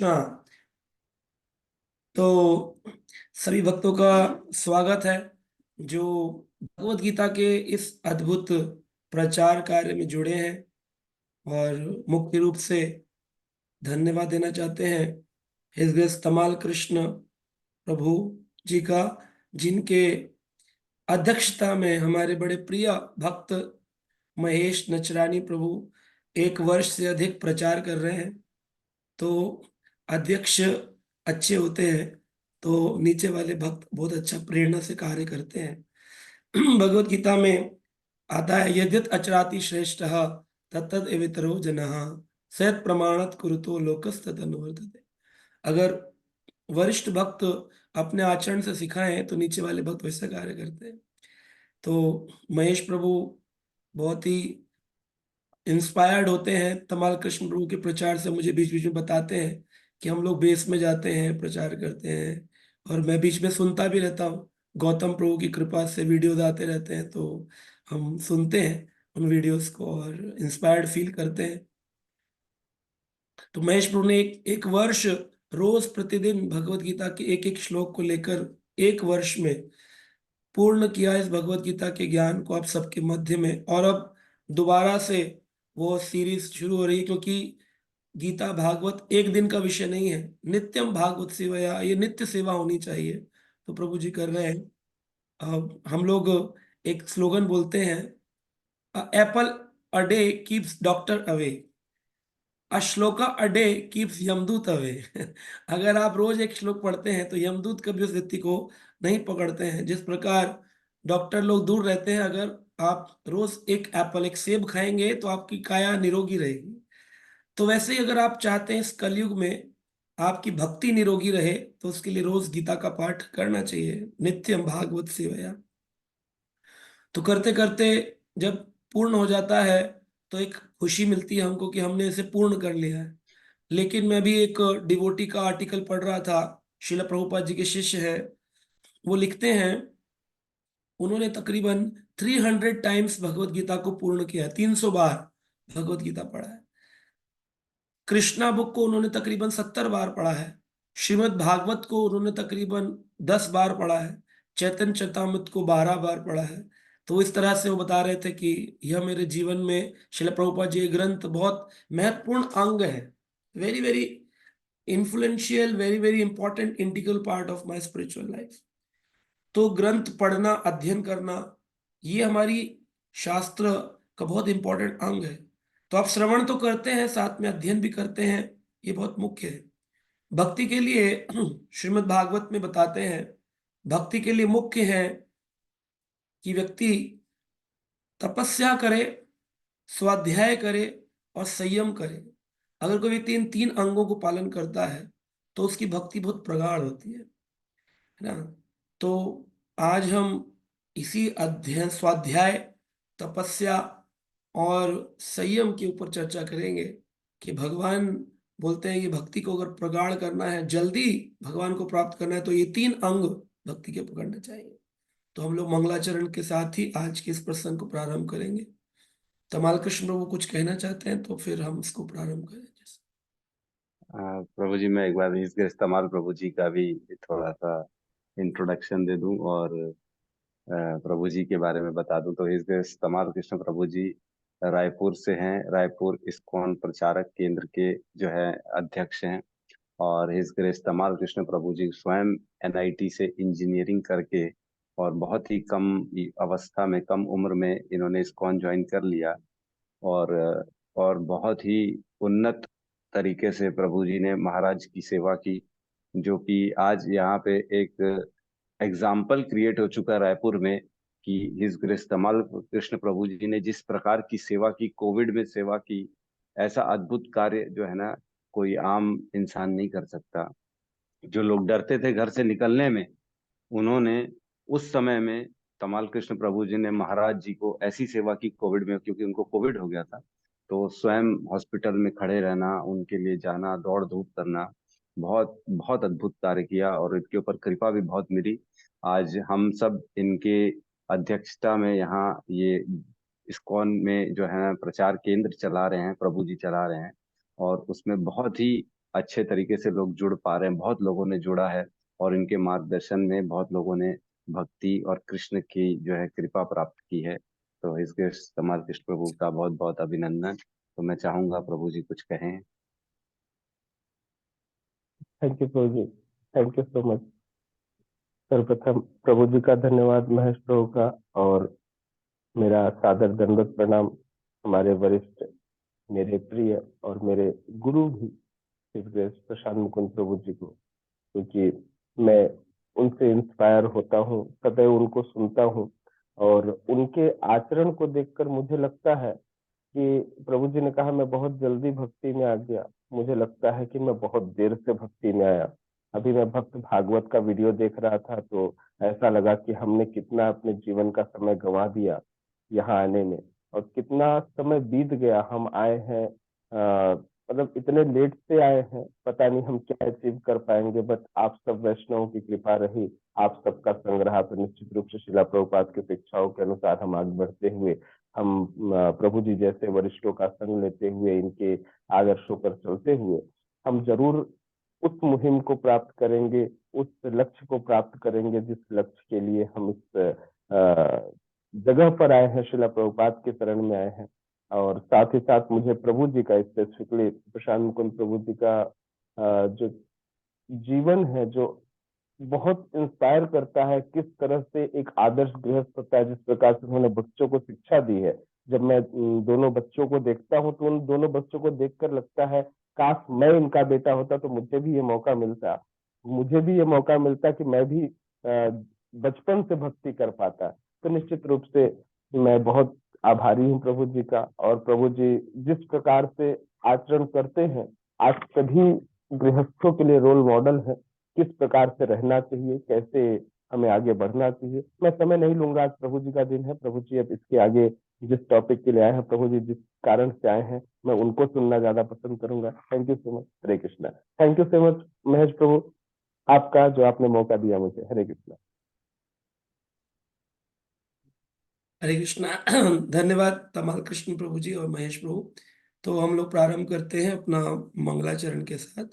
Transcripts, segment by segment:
कृष्णा। तो सभी भक्तों का स्वागत है जो भगवत गीता के इस अद्भुत प्रचार कार्य में जुड़े हैं और मुख्य रूप से धन्यवाद देना चाहते हैं हिज ग्रेस तमाल कृष्ण प्रभु जी का, जिनके अध्यक्षता में हमारे बड़े प्रिय भक्त महेश नचरानी प्रभु 1 वर्ष से अधिक प्रचार कर रहे हैं। तो अध्यक्ष अच्छे होते हैं तो नीचे वाले भक्त बहुत अच्छा प्रेरणा से कार्य करते हैं। भगवत गीता में आता है, यद्यत अचराति श्रेष्ठ तत्तद एवेतरो जनः सयत् प्रमाणत कुरुतो लोकस्तदनुवर्तते। अगर वरिष्ठ भक्त अपने आचरण से सिखाएं तो नीचे वाले भक्त वैसा कार्य करते हैं। तो महेश प्रभु बहुत ही इंस्पायर्ड होते हैं तमाल कृष्ण प्रभु के प्रचार से। मुझे बीच बीच में बताते हैं कि हम लोग बेस में जाते हैं, प्रचार करते हैं, और मैं बीच में सुनता भी रहता हूँ। गौतम प्रभु की कृपा से वीडियोज आते रहते हैं तो हम सुनते हैं उन वीडियोस को और इंस्पायर्ड फील करते हैं। तो महेश प्रभु ने एक वर्ष रोज प्रतिदिन भगवत गीता के एक एक श्लोक को लेकर 1 वर्ष में पूर्ण किया इस भगवत गीता के ज्ञान को आप सबके मध्य में। और अब दोबारा से वो सीरीज शुरू हो रही है, क्योंकि गीता भागवत एक दिन का विषय नहीं है, नित्यम भागवत सेवया, ये नित्य सेवा होनी चाहिए। तो प्रभु जी कर रहे हैं। अब हम लोग एक स्लोगन बोलते हैं, Apple a day keeps doctor away, a shloka a day keeps यमदूत अवे। अगर आप रोज एक श्लोक पढ़ते हैं तो यमदूत कभी उस व्यक्ति को नहीं पकड़ते हैं। जिस प्रकार डॉक्टर लोग दूर रहते हैं, अगर आप रोज एक एप्पल, एक सेब खाएंगे तो आपकी काया निरोगी रहेगी। तो वैसे ही अगर आप चाहते हैं इस कलयुग में आपकी भक्ति निरोगी रहे तो उसके लिए रोज गीता का पाठ करना चाहिए, नित्यम भागवत सेवया। तो करते करते जब पूर्ण हो जाता है तो एक खुशी मिलती है हमको कि हमने इसे पूर्ण कर लिया है। लेकिन मैं भी एक डिवोटी का आर्टिकल पढ़ रहा था, शिला प्रभुपाद जी के शिष्य है, वो लिखते हैं उन्होंने तकरीबन 300 टाइम्स भगवत गीता को पूर्ण किया है, 300 बार भगवत गीता पढ़ा है। कृष्णा बुक को उन्होंने तकरीबन 70 बार पढ़ा है। श्रीमद् भागवत को उन्होंने तकरीबन 10 बार पढ़ा है। चैतन्य चरितामृत को 12 बार पढ़ा है। तो इस तरह से वो बता रहे थे कि यह मेरे जीवन में श्रील प्रभुपाद जी ये ग्रंथ बहुत महत्वपूर्ण अंग है, very very influential, very very important integral part of my spiritual life. तो ग्रंथ पढ़ना, अध्ययन करना, ये हमारी शास्त्र का बहुत इंपॉर्टेंट अंग है। तो आप श्रवण तो करते हैं, साथ में अध्ययन भी करते हैं, ये बहुत मुख्य है भक्ति के लिए। श्रीमद् भागवत में बताते हैं भक्ति के लिए मुख्य है कि व्यक्ति तपस्या करे, स्वाध्याय करे और संयम करे। अगर कोई व्यक्ति इन 3 अंगों को पालन करता है तो उसकी भक्ति बहुत प्रगाढ़ होती है ना। तो आज हम इसी अध्ययन, स्वाध्याय, तपस्या और संयम के ऊपर चर्चा करेंगे कि भगवान बोलते हैं कि भक्ति को अगर प्रगाढ़ करना है, जल्दी भगवान को प्राप्त करना है, तो ये 3 अंग भक्ति के पकड़ने चाहिए। तो हम लोग मंगलाचरण के साथ ही आज के इस प्रसंग को प्रारंभ करेंगे। तमाल कृष्ण प्रभु कुछ कहना चाहते हैं तो फिर हम इसको प्रारंभ करें। प्रभु जी, मैं एक बार इसके इस्तेमाल प्रभु जी का भी थोड़ा सा इंट्रोडक्शन दे दूं और प्रभु जी के बारे में बता दूं। तो इसके इस्तेमाल कृष्ण प्रभु जी रायपुर से हैं। रायपुर इस्कॉन प्रचारक केंद्र के जो है अध्यक्ष हैं। और हिज ग्रेस तमाल कृष्ण प्रभु जी स्वयं एनआईटी से इंजीनियरिंग करके और बहुत ही कम अवस्था में, कम उम्र में इन्होंने इस्कॉन ज्वाइन कर लिया। और बहुत ही उन्नत तरीके से प्रभु जी ने महाराज की सेवा की, जो कि आज यहाँ पे एक एग्जाम्पल क्रिएट हो चुका है रायपुर में कि हिज ग्रेस तमाल कृष्ण प्रभु जी ने जिस प्रकार की सेवा की, कोविड में सेवा की, ऐसा अद्भुत कार्य जो है ना कोई आम इंसान नहीं कर सकता। जो लोग डरते थे घर से निकलने में, उन्होंने उस समय में तमाल कृष्ण प्रभु जी ने महाराज जी को ऐसी सेवा की कोविड में, क्योंकि उनको कोविड हो गया था। तो स्वयं हॉस्पिटल में खड़े रहना, उनके लिए जाना, दौड़ धूप करना, बहुत बहुत अद्भुत कार्य किया और इनके ऊपर कृपा भी बहुत मिली। आज हम सब इनके अध्यक्षता में यहाँ ये इस्कॉन में जो है प्रचार केंद्र चला रहे हैं, प्रभु जी चला रहे हैं। और उसमें बहुत ही अच्छे तरीके से लोग जुड़ पा रहे हैं, बहुत लोगों ने जुड़ा है और इनके मार्गदर्शन में बहुत लोगों ने भक्ति और कृष्ण की जो है कृपा प्राप्त की है। तो इसके तमाल कृष्ण प्रभु का बहुत बहुत अभिनंदन। तो मैं चाहूंगा प्रभु जी कुछ कहें। थैंक यू प्रभु जी, थैंक यू सो मच। सर्वप्रथम प्रभु जी का धन्यवाद, महेश प्रभु का, और मेरा सादर दंडवत प्रणाम हमारे वरिष्ठ, मेरे प्रिय और मेरे गुरु भी श्री प्रशांत मुकुंद प्रभु जी को, क्योंकि मैं उनसे इंस्पायर होता हूँ, सदैव उनको सुनता हूँ, और उनके आचरण को देखकर मुझे लगता है कि प्रभु जी ने कहा मैं बहुत जल्दी भक्ति में आ गया, मुझे लगता है कि मैं बहुत देर से भक्ति में आया। अभी मैं भक्त भागवत का वीडियो देख रहा था तो ऐसा लगा कि हमने कितना अपने जीवन का समय गंवा दिया यहाँ आने में, और कितना समय बीत गया। हम आए हैं, मतलब इतने लेट से आए हैं, पता नहीं हम क्या अचीव कर पाएंगे, बट आप सब वैष्णवों की कृपा रही, आप सबका संग्रह, तो निश्चित रूप से शिला प्रभुपाद की शिक्षाओं के अनुसार हम आगे बढ़ते हुए, हम प्रभु जी जैसे वरिष्ठों का संग लेते हुए, इनके आदर्शों पर चलते हुए हम जरूर उस मुहिम को प्राप्त करेंगे, उस लक्ष्य को प्राप्त करेंगे जिस लक्ष्य के लिए हम इस जगह पर आए हैं, शिला प्रभुपाद के शरण में आए हैं। और साथ ही साथ मुझे प्रभु जी का, स्पेसिफिकली प्रशांत मुकुंद प्रभु जी का जो जीवन है, जो बहुत इंस्पायर करता है, किस तरह से एक आदर्श गृहस्थ होता है, जिस प्रकार से उन्होंने बच्चों को शिक्षा दी है। जब मैं दोनों बच्चों को देखता हूँ तो उन दोनों बच्चों को देखकर लगता है काश मैं इनका बेटा होता तो मुझे भी ये मौका मिलता, मुझे भी ये मौका मिलता कि मैं भी बचपन से भक्ति कर पाता। तो निश्चित रूप से मैं बहुत आभारी हूँ प्रभु जी का, और प्रभु जी जिस प्रकार से आचरण करते हैं, आज सभी गृहस्थों के लिए रोल मॉडल है, किस प्रकार से रहना चाहिए, कैसे हमें आगे बढ़ना चाहिए। मैं समय नहीं लूंगा, आज प्रभु जी का दिन है। प्रभु जी अब इसके आगे जिस टॉपिक के लिए आए हैं, प्रभु जी जिस कारण से आए हैं, मैं उनको सुनना ज्यादा पसंद करूंगा। Thank you so much. Hare Krishna. Thank you so much Mahesh Prabhu, आपका जो आपने मौका दिया मुझे। हरे कृष्णा। हरे कृष्णा। धन्यवाद तमाल कृष्ण प्रभु जी और महेश प्रभु। तो हम लोग प्रारंभ करते हैं अपना मंगलाचरण के साथ।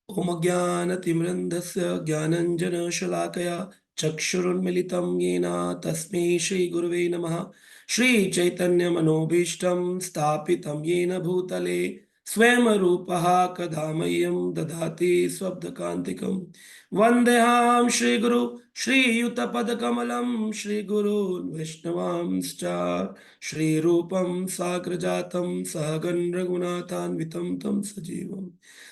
ओम अज्ञानतिमिरन्धस्य ज्ञानञ्जनशलाकया चक्षुरुन्मिलितं येन तस्मै श्रीगुरवे नमः। श्रीचैतन्यमनोभीष्टं स्थापितं येन भूतले स्वयं रूपः कदा मह्यं ददाति स्वब्दकान्तिकं। वन्देऽहं श्रीगुरु श्रीयुतपदकमलं श्रीगुरून् वैष्णवांश्च श्रीरूपं साग्रजातं सहगन् रघुनाथान्वितं तं सजीवम्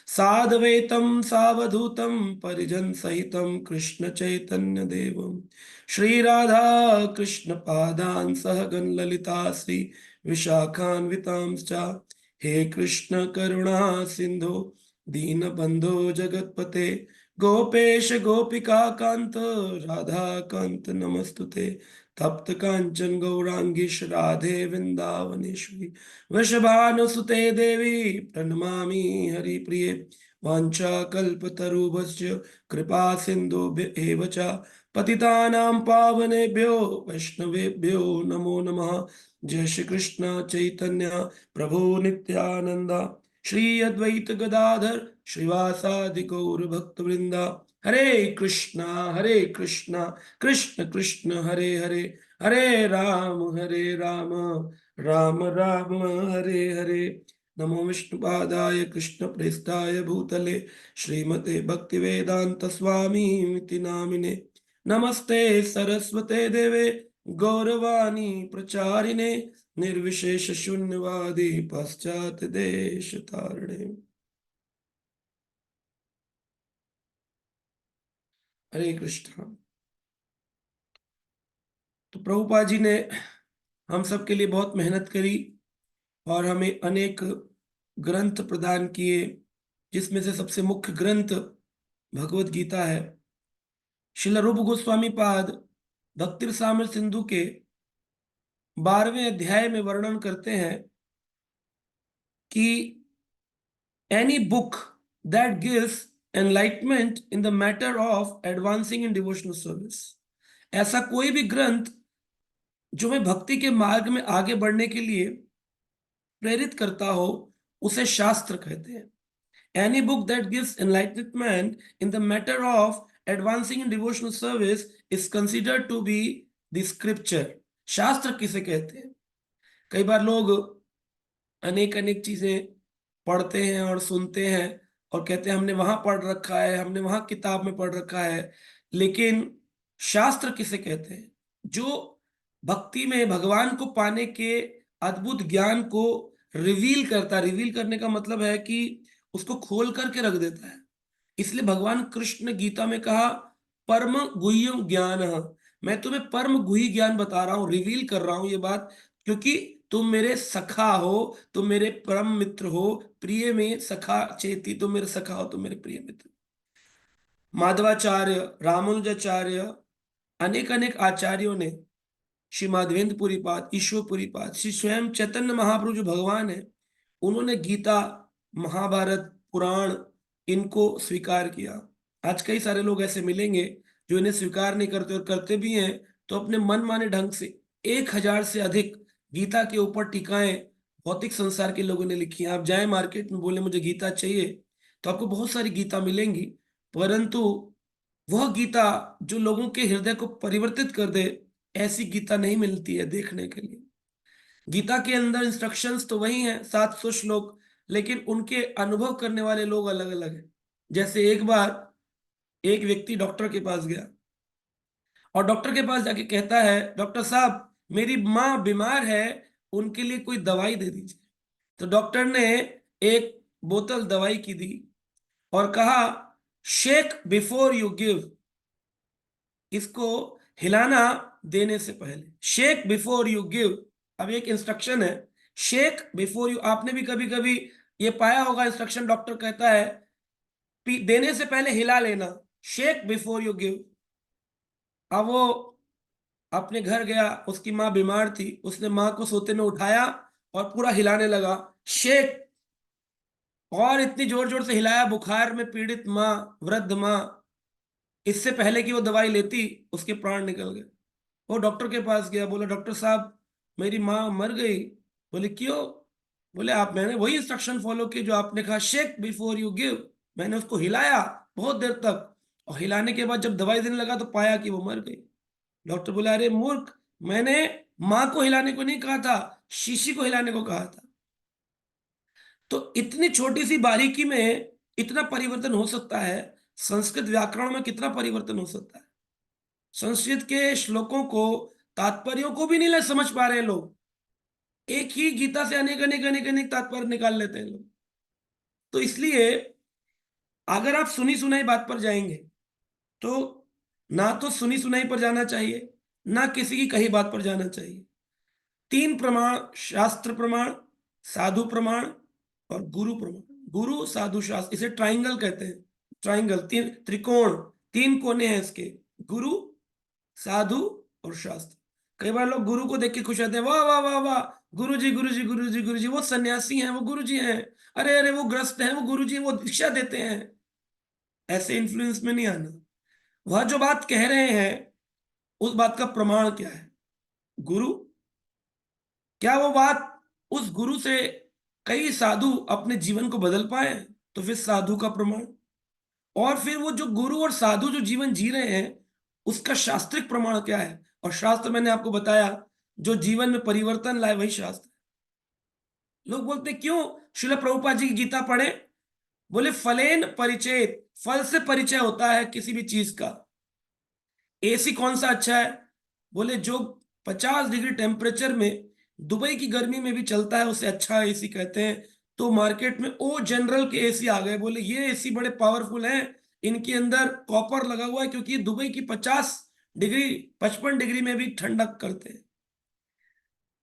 साद्वैतं सावधूतं परिजनसहितं कृष्णचैतन्यदेवं श्रीराधा कृष्णपादान् सहगण ललिता श्री विशाखान्वितांश्च। हे कृष्ण करुणा सिंधु दीनबंधो जगत्पते गोपेश गोपिका कांत राधा कांत नमस्तुते। तप्त कांचन गौरांगी राधे वृंदावनेश्वरी वृषभानुसुते देवी प्रणमामि हरिप्रिये। वाञ्छाकल्पतरुभ्यश्च कृपा सिन्धुभ्य एव च पतितानां पावनेभ्यो वैष्णवेभ्यो नमो नमः। जय श्री कृष्ण चैतन्य प्रभु नित्यानंद श्री अद्वैत गदाधर श्रीवासादि गौर भक्तवृंदा। हरे कृष्णा कृष्ण कृष्ण हरे हरे, हरे राम राम राम हरे हरे। नमो विष्णुपादाय कृष्णप्रेष्ठाय भूतले श्रीमते भक्तिवेदांत स्वामी नामिने। नमस्ते सरस्वते देवे गौरवाणी प्रचारिणे निर्विशेष शून्यवादी पश्चात देश तारिणे। हरे कृष्ण। तो प्रभुपाद जी ने हम सब के लिए बहुत मेहनत करी और हमें अनेक ग्रंथ प्रदान किए, जिसमें से सबसे मुख्य ग्रंथ भगवत गीता है। श्रील रूप गोस्वामी पाद भक्ति रसामृत सिंधु के 12वें अध्याय में वर्णन करते हैं कि any book that gives enlightenment in the matter of advancing in devotional service, ऐसा कोई भी ग्रंथ जो हमें भक्ति के मार्ग में आगे बढ़ने के लिए प्रेरित करता हो, उसे शास्त्र कहते हैं। Any book that gives enlightenment in the matter of advancing in devotional service is considered to be the scripture. शास्त्र किसे कहते हैं? कई बार लोग अनेक अनेक चीजें पढ़ते हैं और सुनते हैं और कहते हैं हमने वहां पढ़ रखा है, हमने वहां किताब में पढ़ रखा है, लेकिन शास्त्र किसे कहते हैं? जो भक्ति में भगवान को पाने के अद्भुत ज्ञान को रिवील करता है। रिवील करने का मतलब है कि उसको खोल करके रख देता है। इसलिए भगवान कृष्ण ने गीता में कहा परम गुह्यम ज्ञान, मैं तुम्हें परम गुह्य ज्ञान बता रहा हूं, रिवील कर रहा हूं ये बात, क्योंकि तुम मेरे सखा हो, तुम मेरे परम मित्र हो। प्रिय में सखा चेती, तुम मेरे सखा हो, तुम मेरे प्रिय मित्र। माधवाचार्य, रामानुजाचार्य, अनेक अनेक आचार्यों ने, श्री माधवेंद्रपुरी पाद, ईश्वरपुरी पाद, श्री स्वयं चैतन्य महाप्रभु जो भगवान है, उन्होंने गीता, महाभारत, पुराण इनको स्वीकार किया। आज कई सारे लोग ऐसे मिलेंगे जो इन्हें स्वीकार नहीं करते, और करते भी हैं तो अपने मन माने ढंग से 1000 से अधिक गीता के ऊपर टीकाएं भौतिक संसार के लोगों ने लिखी हैं। आप जाएं मार्केट में, बोले मुझे गीता चाहिए, तो आपको बहुत सारी गीता मिलेंगी, परंतु वह गीता जो लोगों के हृदय को परिवर्तित कर दे, ऐसी गीता नहीं मिलती है देखने के लिए। गीता के अंदर इंस्ट्रक्शंस तो वही हैं, 700 श्लोक, लेकिन उनके अनुभव करने वाले लोग अलग अलग हैं। जैसे एक बार एक व्यक्ति डॉक्टर के पास गया और डॉक्टर के पास जाके कहता है, डॉक्टर साहब मेरी माँ बीमार है, उनके लिए कोई दवाई दे दीजिए। तो डॉक्टर ने एक बोतल दवाई की दी और कहा शेक बिफोर यू गिव, इसको हिलाना देने से पहले, शेक बिफोर यू गिव। अब एक इंस्ट्रक्शन है, शेक बिफोर यू। आपने भी कभी कभी ये पाया होगा, इंस्ट्रक्शन डॉक्टर कहता है देने से पहले हिला लेना, शेक बिफोर यू गिव। अब वो अपने घर गया, उसकी माँ बीमार थी, उसने माँ को सोते में उठाया और पूरा हिलाने लगा, शेक, और इतनी जोर जोर से हिलाया, बुखार में पीड़ित माँ, वृद्ध माँ, इससे पहले कि वो दवाई लेती उसके प्राण निकल गए। वो डॉक्टर के पास गया, बोला डॉक्टर साहब मेरी माँ मर गई। बोले क्यों? बोले आप, मैंने वही इंस्ट्रक्शन फॉलो की जो आपने कहा, शेक बिफोर यू गिव। मैंने उसको हिलाया बहुत देर तक, और हिलाने के बाद जब दवाई देने लगा तो पाया कि वो मर गई। डॉक्टर बोला अरे मूर्ख, मैंने माँ को हिलाने को नहीं कहा था, शीशी को हिलाने को कहा था। तो इतनी छोटी सी बारीकी में इतना परिवर्तन हो सकता है। संस्कृत व्याकरण में कितना परिवर्तन हो सकता है। संस्कृत के श्लोकों को, तात्पर्यों को भी नहीं समझ पा रहे हैं लोग। एक ही गीता से अनेक अनेक अनेक अनेक तात्पर्य निकाल लेते हैं लोग। तो इसलिए अगर आप सुनी सुनाई बात पर जाएंगे तो ना तो सुनी सुनाई पर जाना चाहिए, ना किसी की कही बात पर जाना चाहिए। 3 प्रमाण, शास्त्र प्रमाण, साधु प्रमाण और गुरु प्रमाण। गुरु साधु शास्त्र, इसे ट्राइंगल कहते हैं। ट्राइंगल, 3 त्रिकोण, 3 कोने हैं इसके, गुरु, साधु और शास्त्र। कई बार लोग गुरु को देख के खुश होते हैं, वाह वाह वाह वाह, गुरु जी गुरु जी गुरु जी गुरु जी, वो सन्यासी हैं, वो गुरु जी हैं, अरे अरे वो ग्रस्त हैं, वो गुरु जी, वो दीक्षा देते हैं। ऐसे इन्फ्लुएंस में नहीं आना। वह जो बात कह रहे हैं उस बात का प्रमाण क्या है? गुरु। क्या वो बात, उस गुरु से कई साधु अपने जीवन को बदल पाए? तो फिर साधु का प्रमाण। और फिर वो जो गुरु और साधु जो जीवन जी रहे हैं उसका शास्त्रिक प्रमाण क्या है? और शास्त्र मैंने आपको बताया, जो जीवन में परिवर्तन लाए वही शास्त्र। लोग बोलते क्यों श्रील प्रभुपाद जी की गीता पढ़े? बोले फलेन परिचय, फल से परिचय होता है किसी भी चीज का। एसी कौन सा अच्छा है? बोले जो 50 डिग्री टेम्परेचर में दुबई की गर्मी में भी चलता है उसे अच्छा एसी कहते हैं। तो मार्केट में ओ जनरल के एसी आ गए। बोले ये एसी बड़े पावरफुल हैं, इनके अंदर कॉपर लगा हुआ है, क्योंकि ये दुबई की 50 डिग्री 55 डिग्री में भी ठंडक करते हैं।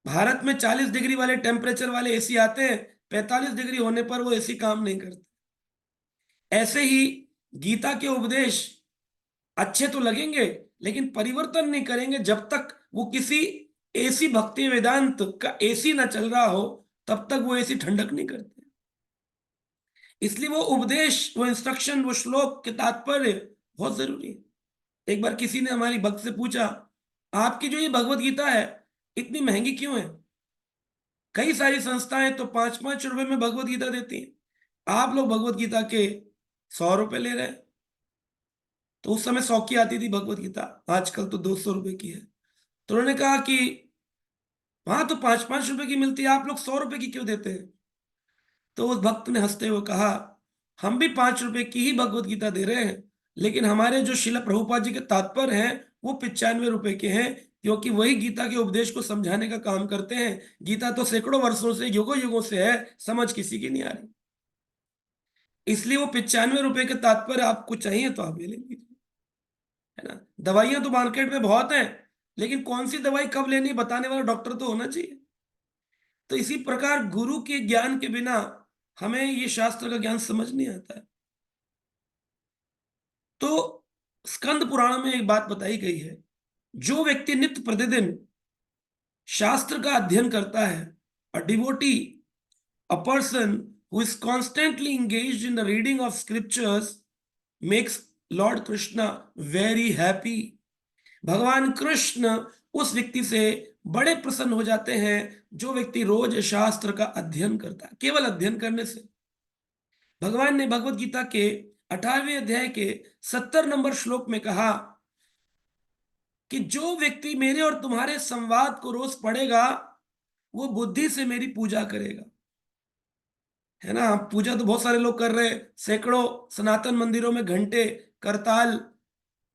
भारत में 40 डिग्री वाले टेम्परेचर वाले एसी आते हैं, 45 डिग्री होने पर वो एसी काम नहीं करते। ऐसे ही गीता के उपदेश अच्छे तो लगेंगे लेकिन परिवर्तन नहीं करेंगे जब तक वो किसी एसी भक्ति वेदांत का एसी ना चल रहा हो, तब तक वो एसी ठंडक नहीं करते। इसलिए वो उपदेश, वो इंस्ट्रक्शन, वो श्लोक के तात्पर्य बहुत जरूरी है। एक बार किसी ने हमारी भक्त से पूछा, आपकी जो ये भगवत गीता है इतनी महंगी क्यों है? कई सारी संस्थाएं तो 5-5 रुपए में भगवत गीता देती हैं, आप लोग भगवत गीता के 100 रुपए ले रहे हैं। तो उस समय 100 की आती थी भगवत गीता, आजकल तो 200 रुपए की है। तो उन्होंने कहा कि वहां तो 5-5 रुपए की मिलती है, आप लोग 100 रुपए की क्यों देते हैं? तो उस भक्त ने हंसते हुए कहा, हम भी 5 रुपए की ही भगवत गीता दे रहे हैं, लेकिन हमारे जो शिला प्रभुपाद जी के तात्पर्य हैं वो 95 रुपए के हैं, क्योंकि वही गीता के उपदेश को समझाने का काम करते हैं। गीता तो सैकड़ों वर्षों से, युगों युगों से है, समझ किसी की नहीं आ रही, इसलिए वो 95 रुपए के तात्पर्य आपको चाहिए तो आप ले लेंगे, है ना। दवाइयां तो मार्केट में बहुत हैं, लेकिन कौन सी दवाई कब लेनी बताने वाला डॉक्टर तो होना चाहिए। तो इसी प्रकार गुरु के ज्ञान के बिना हमें ये शास्त्र का ज्ञान समझ नहीं आता है। तो स्कंद पुराण में एक बात बताई गई है, जो व्यक्ति नित्य प्रतिदिन शास्त्र का अध्ययन करता है, a devotee, a person who is constantly engaged in the reading of scriptures makes Lord Krishna very happy. भगवान कृष्ण उस व्यक्ति से बड़े प्रसन्न हो जाते हैं जो व्यक्ति रोज शास्त्र का अध्ययन करता है। केवल अध्ययन करने से। भगवान ने भगवत गीता के 18वें अध्याय के 70 नंबर श्लोक में कहा कि जो व्यक्ति मेरे और तुम्हारे संवाद को रोज पढ़ेगा वो बुद्धि से मेरी पूजा करेगा, है ना। पूजा तो बहुत सारे लोग कर रहे हैं, सैकड़ों सनातन मंदिरों में घंटे, करताल,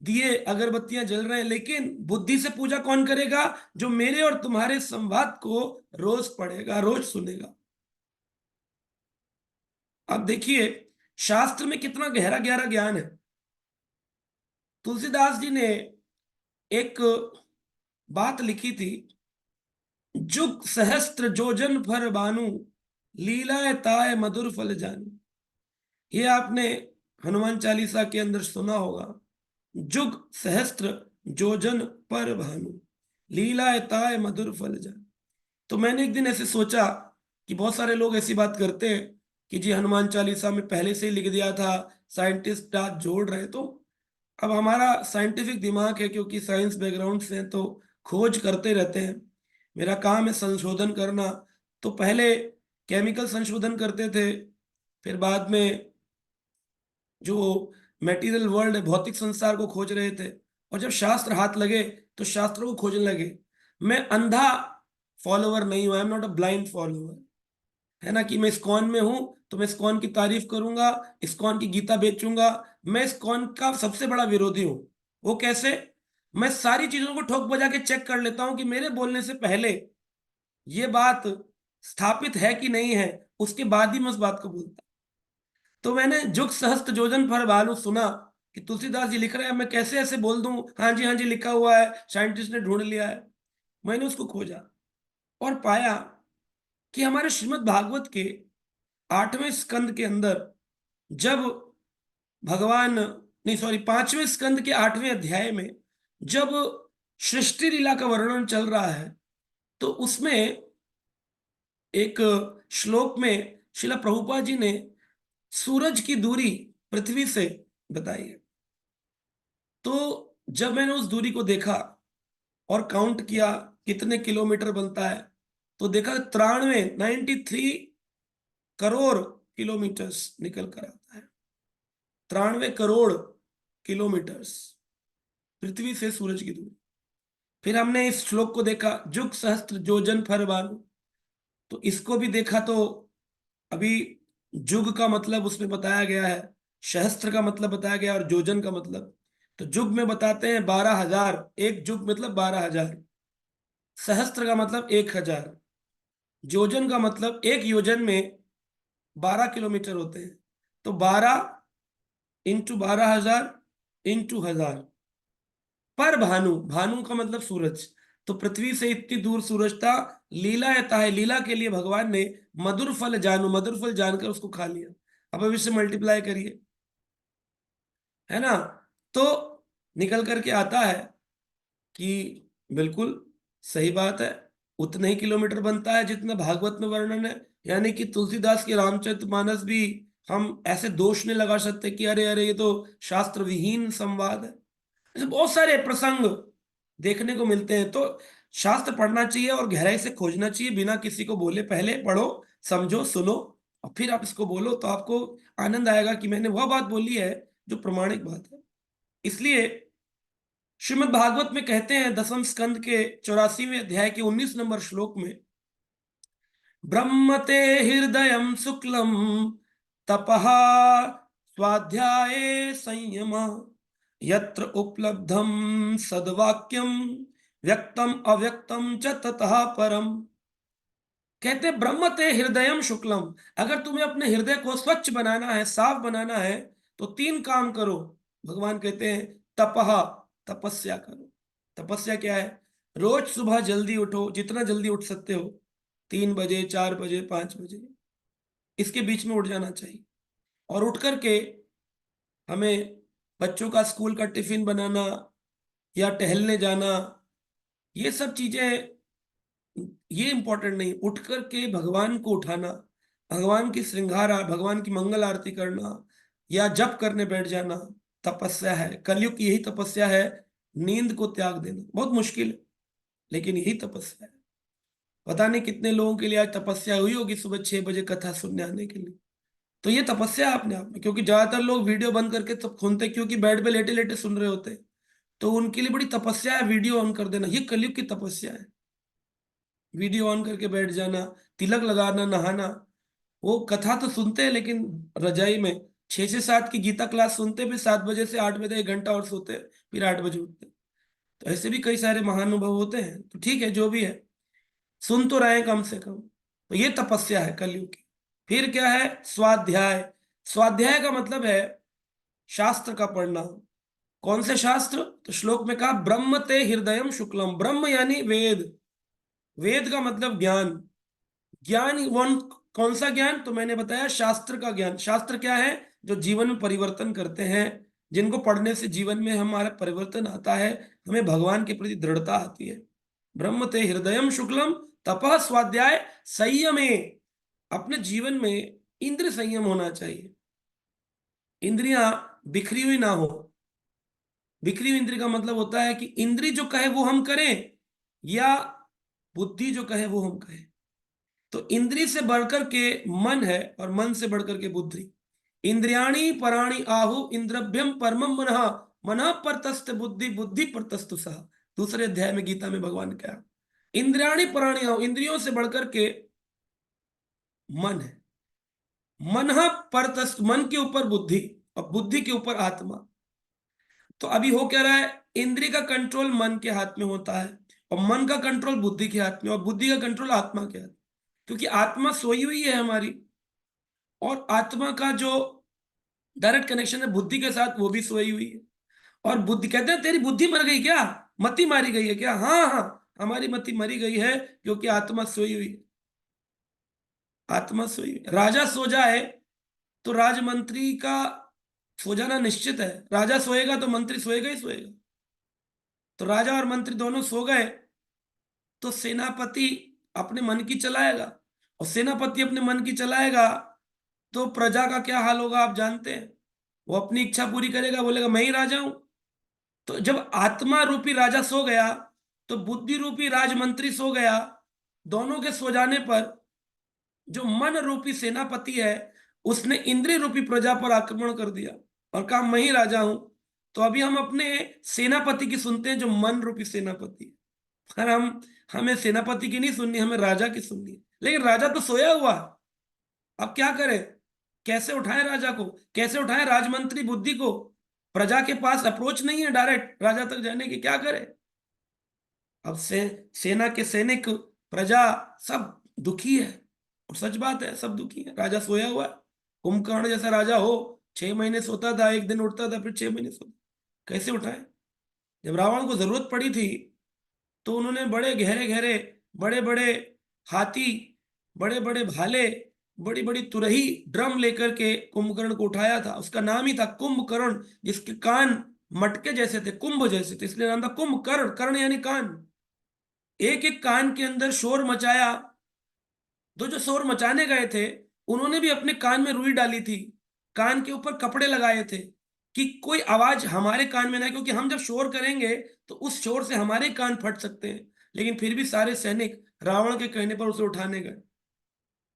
दिए, अगरबत्तियां जल रहे हैं, लेकिन बुद्धि से पूजा कौन करेगा? जो मेरे और तुम्हारे संवाद को रोज पढ़ेगा, रोज सुनेगा। अब देखिए शास्त्र में कितना गहरा गहरा ज्ञान है। तुलसीदास जी ने एक बात लिखी थी, जुग सहस्त्र जोजन फर बानु, लीलाए ताए मधुर फल जानू। ये आपने हनुमान चालीसा के अंदर सुना होगा, जुग सहस्त्र जोजन पर भानु, लीलाए ताए मधुर फल जानू। तो मैंने एक दिन ऐसे सोचा कि बहुत सारे लोग ऐसी बात करते हैं कि जी हनुमान चालीसा में पहले से ही लिख दिया था, साइंटिस्ट आज जोड़ रहे। तो अब हमारा साइंटिफिक दिमाग है, क्योंकि साइंस बैकग्राउंड से हैं, तो खोज करते रहते हैं। मेरा काम है संशोधन करना। तो पहले केमिकल संशोधन करते थे, फिर बाद में जो मेटीरियल वर्ल्ड है, भौतिक संसार को खोज रहे थे, और जब शास्त्र हाथ लगे तो शास्त्रों को खोजने लगे। मैं अंधा फॉलोवर नहीं हूं, I am not a blind follower, है ना, कि मैं इस्कॉन में हूं तो मैं इस्कॉन की तारीफ करूंगा, इस्कॉन की गीता बेचूंगा। मैं इस्कॉन का सबसे बड़ा विरोधी हूं। वो कैसे? मैं सारी चीजों को ठोक बजा के चेक कर लेता हूं कि मेरे बोलने से पहले ये बात स्थापित है कि नहीं है, उसके बाद ही मैं उस बात को बोलता। तो मैंने जुग सहस्त्र जोजन फर भालू सुना कि तुलसीदास जी लिख रहे हैं, मैं कैसे ऐसे बोल दूं हाँ जी लिखा हुआ है, साइंटिस्ट ने ढूंढ लिया है। मैंने उसको खोजा और पाया कि हमारे श्रीमद् भागवत के 8वें स्कंद के अंदर, जब भगवान, नहीं सॉरी, 5वें स्कंद के 8वें अध्याय में जब सृष्टि लीला का वर्णन चल रहा है, तो उसमें एक श्लोक में श्रीला प्रभुपाद जी ने सूरज की दूरी पृथ्वी से बताई है। तो जब मैंने उस दूरी को देखा और काउंट किया कितने किलोमीटर बनता है, तो देखा 93 करोड़ किलोमीटर्स निकल कर आता है। 93 करोड़ किलोमीटर्स पृथ्वी से सूरज की दूरी। फिर हमने इस श्लोक को देखा, जुग सहस्त्र जोजन फर बानु, तो इसको भी देखा। तो अभी जुग का मतलब उसमें बताया गया है, सहस्त्र का मतलब बताया गया और जोजन का मतलब। तो जुग में बताते हैं 12,000, एक जुग मतलब 12,000, सहस्त्र का मतलब 1,000, योजन का मतलब एक योजन में 12 किलोमीटर होते हैं। तो 12 इंटू 12,000 इंटू 1,000 पर भानु, भानु का मतलब सूरज। तो पृथ्वी से इतनी दूर सूरज था। लीला ऐता है, लीला के लिए भगवान ने मधुर फल जानू, मधुर फल जानकर उसको खा लिया। अब इससे मल्टीप्लाई करिए, है ना। तो निकल करके आता है कि बिल्कुल सही बात है, उतने ही किलोमीटर बनता है जितना भागवत में वर्णन है। यानी कि तुलसीदास के रामचरितमानस भी हम ऐसे दोष नहीं लगा सकते कि अरे अरे ये तो शास्त्र विहीन संवाद है। ऐसे बहुत सारे प्रसंग देखने को मिलते हैं। तो शास्त्र पढ़ना चाहिए और गहराई से खोजना चाहिए, बिना किसी को बोले। पहले पढ़ो, समझो, सुनो, और फिर आप इसको बोलो तो आपको आनंद आएगा कि मैंने वह बात बोली है जो प्रमाणिक बात है। इसलिए श्रीमद् भागवत में कहते हैं 10वें स्कंद के 84वें अध्याय के 19 नंबर श्लोक में, ब्रह्मते हृदयं शुक्लम तपः स्वाध्याये संयम यत्र उपलब्धम सद्वाक्यम व्यक्तम अव्यक्तम च ततः परम। कहते हैं ब्रह्मते हृदयम शुक्लम, अगर तुम्हें अपने हृदय को स्वच्छ बनाना है, साफ बनाना है, तो 3 काम करो। भगवान कहते हैं तपः, तपस्या करो। तपस्या क्या है? रोज सुबह जल्दी उठो, जितना जल्दी उठ सकते हो, 3 बजे, 4 बजे, 5 बजे, इसके बीच में उठ जाना चाहिए। और उठ करके हमें बच्चों का स्कूल का टिफिन बनाना या टहलने जाना, ये सब चीजें ये इंपॉर्टेंट नहीं। उठ करके भगवान को उठाना, भगवान की श्रृंगार, भगवान की मंगल आरती करना या जप करने बैठ जाना, तपस्या है। कलयुग की यही तपस्या है, नींद को त्याग देना। बहुत मुश्किल है, लेकिन यही तपस्या है। पता नहीं कितने लोगों के लिए आज तपस्या हुई होगी सुबह 6 बजे कथा सुनने आने के लिए। तो ये तपस्या है अपने आप में, क्योंकि ज्यादातर लोग वीडियो बंद करके तब सुनते, क्योंकि बेड पे लेटे लेटे सुन रहे होते, तो उनके लिए बड़ी तपस्या है वीडियो ऑन कर देना। ये कलयुग की तपस्या है, वीडियो ऑन करके बैठ जाना, तिलक लगाना, नहाना। वो कथा तो सुनते हैं, लेकिन रजाई में 6 से 7 की गीता क्लास सुनते, फिर 7 बजे से 8 बजे 1 घंटा और सोते, फिर 8 बजे उठते। तो ऐसे भी कई सारे महानुभव होते हैं। तो ठीक है, जो भी है, सुन तो रहे हैं कम से कम। तो ये तपस्या है कलयुग की। फिर क्या है? स्वाध्याय। स्वाध्याय का मतलब है शास्त्र का पढ़ना। कौन से शास्त्र? तो श्लोक में कहा ब्रह्म ते हृदयम शुक्लम। ब्रह्म यानी वेद, वेद का मतलब ज्ञान। ज्ञान कौन सा ज्ञान? तो मैंने बताया शास्त्र का ज्ञान। शास्त्र क्या है? जो जीवन में परिवर्तन करते हैं, जिनको पढ़ने से जीवन में हमारा परिवर्तन आता है, हमें भगवान के प्रति दृढ़ता आती है। ब्रह्म ते हृदयम शुक्लम तपः स्वाध्याय संयमे। अपने जीवन में इंद्र संयम होना चाहिए, इंद्रियां बिखरी हुई ना हो। बिखरी हुई इंद्रिय का मतलब होता है कि इंद्री जो कहे वो हम करें, या बुद्धि जो कहे वो हम कहें। तो इंद्री से बढ़कर के मन है, और मन से बढ़कर के बुद्धि। इंद्रियाणी पराणी आहु इंद्रभ्यम परमम मनः, मनः परतस्त बुद्धि, बुद्धि परतस्तु सह। दूसरे अध्याय में गीता में भगवान क्या, इंद्रियाणी पराणी आहु, इंद्रियों से बढ़कर के मन है। मन परतस्त, मन के ऊपर बुद्धि, और बुद्धि के ऊपर आत्मा। तो अभी हो क्या रहा है? इंद्रिय का कंट्रोल मन के हाथ में होता है, और मन का कंट्रोल बुद्धि के हाथ में, और बुद्धि का कंट्रोल आत्मा के हाथ में। क्योंकि आत्मा सोई हुई है हमारी, और आत्मा का जो डायरेक्ट कनेक्शन है बुद्धि के साथ, वो भी सोई हुई है। और बुद्धि कहते हैं तेरी बुद्धि मर गई क्या, मति मारी गई है क्या? हाँ हाँ, हमारी मति मरी गई है, क्योंकि आत्मा सोई हुई है। आत्मा सोई हुई। राजा सो जाए तो राजमंत्री का सो जाना निश्चित है। राजा सोएगा तो मंत्री सोएगा ही सोएगा। तो राजा और मंत्री दोनों सो गए, तो सेनापति अपने मन की चलाएगा, और सेनापति अपने मन की चलाएगा तो प्रजा का क्या हाल होगा आप जानते हैं। वो अपनी इच्छा पूरी करेगा, बोलेगा मैं ही राजा हूं। तो जब आत्मा रूपी राजा सो गया, तो बुद्धि रूपी राजमंत्री सो गया। दोनों के सो जाने पर जो मन रूपी सेनापति है, उसने इंद्रिय रूपी प्रजा पर आक्रमण कर दिया और कहा मैं ही राजा हूं। तो अभी हम अपने सेनापति की सुनते हैं, जो मन रूपी सेनापति है। पर हमें सेनापति की नहीं सुननी, हमें राजा की सुननी है। लेकिन राजा तो सोया हुआ, अब क्या करें? कैसे उठाएं राजा को, कैसे उठाएं राजमंत्री बुद्धि को? प्रजा के पास अप्रोच नहीं है डायरेक्ट राजा तक जाने की, क्या करें? अब सेना के सैनिक, प्रजा, सब दुखी है। और सच बात है, सब दुखी है। राजा सोया हुआ है। कुंभकर्ण जैसा राजा हो, 6 महीने सोता था, एक दिन उठता था, फिर 6 महीने सोता। कैसे उठाए? जब रावण को जरूरत पड़ी थी, तो उन्होंने बड़े गहरे गहरे, बड़े बड़े हाथी, बड़े बड़े भाले, बड़ी बड़ी तुरही, ड्रम लेकर के कुंभकर्ण को उठाया था। उसका नाम ही था कुंभकर्ण, जिसके कान मटके जैसे थे, कुंभ जैसे थे, इसलिए नाम था कुंभकर्ण। कर्ण यानी कान। एक एक कान के अंदर शोर मचाया। तो जो शोर मचाने गए थे, उन्होंने भी अपने कान में रुई डाली थी, कान के ऊपर कपड़े लगाए थे, कि कोई आवाज हमारे कान में ना, क्योंकि हम जब शोर करेंगे तो उस शोर से हमारे कान फट सकते हैं। लेकिन फिर भी सारे सैनिक रावण के कहने पर उसे उठाने गए।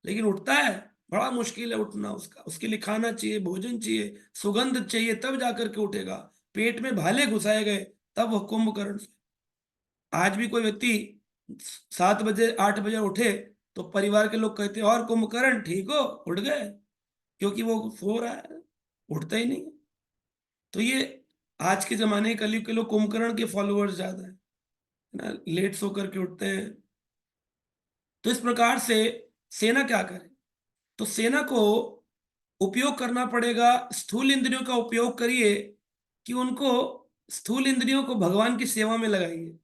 लेकिन उठता है, बड़ा मुश्किल है उठना उसका, उसके लिए खाना चाहिए, भोजन चाहिए, सुगंध चाहिए, तब जाकर के उठेगा। पेट में भाले घुसाए गए तब वह कुंभकर्ण से। आज भी कोई व्यक्ति 7 बजे 8 बजे उठे तो परिवार के लोग कहते हैं और कुंभकर्ण ठीक हो, उठ गए, क्योंकि वो सो रहा है, उठता ही नहीं। तो ये आज के जमाने के कलयुग के लोग कुंभकर्ण के फॉलोअर्स ज्यादा है ना, लेट सो करके उठते हैं। तो इस प्रकार से सेना क्या करे? तो सेना को उपयोग करना पड़ेगा, स्थूल इंद्रियों का उपयोग करिए कि उनको, स्थूल इंद्रियों को भगवान की सेवा में लगाइए।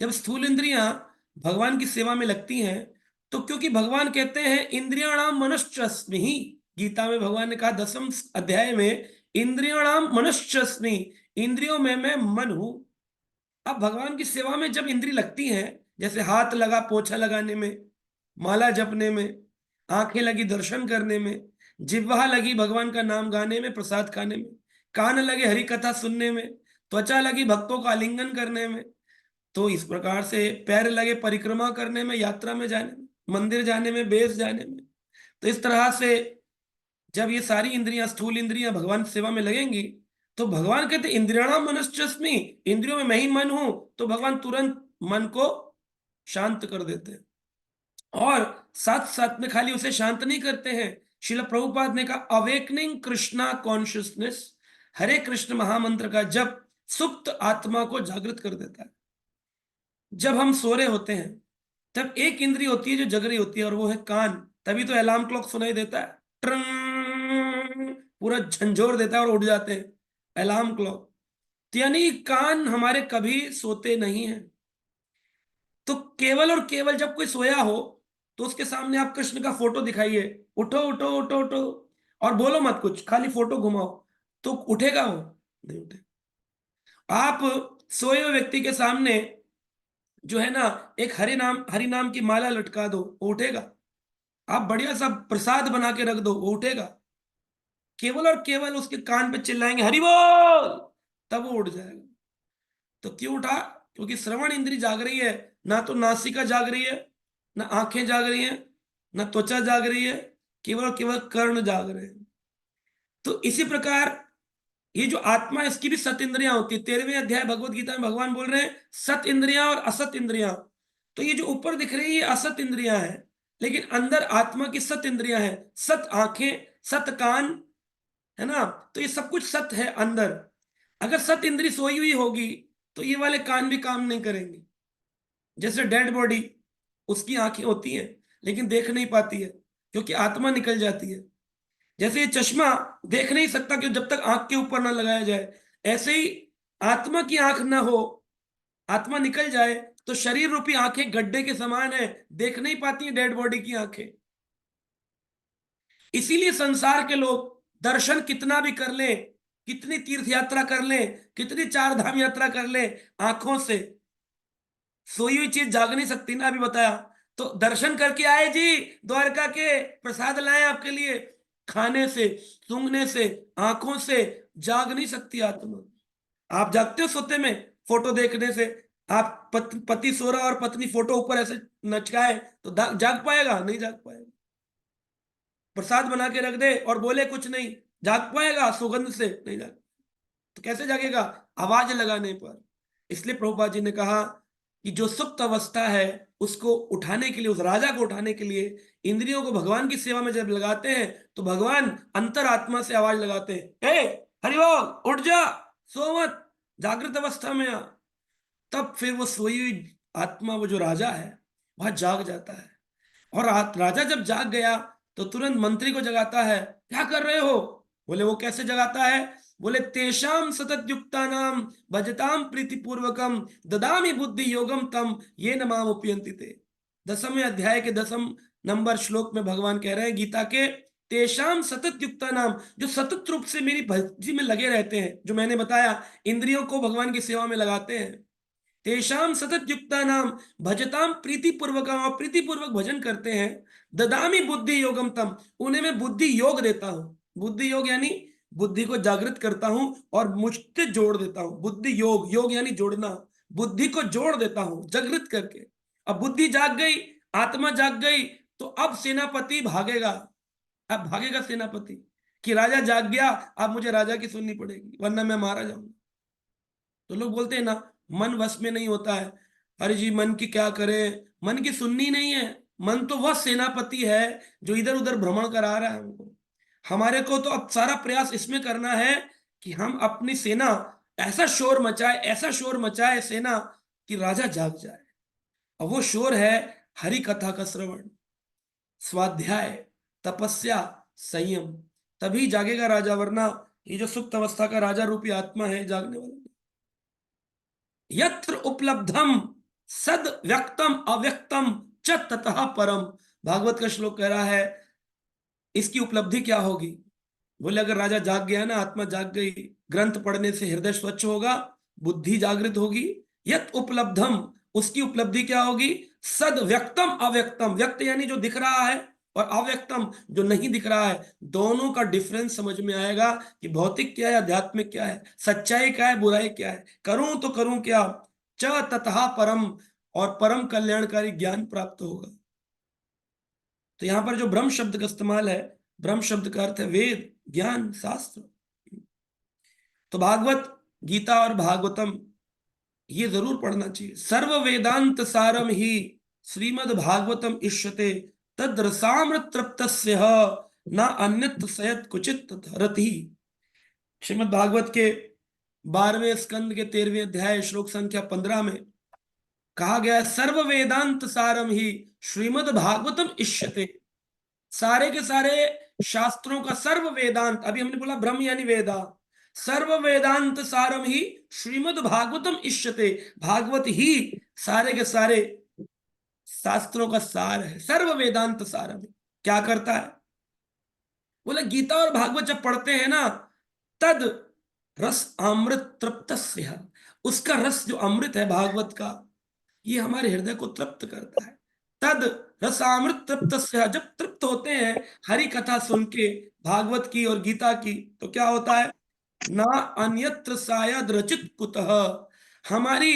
जब स्थूल इंद्रियां भगवान की सेवा में लगती हैं, तो क्योंकि भगवान कहते हैं इंद्रियाणाम मनश्चस्मि, गीता में भगवान ने कहा 10वें अध्याय में, इंद्रियाणाम मनश्चस्मि, इंद्रियों में मैं मन हूं। अब भगवान की सेवा में जब इंद्री लगती हैं, जैसे हाथ लगा पोछा लगाने में, माला जपने में, आंखें लगी दर्शन करने में, जिह्वा लगी भगवान का नाम गाने में, प्रसाद खाने में, कान लगे हरि कथा सुनने में, त्वचा लगी भक्तों का आलिंगन करने में, तो इस प्रकार से पैर लगे परिक्रमा करने में, यात्रा में जाने में, मंदिर जाने में, बेस जाने में। तो इस तरह से जब ये सारी इंद्रियां, स्थूल इंद्रियां भगवान की सेवा में लगेंगी, तो भगवान कहते इंद्रियाणाम मनश्चस्मि, इंद्रियों में मैं ही मन हूं, तो भगवान तुरंत मन को शांत कर देते हैं। और साथ साथ में खाली उसे शांत नहीं करते हैं, श्रील प्रभुपाद ने कहा अवेकनिंग कृष्णा कॉन्शियसनेस, हरे कृष्ण महामंत्र का जब सुप्त आत्मा को जागृत कर देता है। जब हम सो रहे होते हैं तब एक इंद्री होती है जो जग रही होती है, और वो है कान। तभी तो अलार्म क्लॉक सुनाई देता है, ट्रंग, पूरा झंझोर देता है और उठ जाते हैं, अलार्म क्लॉक। तो यानी कान हमारे कभी सोते नहीं है। तो केवल और केवल जब कोई सोया हो तो उसके सामने आप कृष्ण का फोटो दिखाइए, उठो उठो उठो उठो, और बोलो मत कुछ, खाली फोटो घुमाओ, तो उठेगा वो? नहीं उठे। आप सोए हुए व्यक्ति के सामने जो है ना एक हरि नाम की माला लटका दो, वो उठेगा। आप बढ़िया सा प्रसाद बना के रख दो, वो उठेगा। केवल और केवल उसके कान पे चिल्लाएंगे हरि बोल, तब वो उठ जाएगा। तो क्यों उठा? क्योंकि श्रवण इंद्री जाग रही है, ना तो नासिका जाग रही है, ना आंखें जाग रही हैं, ना त्वचा जाग रही है, केवल और केवल कर्ण जाग रहे हैं। तो इसी प्रकार ये जो आत्मा है, इसकी भी 7 इंद्रियां होती है। 13वें अध्याय भगवत गीता में भगवान बोल रहे हैं 7 इंद्रियां और असत इंद्रियां। तो ये जो ऊपर दिख रही है ये असत इंद्रियां हैं, लेकिन अंदर आत्मा की 7 इंद्रियां हैं, 7 आंखें, 7 कान, है ना। तो ये सब कुछ सत है अंदर। अगर 7 इंद्री सोई हुई होगी तो ये वाले कान भी काम नहीं करेंगे। जैसे डेड बॉडी, उसकी आंखें होती हैं लेकिन देख नहीं पाती है क्योंकि आत्मा निकल जाती है। जैसे ये चश्मा देख नहीं सकता कि जब तक आंख के ऊपर ना लगाया जाए, ऐसे ही आत्मा की आंख ना हो, आत्मा निकल जाए तो शरीर रूपी आंखें गड्ढे के समान है, देख नहीं पाती हैं डेड बॉडी की आंखें। इसीलिए संसार के लोग दर्शन कितना भी कर ले, कितनी तीर्थ यात्रा कर ले, कितनी 4 धाम यात्रा कर ले, आंखों से सोई हुई चीज जाग नहीं सकती ना, अभी बताया। तो दर्शन करके आए जी द्वारका के, प्रसाद लाए आपके लिए, खाने से, सूंघने से, आंखों से जाग नहीं सकती आत्मा। आप जागते हो सोते में? फोटो देखने से? आप पति सो रहा और पत्नी फोटो ऊपर ऐसे नचकाए तो जाग पाएगा? नहीं जाग पाएगा। प्रसाद बना के रख दे और बोले कुछ नहीं, जाग पाएगा? सुगंध से नहीं जाग। तो कैसे जागेगा? आवाज लगाने पर। इसलिए प्रभुपाद जी ने कहा कि जो सुप्त अवस्था है उसको उठाने के लिए, उस राजा को उठाने के लिए, इंद्रियों को भगवान की सेवा में जब लगाते हैं तो भगवान अंतरात्मा से आवाज लगाते हैं, ए हरिबोल उठ जा, सो मत, जागृत अवस्था में आ। तब फिर वो सोई हुई आत्मा, वो जो राजा है, वह जाग जाता है। और राजा जब जाग गया तो तुरंत मंत्री को जगाता है, क्या कर रहे हो? बोले वो कैसे जगाता है? बोले तेषाम सतत युक्ता नाम भजताम प्रीति पूर्वकम ददामी बुद्धि योगम तम ये न माम उपयंति ते। 10वें अध्याय के 10 नंबर श्लोक में भगवान कह रहे हैं गीता के, तेषाम सतत युक्ता नाम, जो सतत रूप से मेरी भक्ति में लगे रहते हैं, जो मैंने बताया इंद्रियों को भगवान की सेवा में लगाते हैं, तेषाम सतत युक्ता नाम भजताम प्रीति पूर्वकम, और प्रीति पूर्वक भजन करते हैं, ददामी बुद्धि योगम तम, उन्हें मैं बुद्धि योग देता हूं। बुद्धि योग यानी बुद्धि को जागृत करता हूं और मुझसे जोड़ देता हूं। बुद्धि योग, योग यानी जोड़ना, बुद्धि को जोड़ देता हूं जागृत करके। अब बुद्धि जाग गई, आत्मा जाग गई, तो अब सेनापति भागेगा। अब भागेगा सेनापति कि राजा जाग गया, अब मुझे राजा की सुननी पड़ेगी वरना मैं मारा जाऊंगा। तो लोग बोलते हैं ना, मन वश में नहीं होता है। अरे जी, मन की क्या करे, मन की सुननी नहीं है। मन तो वह सेनापति है जो इधर उधर भ्रमण करा रहा है हमको। हमारे को तो अब सारा प्रयास इसमें करना है कि हम अपनी सेना ऐसा शोर मचाए, ऐसा शोर मचाए सेना कि राजा जाग जाए। और वो शोर है हरि कथा का श्रवण, स्वाध्याय, तपस्या, संयम। तभी जागेगा राजा, वरना ये जो सुप्त अवस्था का राजा रूपी आत्मा है, जागने वाला। यत्र उपलब्धम सद व्यक्तम अव्यक्तम च ततः परम, भागवत का श्लोक कह रहा है। इसकी उपलब्धि क्या होगी? बोले अगर राजा जाग गया ना, आत्मा जाग गई, ग्रंथ पढ़ने से हृदय स्वच्छ होगा, बुद्धि जागृत होगी। यत उपलब्धम, उसकी उपलब्धि क्या होगी? सद व्यक्तम अव्यक्तम, व्यक्त यानी जो दिख रहा है, और अव्यक्तम जो नहीं दिख रहा है। दोनों का डिफरेंस समझ में आएगा कि भौतिक क्या है, आध्यात्मिक क्या है, सच्चाई क्या है, बुराई क्या है, करूं तो करूं क्या। च ततः परम, और परम कल्याणकारी ज्ञान प्राप्त होगा। तो यहां पर जो ब्रह्म शब्द का इस्तेमाल है, ब्रह्म शब्द का अर्थ है वेद, ज्ञान, शास्त्र। तो भागवत गीता और भागवतम ये जरूर पढ़ना चाहिए। सर्व वेदांत सारम ही श्रीमद् भागवतम इष्यते तद रसामृत तृप्तस्य न अन्यत् सयत कुचित रति। श्रीमद् भागवत के 12वें स्कंद के 13वें अध्याय श्लोक संख्या 15 में कहा गया है, सर्व वेदांत सारम ही श्रीमद् भागवतम इष्यते। सारे के सारे शास्त्रों का सर्व वेदांत, अभी हमने बोला ब्रह्म यानी वेदा, सर्व वेदांत सारम ही श्रीमद् भागवतम इष्यते। भागवत ही सारे के सारे शास्त्रों का सार है। सर्व वेदांत सारम क्या करता है? बोले गीता और भागवत जब पढ़ते हैं ना, तद रस अमृत तृप्तस्य, उसका रस जो अमृत है भागवत का, ये हमारे हृदय को तृप्त करता है। तद रसामृत तृप्तस्य, जब तृप्त होते हैं हरि कथा सुन के, भागवत की और गीता की, तो क्या होता है? ना अन्यत्र शायद रचित कुतः, हमारी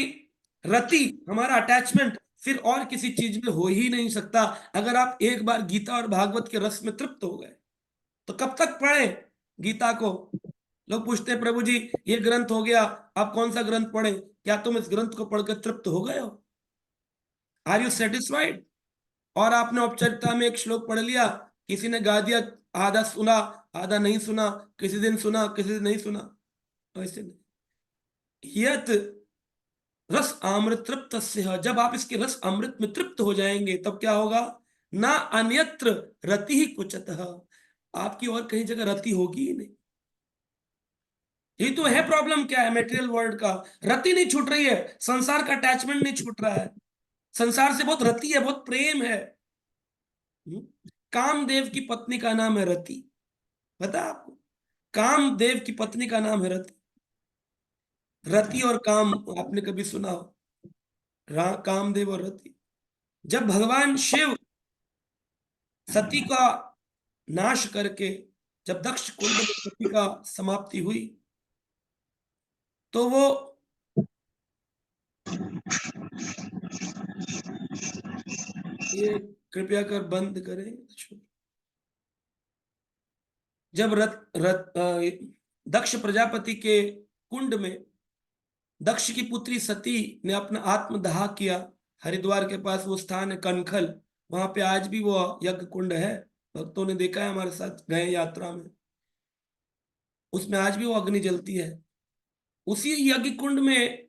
रति, हमारा अटैचमेंट फिर और किसी चीज में हो ही नहीं सकता। अगर आप एक बार गीता और भागवत के रस में तृप्त हो गए, तो कब तक पढ़े गीता को? लोग पूछते हैं प्रभु जी ये ग्रंथ हो गया, आप कौन सा ग्रंथ पढ़े? क्या तुम इस ग्रंथ को पढ़कर तृप्त हो गए हो? Are you satisfied? और आपने औपचारिकता में एक श्लोक पढ़ लिया, किसी ने गा दिया, आधा सुना आधा नहीं सुना, किसी दिन सुना किसी दिन नहीं सुना, ऐसे नहीं। यत रस अमृत तृप्त, जब आप इसके रस अमृत में तृप्त हो जाएंगे, तब क्या होगा? ना अन्यत्र रति ही कुचतः, आपकी और कहीं जगह रति होगी ही नहीं। ये तो है प्रॉब्लम, क्या है मेटेरियल वर्ल्ड का, रति नहीं छूट रही है, संसार का अटैचमेंट नहीं छूट रहा है, संसार से बहुत रति है, बहुत प्रेम है। कामदेव की पत्नी का नाम है रति, पता है आपको? कामदेव की पत्नी का नाम है रति। रति और काम आपने कभी सुना हो? कामदेव और रति। जब भगवान शिव सती का नाश करके, जब दक्ष कुंड में सती का समाप्ति हुई, तो वो ये कृपया कर बंद करें। जब दक्ष प्रजापति के कुंड में दक्ष की पुत्री सती ने अपना आत्मदाह किया, हरिद्वार के पास वो स्थान है कनखल, वहां पे आज भी वो यज्ञ कुंड है, भक्तों ने देखा है, हमारे साथ गए यात्रा में, उसमें आज भी वो अग्नि जलती है। उसी यज्ञ कुंड में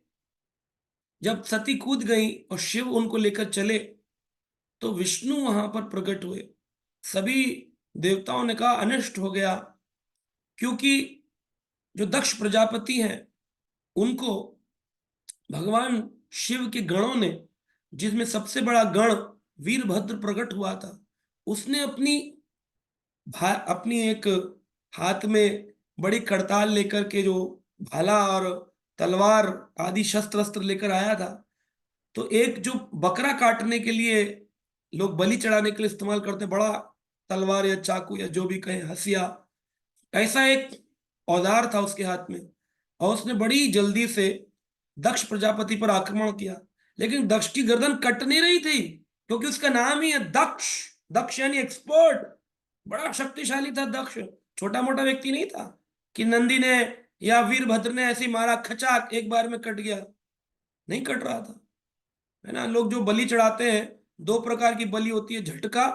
जब सती कूद गई और शिव उनको लेकर चले, तो विष्णु वहां पर प्रकट हुए। सभी देवताओं ने कहा अनिष्ट हो गया, क्योंकि जो दक्ष प्रजापति हैं उनको भगवान शिव के गणों ने, जिसमें सबसे बड़ा गण वीरभद्र प्रकट हुआ था, उसने अपनी एक हाथ में बड़ी करताल लेकर के, जो भाला और तलवार आदि शस्त्र अस्त्र लेकर आया था, तो एक जो बकरा काटने के लिए लोग बलि चढ़ाने के लिए इस्तेमाल करते, बड़ा तलवार या चाकू या जो भी कहें, हसिया, ऐसा एक औजार था उसके हाथ में, और उसने बड़ी जल्दी से दक्ष प्रजापति पर आक्रमण किया। लेकिन दक्ष की गर्दन कट नहीं रही थी, क्योंकि उसका नाम ही है दक्ष। दक्ष यानी एक्सपर्ट, बड़ा शक्तिशाली था दक्ष, छोटा मोटा व्यक्ति नहीं था कि नंदी ने या वीरभद्र ने ऐसे ही मारा खचाक एक बार में कट गया, नहीं कट रहा था, है ना। लोग जो बलि चढ़ाते हैं, दो प्रकार की बलि होती है, झटका,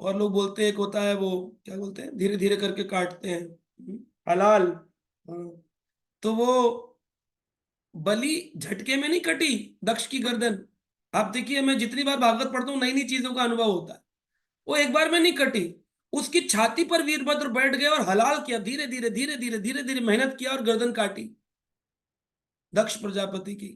और लोग बोलते हैं एक होता है वो क्या बोलते हैं, धीरे धीरे करके काटते हैं, हलाल। हाँ, तो वो बलि झटके में नहीं कटी दक्ष की गर्दन। आप देखिए, मैं जितनी बार भागवत पढ़ता हूँ नई नई चीजों का अनुभव होता है। वो एक बार में नहीं कटी, उसकी छाती पर वीरभद्र बैठ गए और हलाल किया, धीरे धीरे धीरे धीरे धीरे धीरे मेहनत किया और गर्दन काटी, दक्ष प्रजापति की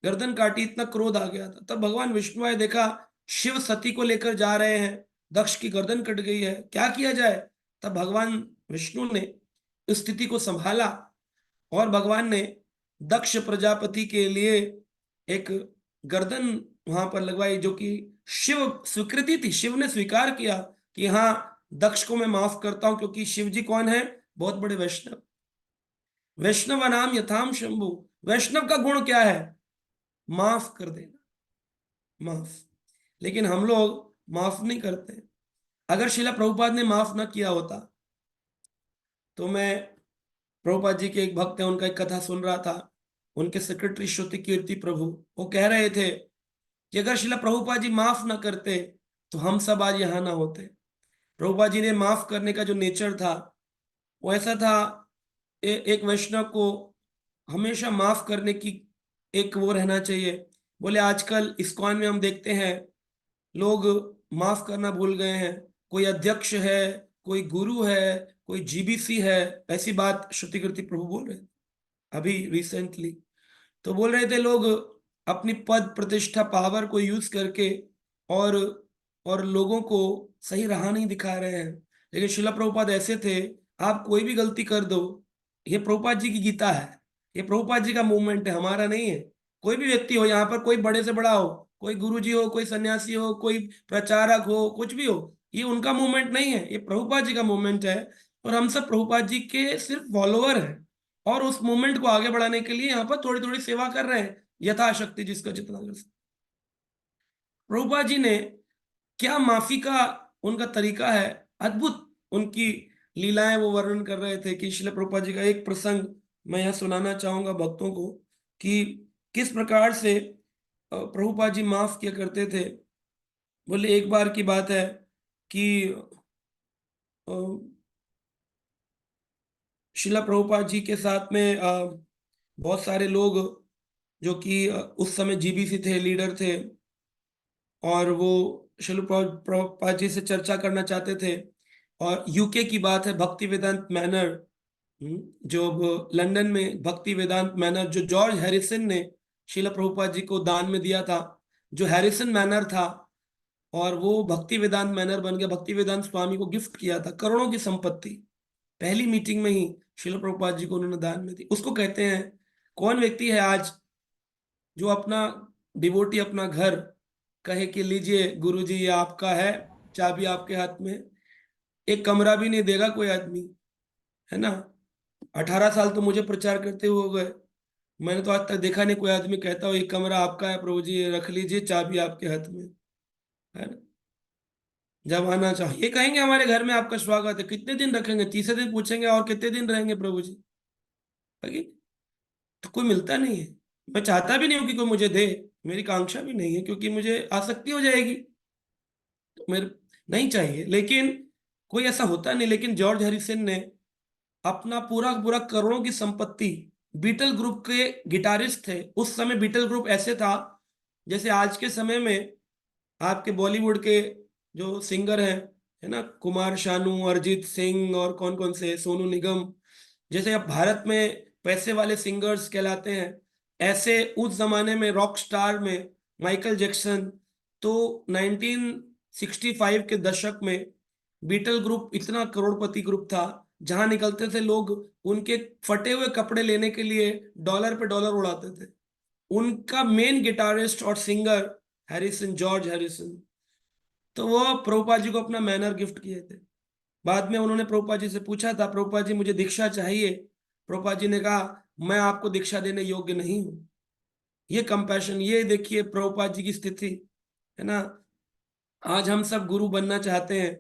गर्दन काटी। इतना क्रोध आ गया था। तब भगवान विष्णु आए, देखा शिव सती को लेकर जा रहे हैं, दक्ष की गर्दन कट गई है, क्या किया जाए। तब भगवान विष्णु ने इस स्थिति को संभाला और भगवान ने दक्ष प्रजापति के लिए एक गर्दन वहां पर लगवाई, जो कि शिव स्वीकृति थी। शिव ने स्वीकार किया कि हाँ, दक्ष को मैं माफ करता हूं, क्योंकि शिव जी कौन है, बहुत बड़े वैष्णव। वैष्णव नाम यथाम शंभु, वैष्णव का गुण क्या है, माफ कर देना, माफ। लेकिन हम लोग माफ नहीं करते। अगर शिला प्रभुपाद ने माफ ना किया होता, तो मैं, प्रभुपाद जी के एक भक्त है, उनका एक कथा सुन रहा था। उनके सेक्रेटरी श्रुति कीर्ति प्रभु, वो कह रहे थे कि अगर शिला प्रभुपाद जी माफ ना करते तो हम सब आज यहाँ ना होते। प्रभुपाद जी ने माफ करने का जो नेचर था वो ऐसा था, एक वैष्णव को हमेशा माफ करने की एक वो रहना चाहिए। बोले आजकल इस्कॉन में हम देखते हैं लोग माफ करना भूल गए हैं। कोई अध्यक्ष है, कोई गुरु है, कोई जीबीसी है, ऐसी बात श्रुति कीर्ति प्रभु बोल रहे थे अभी रिसेंटली। तो बोल रहे थे लोग अपनी पद प्रतिष्ठा पावर को यूज करके और लोगों को सही राह नहीं दिखा रहे हैं। लेकिन शिला प्रभुपाद ऐसे थे, आप कोई भी गलती कर दो, ये प्रभुपाद जी की गीता है, ये प्रभुपाद जी का मूवमेंट है, हमारा नहीं है। कोई भी व्यक्ति हो यहाँ पर, कोई बड़े से बड़ा हो, कोई गुरुजी हो, कोई सन्यासी हो, कोई प्रचारक हो, कुछ भी हो, ये उनका मूवमेंट नहीं है, ये प्रभुपाद जी का मूवमेंट है। और हम सब प्रभुपाद जी के सिर्फ फॉलोअर हैं, और उस मूवमेंट को आगे बढ़ाने के लिए यहाँ पर थोड़ी थोड़ी सेवा कर रहे हैं, यथाशक्ति जिसका जितना कर सकते। प्रभुपाद जी ने क्या माफी का उनका तरीका है, अद्भुत उनकी लीलाएं वो वर्णन कर रहे थे। कि श्रील प्रभुपाद जी का एक प्रसंग मैं यहाँ सुनाना चाहूंगा भक्तों को, कि किस प्रकार से प्रभुपाद जी माफ किया करते थे। बोले एक बार की बात है कि शिला प्रभुपाद जी के साथ में बहुत सारे लोग जो कि उस समय जीबीसी थे, लीडर थे, और वो शिला प्रभुपाद जी से चर्चा करना चाहते थे। और यूके की बात है, भक्ति वेदांत मैनर, जो लंदन में भक्ति वेदांत मैनर जो जॉर्ज हैरिसन ने शिला प्रभुपाद जी को दान में दिया था, जो हैरिसन मैनर था, और वो भक्ति वेदांत मैनर बन गया। भक्ति वेदांत स्वामी को गिफ्ट किया था करोड़ों की संपत्ति, पहली मीटिंग में ही शिला प्रभुपाद जी को उन्होंने दान में दी। उसको कहते हैं, कौन व्यक्ति है आज जो अपना डिवोटी अपना घर कहे कि लीजिए गुरुजी ये आपका है, चाबी आपके हाथ में, एक कमरा भी नहीं देगा कोई आदमी, है ना। 18 साल तो मुझे प्रचार करते हुए हो गए, मैंने तो आज तक देखा नहीं कोई आदमी कहता हो ये कमरा आपका है प्रभु जी, ये रख लीजिए, चाबी आपके हाथ में, है ना। जब आना चाहिए कहेंगे हमारे घर में आपका स्वागत है, कितने दिन रखेंगे, तीसरे दिन पूछेंगे और कितने दिन रहेंगे प्रभु जी, लेकिन तो कोई मिलता नहीं है। मैं चाहता भी नहीं हूं कि कोई मुझे दे, मेरी कांक्षा भी नहीं है, क्योंकि मुझे आसक्ति हो जाएगी, तो मेरे नहीं चाहिए। लेकिन कोई ऐसा होता नहीं। लेकिन जॉर्ज हैरिसन ने अपना पूरा पूरा करोड़ों की संपत्ति, बीटल ग्रुप के गिटारिस्ट थे उस समय। बीटल ग्रुप ऐसे था जैसे आज के समय में आपके बॉलीवुड के जो सिंगर हैं, है ना, कुमार शानू, अरिजीत सिंह और कौन कौन से, सोनू निगम, जैसे अब भारत में पैसे वाले सिंगर्स कहलाते हैं, ऐसे उस जमाने में रॉक स्टार में माइकल जैक्सन। तो 1965 के दशक में बीटल ग्रुप इतना करोड़पति ग्रुप था, जहां निकलते थे लोग उनके फटे हुए कपड़े लेने के लिए डॉलर पे डॉलर उड़ाते थे। उनका मेन गिटारिस्ट और सिंगर हैरिसन, जॉर्ज हैरिसन, तो वो प्रभुपाद जी को अपना मैनर गिफ्ट किए थे। बाद में उन्होंने प्रभुपाद जी से पूछा था, प्रभुपाद जी मुझे दीक्षा चाहिए। प्रभुपाद जी ने कहा मैं आपको दीक्षा देने योग्य नहीं हूं। ये कंपैशन, ये देखिए प्रभुपाद जी की स्थिति, है ना। आज हम सब गुरु बनना चाहते हैं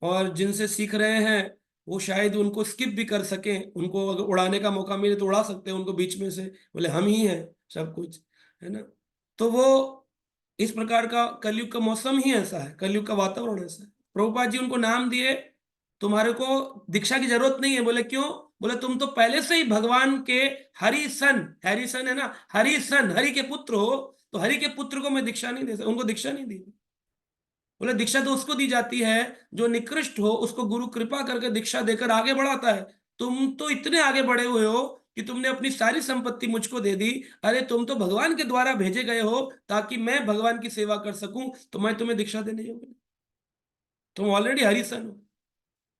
और जिनसे सीख रहे हैं वो शायद उनको स्किप भी कर सकें, उनको अगर उड़ाने का मौका मिले तो उड़ा सकते हैं उनको बीच में से, बोले हम ही हैं सब कुछ, है ना। तो वो इस प्रकार का कलयुग का मौसम ही ऐसा है, कलयुग का वातावरण ऐसा है। प्रभुपाद जी उनको नाम दिए, तुम्हारे को दीक्षा की जरूरत नहीं है। बोले क्यों? बोले तुम तो पहले से ही भगवान के हरि सन, हरि सन है ना, हरि सन, हरि के पुत्र हो, तो हरि के पुत्र को मैं दीक्षा नहीं दे सकता, उनको दीक्षा नहीं दी। बोले दीक्षा तो उसको दी जाती है जो निकृष्ट हो, उसको गुरु कृपा करके दीक्षा देकर आगे बढ़ाता है। तुम तो इतने आगे बढ़े हुए हो कि तुमने अपनी सारी संपत्ति मुझको दे दी। अरे तुम तो भगवान के द्वारा भेजे गए हो ताकि मैं भगवान की सेवा कर सकूं, तो मैं तुम्हें दीक्षा देने योग्य नहीं। तुम ऑलरेडी हरिसन हो।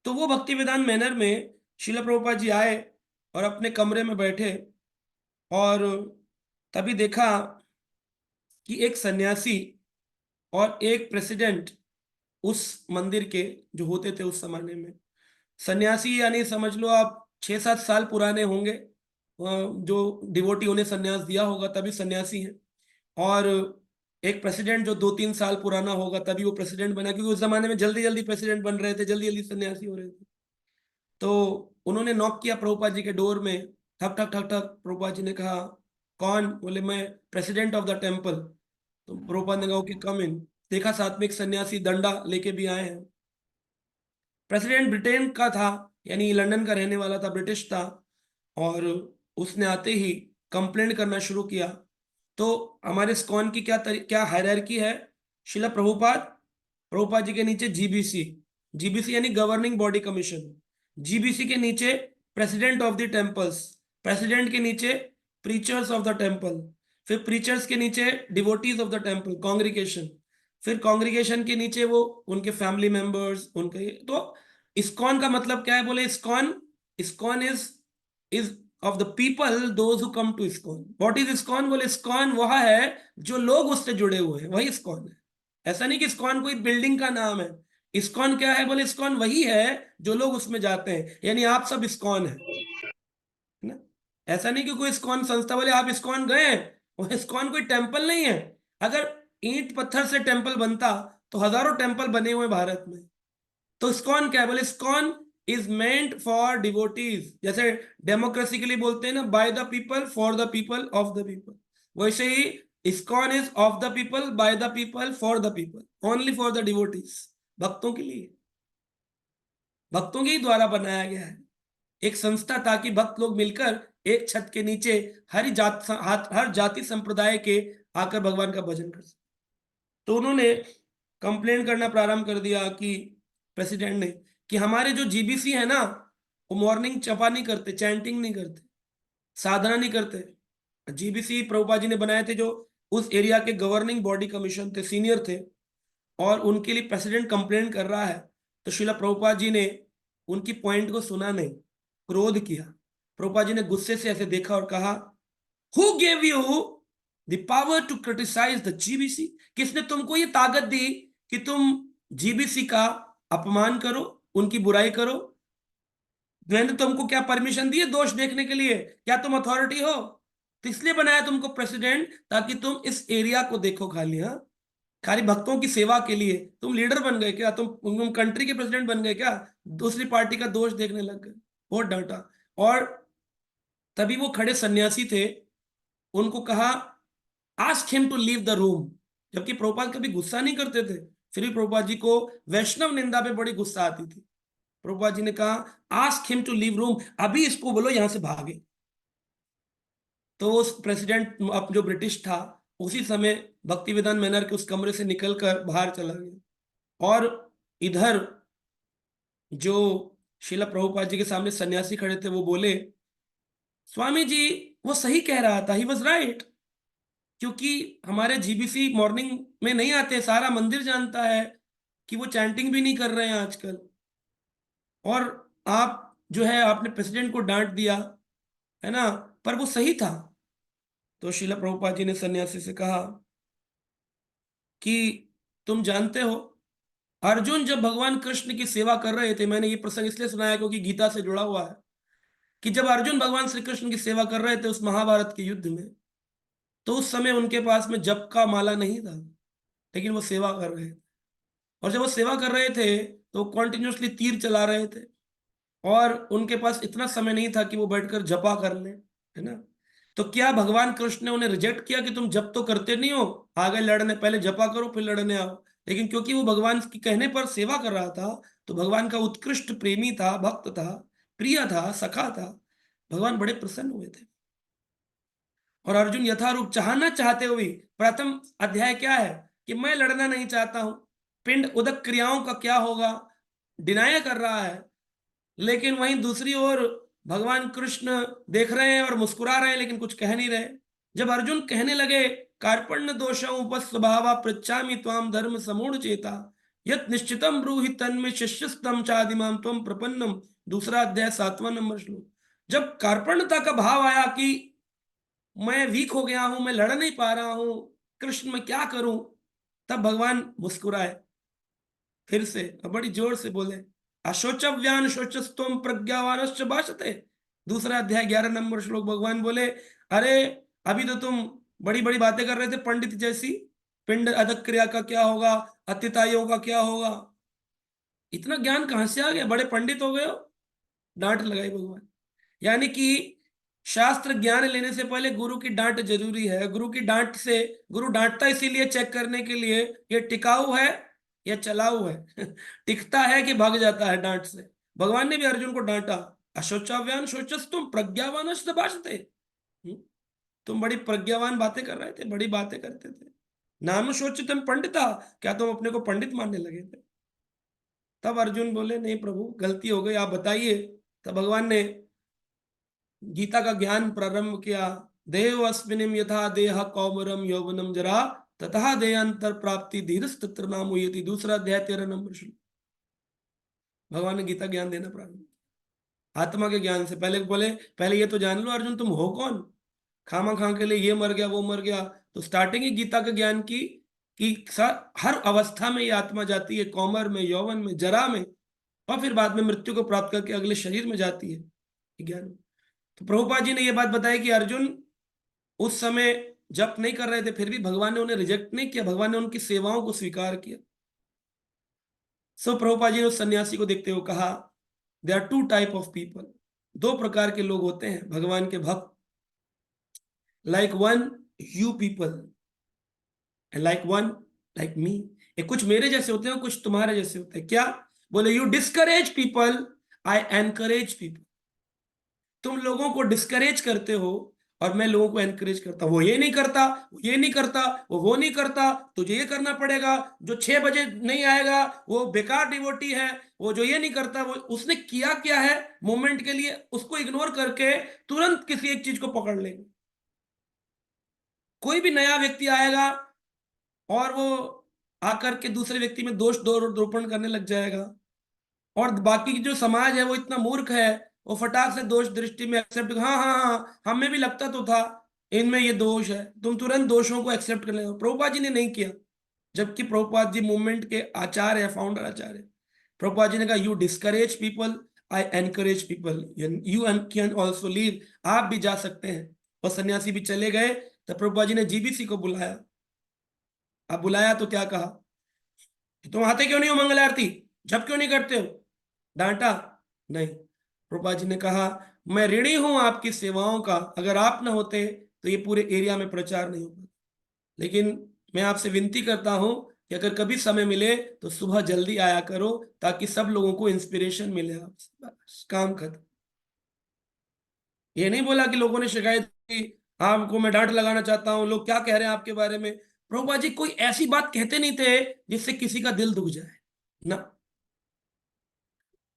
तो वो भक्ति वेदांत मैनर में शिला प्रभुपाद जी आए और अपने कमरे में बैठे, और तभी देखा कि एक सन्यासी और एक प्रेसिडेंट उस मंदिर के जो होते थे उस जमाने में, सन्यासी यानी समझ लो आप 6-7 साल पुराने होंगे, जो डिवोटी उन्हें सन्यास दिया होगा तभी सन्यासी हैं। और एक प्रेसिडेंट जो 2-3 साल पुराना होगा तभी वो प्रेसिडेंट बना, क्योंकि उस जमाने में जल्दी जल्दी प्रेसिडेंट बन रहे थे, जल्दी जल्दी सन्यासी हो रहे थे। तो उन्होंने नॉक किया प्रभुपाद जी के डोर में, ठक ठक ठक ठक। प्रभुपाद जी ने कहा कौन? बोले मैं प्रेसिडेंट ऑफ द टेम्पल। तो प्रभुपाद ने कहा ओके कम इन। देखा साथ में एक सन्यासी डंडा लेके भी आए हैं। प्रेसिडेंट ब्रिटेन का था, यानी लंदन का रहने वाला था, ब्रिटिश था। और उसने आते ही कंप्लेंट करना शुरू किया। तो हमारे इस्कॉन की क्या हायरार्की है? शिला प्रभुपाद, प्रभुपाद जी के नीचे जीबीसी, जीबीसी यानी गवर्निंग बॉडी कमीशन, जीबीसी के नीचे president of the temples, president के नीचे प्रीचर्स ऑफ द टेम्पल, फिर प्रीचर्स के नीचे devotees of the temple congregation, फिर कॉन्ग्रीगेशन के नीचे वो उनके फैमिली मेंबर्स उनके। तो इस्कॉन का मतलब क्या है? बोले ISKCON, ISKCON is of the people those who come to ISKCON. What is ISKCON? बोले इस्कॉन वह है जो लोग उससे जुड़े हुए हैं, वही इस्कॉन है। ऐसा नहीं कि इस्कॉन कोई बिल्डिंग का नाम है। इस्कॉन क्या है? बोले इस्कॉन वही है जो लोग उसमें जाते हैं, यानी आप सब इस्कॉन है ना। ऐसा नहीं कि कोई इस्कॉन संस्था, बोले आप इस्कॉन गए, वो इस्कॉन कोई टेम्पल नहीं है। अगर ईंट पत्थर से टेम्पल बनता तो हजारों टेम्पल बने हुए भारत में। तो इस्कॉन क्या है? बोले ISKCON is meant for devotees. जैसे डेमोक्रेसी के लिए बोलते हैं ना, by the people for the people of the people, वैसे ही ISKCON is of the people by the people for the people, only for the devotees, भक्तों के लिए, भक्तों के ही द्वारा बनाया गया है एक संस्था, ताकि भक्त लोग मिलकर एक छत के नीचे हर जाति संप्रदाय के आकर भगवान का भजन कर सके। तो उन्होंने कंप्लेन करना प्रारंभ कर दिया कि प्रेसिडेंट ने, कि हमारे जो जीबीसी है ना, वो मॉर्निंग जपा नहीं करते, चैंटिंग नहीं करते, साधना नहीं करते। जीबीसी प्रभुपाद जी ने बनाए थे, जो उस एरिया के गवर्निंग बॉडी कमीशन थे, सीनियर थे, और उनके लिए प्रेसिडेंट कंप्लेन कर रहा है। तो शिला प्रभुपाद जी ने उनकी पॉइंट को सुना नहीं, क्रोध किया। प्रभुपाद जी ने गुस्से से ऐसे देखा और कहा, who gave you the power to criticise the GBC? किसने तुमको ये ताकत दी कि तुम जीबीसी का अपमान करो, उनकी बुराई करो? मैंने तुमको क्या परमिशन दी है दोष देखने के लिए? क्या तुम अथॉरिटी हो? तो इसलिए बनाया तुमको प्रेसिडेंट, ताकि तुम इस एरिया को देखो खाली। हाँ, खाली भक्तों की सेवा के लिए तुम लीडर बन गए क्या? तुम कंट्री के प्रेसिडेंट बन गए क्या? दूसरी पार्टी का दोष देखने लग गए। बहुत डांटा। और तभी वो खड़े सन्यासी थे, उनको कहा ask him to leave the room. जबकि प्रभुपाद कभी गुस्सा नहीं करते थे, फिर भी प्रभुपाद जी को वैष्णव निंदा पे बड़ी गुस्सा आती थी। प्रभुपाद जी ने कहा ask him to leave room, अभी इसको बोलो यहां से भागे। तो उस प्रेसिडेंट अब जो ब्रिटिश था, उसी समय भक्ति वेदांत मैनर के उस कमरे से निकलकर बाहर चला गया। और इधर जो शिला प्रभुपाद जी के सामने सन्यासी खड़े थे, वो बोले स्वामी जी वो सही कह रहा था, ही वॉज राइट, क्योंकि हमारे जीबीसी मॉर्निंग में नहीं आते, सारा मंदिर जानता है कि वो चैंटिंग भी नहीं कर रहे हैं आजकल। और आप जो है आपने प्रेसिडेंट को डांट दिया, है ना, पर वो सही था। तो शिला प्रभुपाद जी ने सन्यासी से कहा कि तुम जानते हो, अर्जुन जब भगवान कृष्ण की सेवा कर रहे थे, मैंने ये प्रसंग इसलिए सुनाया क्योंकि गीता से जुड़ा हुआ है, कि जब अर्जुन भगवान श्री कृष्ण की सेवा कर रहे थे उस महाभारत के युद्ध में, तो उस समय उनके पास में जप का माला नहीं था, लेकिन वो सेवा कर रहे थे। और जब वो सेवा कर रहे थे तो कॉन्टिन्यूसली तीर चला रहे थे, और उनके पास इतना समय नहीं था कि वो बैठकर जपा कर लें, है ना। तो क्या भगवान कृष्ण ने उन्हें रिजेक्ट किया कि तुम जप तो करते नहीं हो, आगे लड़ने, पहले जपा करो फिर लड़ने आओ? लेकिन क्योंकि वो भगवान के कहने पर सेवा कर रहा था, तो भगवान का उत्कृष्ट प्रेमी था, भक्त था, प्रिय था, सखा था, भगवान बड़े प्रसन्न हुए थे। और अर्जुन यथारूप चाहना चाहते हुए, प्रथम अध्याय क्या है कि मैं लड़ना नहीं चाहता हूं, पिंड उदक क्रियाओं का क्या होगा, डिनाय कर रहा है। लेकिन वहीं दूसरी ओर भगवान कृष्ण देख रहे हैं और मुस्कुरा रहे हैं, लेकिन कुछ कह नहीं रहे। जब अर्जुन कहने लगे कार्पण्य दोषं उपस्वभावा पृच्छामि त्वाम धर्म समूढ़ चेता यत निश्चितम ब्रूहि तन्मे शिष्यस्तम चादिमाम त्वम प्रपन्नम, दूसरा अध्याय 7वां नंबर श्लोक। जब कार्पण्यता का भाव आया कि मैं वीक हो गया हूं, मैं लड़ नहीं पा रहा हूं, कृष्ण मैं क्या करूं, तब भगवान मुस्कुराए फिर से और बड़ी जोर से बोले अशोचव्यान शोचस्तुम प्रज्ञावानश्च भाषते। दूसरा अध्याय 11 नंबर श्लोक। भगवान बोले अरे अभी तो तुम बड़ी बड़ी बातें कर रहे थे पंडित जैसी, पिंड अदक क्रिया का क्या होगा, अतिताइयों का क्या होगा, इतना ज्ञान कहां से आ गया, बड़े पंडित हो गए हो। डांट लगाई भगवान। यानी कि शास्त्र ज्ञान लेने से पहले गुरु की डांट जरूरी है। गुरु की डांट से, गुरु डांटता इसीलिए चेक करने के लिए ये टिकाऊ है या चलाऊ है टिकता है कि भाग जाता है डांट से। भगवान ने भी अर्जुन को डांटा अशोचाव्यान शोचस तुम प्रज्ञावान भाषते। तुम बड़ी प्रज्ञावान बातें कर रहे थे, बड़ी बातें करते थे। नाम शोचितम पंडिता, क्या तुम अपने को पंडित मानने लगे थे? तब अर्जुन बोले नहीं प्रभु गलती हो गई, आप बताइए। तब भगवान ने गीता का ज्ञान प्रारंभ किया। देव अस्मिनिम यथा देह कौमरम यौवनम जरा तथा देयांतर प्राप्ति धीरस्तत्र नाम यति। दूसरा अध्याय 13 नंबर श्लोक। भगवान ने गीता ज्ञान देना प्रारंभ किया आत्मा के ज्ञान से। पहले बोले पहले ये तो जान लो अर्जुन तुम हो कौन, खामा खां के लिए ये मर गया वो मर गया। तो स्टार्टिंग ही गीता के ज्ञान की कि हर अवस्था में ये आत्मा जाती है, कौमर में, यौवन में, जरा में, और फिर बाद में मृत्यु को प्राप्त करके अगले शरीर में जाती है ज्ञान। तो प्रभुपाद जी ने यह बात बताई कि अर्जुन उस समय जप नहीं कर रहे थे, फिर भी भगवान ने उन्हें रिजेक्ट नहीं किया, भगवान ने उनकी सेवाओं को स्वीकार किया। सो प्रभुपाद जी ने उस सन्यासी को देखते हुए कहा there are two type of people, दो प्रकार के लोग होते हैं भगवान के भक्त। Like one you people and like one like me. ये कुछ मेरे जैसे होते हैं, कुछ तुम्हारे जैसे होते हैं। क्या बोले? You discourage people, I encourage people. तुम लोगों को डिस्करेज करते हो और मैं लोगों को एनकरेज करता हूं। वो ये नहीं करता, वो ये नहीं करता, वो नहीं करता, तुझे ये करना पड़ेगा। जो 6 बजे नहीं आएगा वो बेकार डिवोटी है। वो जो ये नहीं करता, वो उसने किया क्या है मोमेंट के लिए, उसको इग्नोर करके तुरंत किसी एक चीज को पकड़ लेंगे। कोई भी नया व्यक्ति आएगा और वो आकर के दूसरे व्यक्ति में दोष दोषारोपण करने लग जाएगा, और बाकी की जो समाज है वो इतना मूर्ख है, वो फटाक से दोष दृष्टि में एक्सेप्ट, हाँ हाँ हाँ हमें भी लगता तो था इनमें ये दोष है, तुम तुरंत दोषों को एक्सेप्ट कर लेते। प्रभुपाद जी ने नहीं किया, जबकि प्रभुपाद जी मूवमेंट के आचार्य है, फाउंडर आचार्य। प्रभुपाद जी ने कहा you discourage people, I encourage people, you can also leave. आप भी जा सकते हैं। और सन्यासी भी चले गए। तो प्रभुपाद जी ने जीबीसी को बुलाया। अब बुलाया तो क्या कहा, तुम आते क्यों नहीं हो मंगल आरती, जब क्यों नहीं करते हो? डांटा नहीं। प्रभुपाद जी ने कहा मैं ऋणी हूं आपकी सेवाओं का, अगर आप ना होते तो ये पूरे एरिया में प्रचार नहीं होगा। लेकिन मैं आपसे विनती करता हूं कि अगर कभी समय मिले तो सुबह जल्दी आया करो, ताकि सब लोगों को इंस्पिरेशन मिले आपसे। बस काम खत्म। ये नहीं बोला कि लोगों ने शिकायत की आपको मैं डांट लगाना चाहता हूं, लोग क्या कह रहे हैं आपके बारे में। प्रभुपाद जी कोई ऐसी बात कहते नहीं थे जिससे किसी का दिल दुख जाए ना।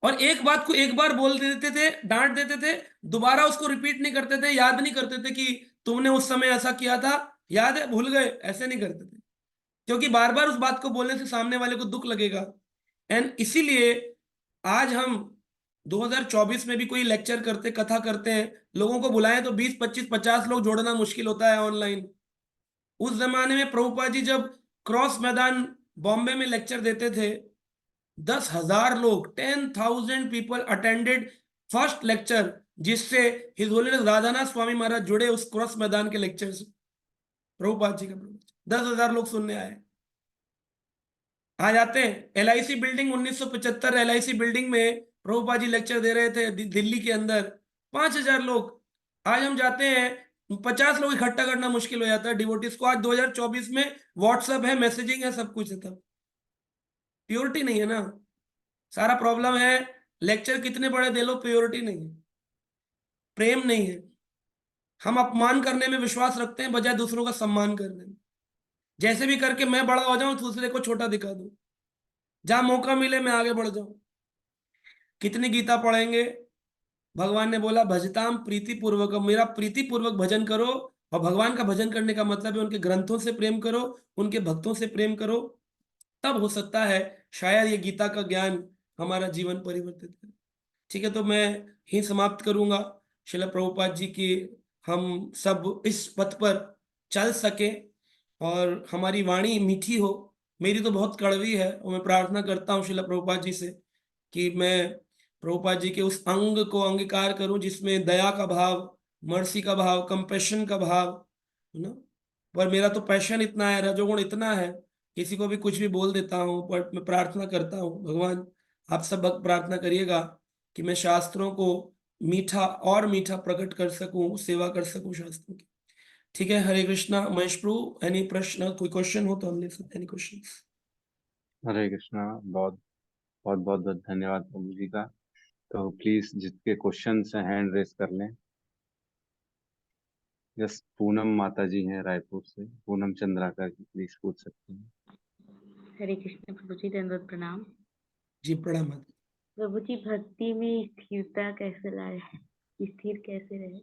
और एक बात को एक बार बोल देते थे, डांट देते थे, दोबारा उसको रिपीट नहीं करते थे, याद नहीं करते थे कि तुमने उस समय ऐसा किया था, याद है, भूल गए, ऐसे नहीं करते थे। क्योंकि बार बार उस बात को बोलने से सामने वाले को दुख लगेगा। एंड इसीलिए आज हम 2024 में भी कोई लेक्चर करते, कथा करते हैं, लोगों को बुलाएं तो 20 25 50 लोग जोड़ना मुश्किल होता है ऑनलाइन। उस जमाने में प्रभुपाद जी जब क्रॉस मैदान बॉम्बे में लेक्चर देते थे, 10,000 लोग, 10,000 पीपल अटेंडेड फर्स्ट लेक्चर, जिससे हिज होलीनेस राधानाथ स्वामी महाराज जुड़े उस क्रॉस मैदान के लेक्चर से। प्रभुपाद जी का 10,000 लोग सुनने आए। आ जाते हैं। LIC बिल्डिंग 1975 LIC बिल्डिंग में प्रभुपाद जी लेक्चर दे रहे थे दिल्ली के अंदर, 5000 लोग। आज हम जाते हैं 50 लोग इकट्ठा करना मुश्किल हो जाता है डिवोटीज को। आज 2024 में व्हाट्सएप है, मैसेजिंग है, सब कुछ है, तब प्योरिटी नहीं है ना। सारा प्रॉब्लम है लेक्चर कितने बड़े दे लो, प्योरिटी नहीं है, प्रेम नहीं है। हम अपमान करने में विश्वास रखते हैं बजाय दूसरों का सम्मान करने में। जैसे भी करके मैं बड़ा हो जाऊं, दूसरे को छोटा दिखा दूं, जहां मौका मिले मैं आगे बढ़ जाऊं। कितनी गीता पढ़ेंगे? भगवान ने बोला भजताम प्रीति पूर्वक, मेरा प्रीति पूर्वक भजन करो। और भगवान का भजन करने का मतलब है उनके ग्रंथों से प्रेम करो, उनके भक्तों से प्रेम करो। तब हो सकता है शायद ये गीता का ज्ञान हमारा जीवन परिवर्तित करे। ठीक है, तो मैं ही समाप्त करूंगा। श्रील प्रभुपाद जी की हम सब इस पथ पर चल सके और हमारी वाणी मीठी हो। मेरी तो बहुत कड़वी है, और मैं प्रार्थना करता हूँ श्रील प्रभुपाद जी से कि मैं प्रभुपाद जी के उस अंग को अंगीकार करूं जिसमें दया का भाव, मर्सी का भाव, कंपैशन का भाव, है ना। पर मेरा तो पैशन इतना है, रजोगुण इतना है, किसी को भी कुछ भी बोल देता हूँ। पर मैं प्रार्थना करता हूँ भगवान, आप सब भक्त प्रार्थना करिएगा कि मैं शास्त्रों को मीठा और मीठा प्रकट कर सकूं, सेवा कर सकूं शास्त्रों की। ठीक है, हरे कृष्णा। महेश प्रभु, एनी प्रश्न, कोई क्वेश्चन हो तो हम ले सकते हैं, एनी क्वेश्चन? हरे कृष्णा। बहुत बहुत बहुत बहुत धन्यवाद प्रभु जी का। तो प्लीज जिसके क्वेश्चन है हैंड रेस कर लें। यस, पूनम माता जी हैं रायपुर से, पूनम चंद्राकर जी, प्लीज पूछ सकते हैं। हरे कृष्ण प्रभु जी, दंडवत प्रणाम। जी प्रणाम। प्रभु जी, भक्ति में स्थिरता कैसे लाए, स्थिर कैसे रहे?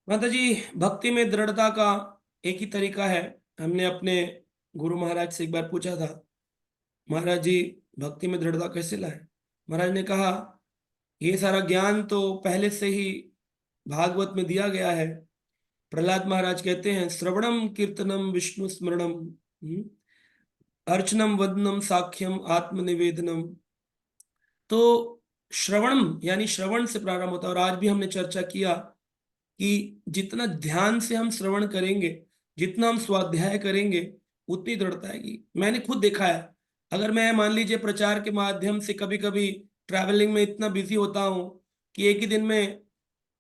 माता जी, भक्ति में दृढ़ता का एक ही तरीका है। हमने अपने गुरु महाराज से एक बार पूछा था, महाराज जी भक्ति में दृढ़ता कैसे लाए? महाराज ने कहा ये सारा ज्ञान तो पहले से ही भागवत में दिया गया है। प्रहलाद महाराज कहते हैं श्रवणम कीर्तनम विष्णु स्मरणम, अर्चनम वदनम साख्यम आत्मनिवेदनम। तो श्रवणम यानी श्रवण से प्रारंभ होता है। और आज भी हमने चर्चा किया कि जितना ध्यान से हम श्रवण करेंगे, जितना हम स्वाध्याय करेंगे, उतनी दृढ़ता आएगी। मैंने खुद देखा है, अगर मैं मान लीजिए प्रचार के माध्यम से कभी कभी ट्रैवलिंग में इतना बिजी होता हूँ कि एक ही दिन में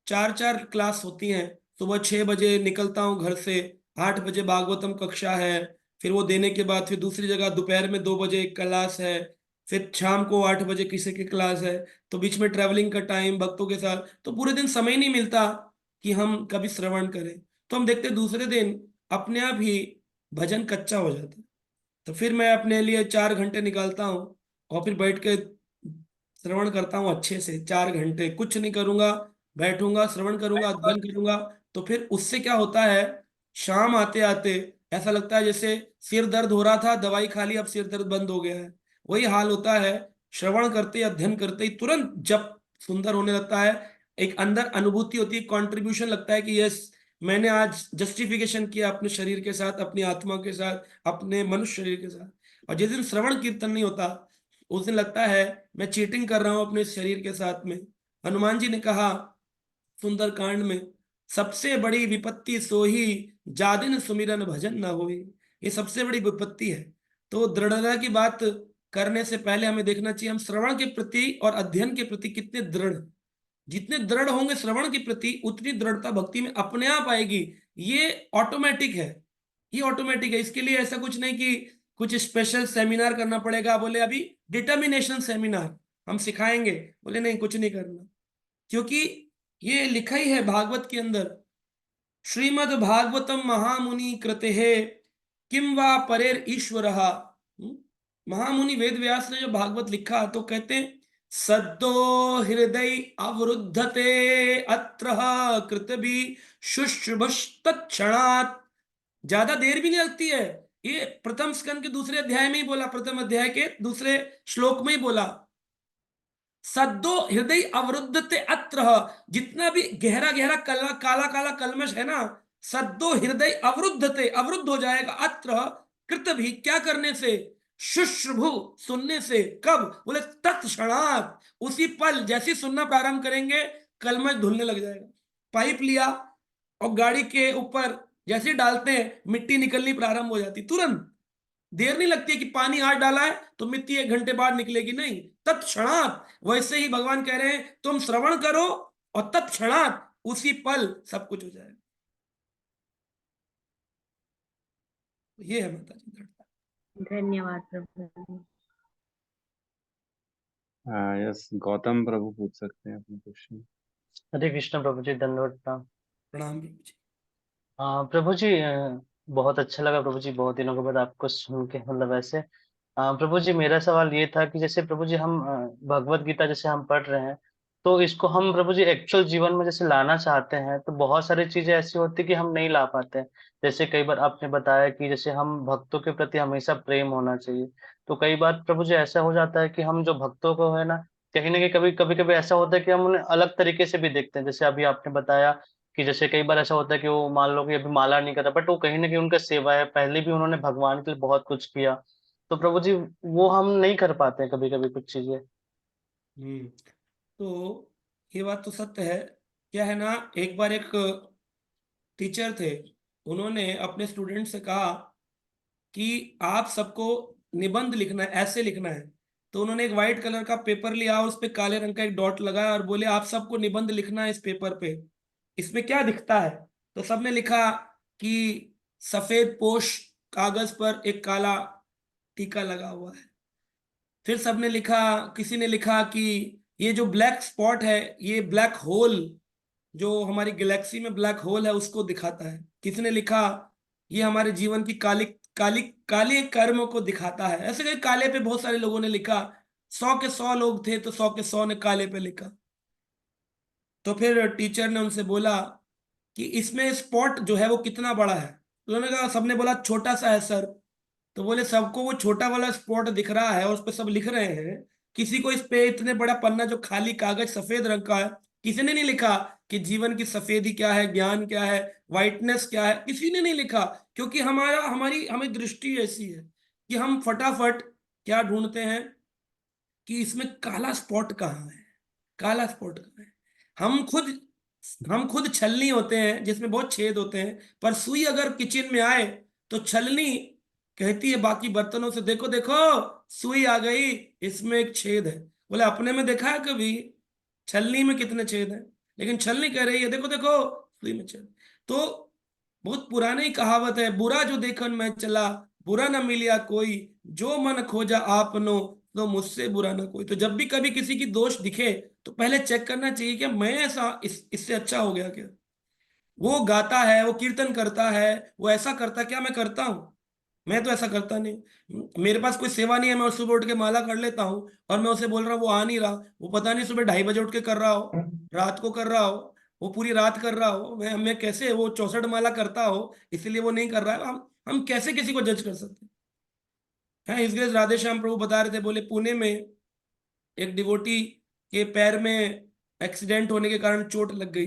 4 4 क्लास होती हैं। सुबह 6 बजे निकलता हूँ घर से, 8 बजे भागवतम कक्षा है, फिर वो देने के बाद फिर दूसरी जगह दोपहर में 2 बजे एक क्लास है, फिर शाम को 8 बजे किसी की क्लास है। तो बीच में ट्रैवलिंग का टाइम भक्तों के साथ, तो पूरे दिन समय नहीं मिलता कि हम कभी श्रवण करें। तो हम देखते दूसरे दिन अपने आप ही भजन कच्चा हो जाता है। तो फिर मैं अपने लिए 4 घंटे निकालता हूँ और फिर बैठ के श्रवण करता हूँ अच्छे से। 4 घंटे कुछ नहीं करूंगा, बैठूंगा, श्रवण करूंगा, अध्ययन करूंगा। तो फिर उससे क्या होता है, शाम आते आते ऐसा लगता है जैसे सिर दर्द हो रहा था, दवाई खा ली, अब सिर दर्द बंद हो गया है। वही हाल होता है श्रवण करते अध्ययन करते ही, तुरंत जब सुंदर होने लगता है। एक अंदर अनुभूति होती है, कॉन्ट्रीब्यूशन लगता है कि यस, मैंने आज जस्टिफिकेशन किया अपने शरीर के साथ, अपनी आत्मा के साथ, अपने मनुष्य शरीर के साथ। और जिस दिन श्रवण कीर्तन नहीं होता, उस दिन लगता है मैं चीटिंग कर रहा हूं अपने शरीर के साथ में। हनुमान जी ने कहा सुंदर कांड में, सबसे बड़ी विपत्ति सोही जादिन सुमिरन भजन न होई। ये सबसे बड़ी विपत्ति है। तो दृढ़ता की बात करने से पहले हमें देखना चाहिए हम श्रवण के प्रति और अध्ययन के प्रति कितने दृढ़। जितने दृढ़ होंगे श्रवण के प्रति, उतनी दृढ़ता भक्ति में अपने आप आएगी। ये ऑटोमेटिक है, ये ऑटोमेटिक है। इसके लिए ऐसा कुछ नहीं कि कुछ स्पेशल सेमिनार करना पड़ेगा। बोले अभी डिटर्मिनेशन सेमिनार हम सिखाएंगे, बोले नहीं, कुछ नहीं करना। क्योंकि ये लिखा ही है भागवत के अंदर, श्रीमद् भागवतम महामुनि कृते है किम वा परेर ईश्वर। महामुनि वेद व्यास ने जो भागवत लिखा तो कहते हैं सद्दो हृदय अवरुद्धते अत्र कृतभि शुश्रुभस्तत्क्षणात्। ज्यादा देर भी नहीं लगती है। ये प्रथम स्कंद के दूसरे अध्याय में ही बोला, प्रथम अध्याय के दूसरे श्लोक में ही बोला, सद्दो हृदय अवरुद्धते अत्र। जितना भी गहरा गहरा काला काला काला कलमश है ना, सद्दो हृदय अवरुद्धते, अवरुद्ध हो जाएगा, अत्र कृत भी, क्या करने से, शुश्रुभु, सुनने से। कब? बोले तत्क्षणात्, उसी पल जैसे सुनना प्रारंभ करेंगे कलमश धुलने लग जाएगा। पाइप लिया और गाड़ी के ऊपर जैसे डालते हैं मिट्टी निकलनी प्रारंभ हो जाती तुरंत। देर नहीं लगती है कि पानी आज डाला है तो मिट्टी 1 घंटे बाद निकलेगी, नहीं, तत्क्षणात। वैसे ही भगवान कह रहे हैं तुम श्रवण करो और तत्क्षणात उसी पल सब कुछ हो जाएगा। ये है माता जी दृढ़ता। धन्यवाद प्रभु जी। यस, गौतम प्रभु पूछ सकते हैं अपने क्वेश्चन। हरे कृष्ण प्रभु जी, दंडवत प्रणाम। प्रणाम प्रभु जी। प्रभु जी, बहुत अच्छा लगा प्रभु जी, बहुत दिनों के बाद आपको सुन के, मतलब ऐसे। प्रभु जी, मेरा सवाल ये था कि जैसे प्रभु जी हम भगवत गीता जैसे हम पढ़ रहे हैं, तो इसको हम प्रभु जी एक्चुअल जीवन में जैसे लाना चाहते हैं, तो बहुत सारी चीजें ऐसी होती है कि हम नहीं ला पाते हैं। जैसे कई बार आपने बताया कि जैसे हम भक्तों के प्रति हमेशा प्रेम होना चाहिए, तो कई बार प्रभु जी ऐसा हो जाता है कि हम जो भक्तों को है ना, कहीं ना कहीं कभी कभी कभी ऐसा होता है कि हम उन्हें अलग तरीके से भी देखते हैं। जैसे अभी आपने बताया कि जैसे कई बार ऐसा होता है कि वो मान लो कि अभी माला नहीं कर रहा, बट वो कहीं ना कहीं उनका सेवा है, पहले भी उन्होंने भगवान के लिए बहुत कुछ किया। तो प्रभु जी वो हम नहीं कर पाते हैं कभी कभी कुछ चीजें। तो ये बात तो सत्य है। क्या है ना, एक बार एक टीचर थे, उन्होंने अपने स्टूडेंट से कहा कि आप सबको निबंध लिखना है, ऐसे लिखना है। तो उन्होंने एक व्हाइट कलर का पेपर लिया और उस पे काले रंग का एक डॉट लगाया और बोले आप सबको निबंध लिखना है इस पेपर पे। इसमें क्या दिखता है? तो सबने लिखा कि सफेद पोश कागज पर एक काला टीका लगा हुआ है। फिर सबने लिखा, किसी ने लिखा कि ये जो ब्लैक स्पॉट है ये ब्लैक होल, जो हमारी गैलेक्सी में ब्लैक होल है उसको दिखाता है। किसी ने लिखा ये हमारे जीवन की काली काली काले कर्म को दिखाता है। ऐसे कई काले पे बहुत सारे लोगों ने लिखा। 100 के 100 लोग थे तो 100 के 100 ने काले पे लिखा। तो फिर टीचर ने उनसे बोला कि इसमें स्पॉट जो है वो कितना बड़ा है? तो उन्होंने कहा, सबने बोला छोटा सा है सर। तो बोले सबको वो छोटा वाला स्पॉट दिख रहा है और उस पर सब लिख रहे हैं, किसी को इस पे इतने बड़ा पन्ना जो खाली कागज सफेद रंग का है, किसी ने नहीं लिखा कि जीवन की सफेदी क्या है, ज्ञान क्या है, वाइटनेस क्या है, किसी ने नहीं लिखा। क्योंकि हमारी दृष्टि ऐसी है कि हम फटाफट क्या ढूंढते हैं कि इसमें काला स्पॉट कहाँ है, काला स्पॉट कहाँ है। हम खुद छलनी होते हैं जिसमें बहुत छेद होते हैं, पर सुई अगर किचन में आए तो छलनी कहती है बाकी बर्तनों से, देखो देखो सुई आ गई, इसमें एक छेद है। बोले अपने में देखा है कभी छलनी में कितने छेद हैं? लेकिन छलनी कह रही है देखो देखो सुई में छेद। तो बहुत पुरानी कहावत है, बुरा जो देखन मैं चला बुरा न मिलिया कोई, जो मन खोजा आपनो तो मुझसे बुरा ना कोई। तो जब भी कभी किसी की दोष दिखे तो पहले चेक करना चाहिए कि मैं ऐसा इससे अच्छा हो गया क्या? वो गाता है, वो कीर्तन करता है, वो ऐसा करता है, क्या मैं करता हूँ? मैं तो ऐसा करता नहीं। मेरे पास कोई सेवा नहीं है, मैं सुबह उठ के माला कर लेता हूँ और मैं उसे बोल रहा हूँ वो आ नहीं रहा, वो पता नहीं सुबह 2:30 बजे उठ के कर रहा हो, रात को कर रहा हो, वो पूरी रात कर रहा हो, मैं कैसे, वो 64 माला करता हो इसलिए वो नहीं कर रहा है? हम कैसे किसी को जज कर सकते हैं? इस ग्रेस राधे श्याम प्रभु बता रहे थे, बोले पुणे में एक डिवोटी के पैर में एक्सीडेंट होने के कारण चोट लग गई।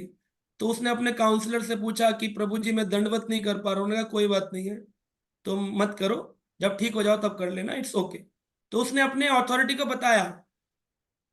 तो उसने अपने काउंसलर से पूछा कि प्रभु जी मैं दंडवत नहीं कर पा रहा हूँ। उन्होंने कहा कोई बात नहीं है, तुम मत करो, जब ठीक हो जाओ तब कर लेना, इट्स ओके। तो उसने अपने अथॉरिटी को बताया,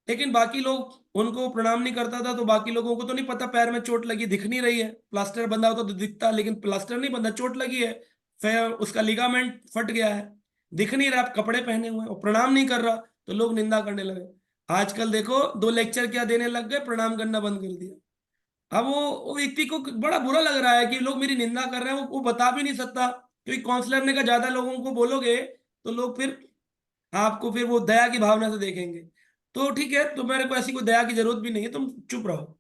लेकिन बाकी लोग उनको प्रणाम नहीं करता था। तो बाकी लोगों को तो नहीं पता पैर में चोट लगी, दिख नहीं रही है, प्लास्टर बंधा होता तो दिखता, लेकिन प्लास्टर नहीं बंधा, चोट लगी है, फिर उसका लिगामेंट फट गया है, दिख नहीं रहा, कपड़े पहने हुए हैं और प्रणाम नहीं कर रहा, तो लोग निंदा करने लगे। आजकल देखो 2 लेक्चर क्या देने लग गए, प्रणाम करना बंद कर दिया। अब वो व्यक्ति को बड़ा बुरा लग रहा है कि लोग मेरी निंदा कर रहे हैं, वो बता भी नहीं सकता, क्योंकि काउंसलर ने कहा ज्यादा लोगों को बोलोगे तो लोग फिर आपको फिर वो दया की भावना से देखेंगे। तो ठीक है, तो मेरे को ऐसी कोई दया की जरूरत भी नहीं है, तुम चुप रहो।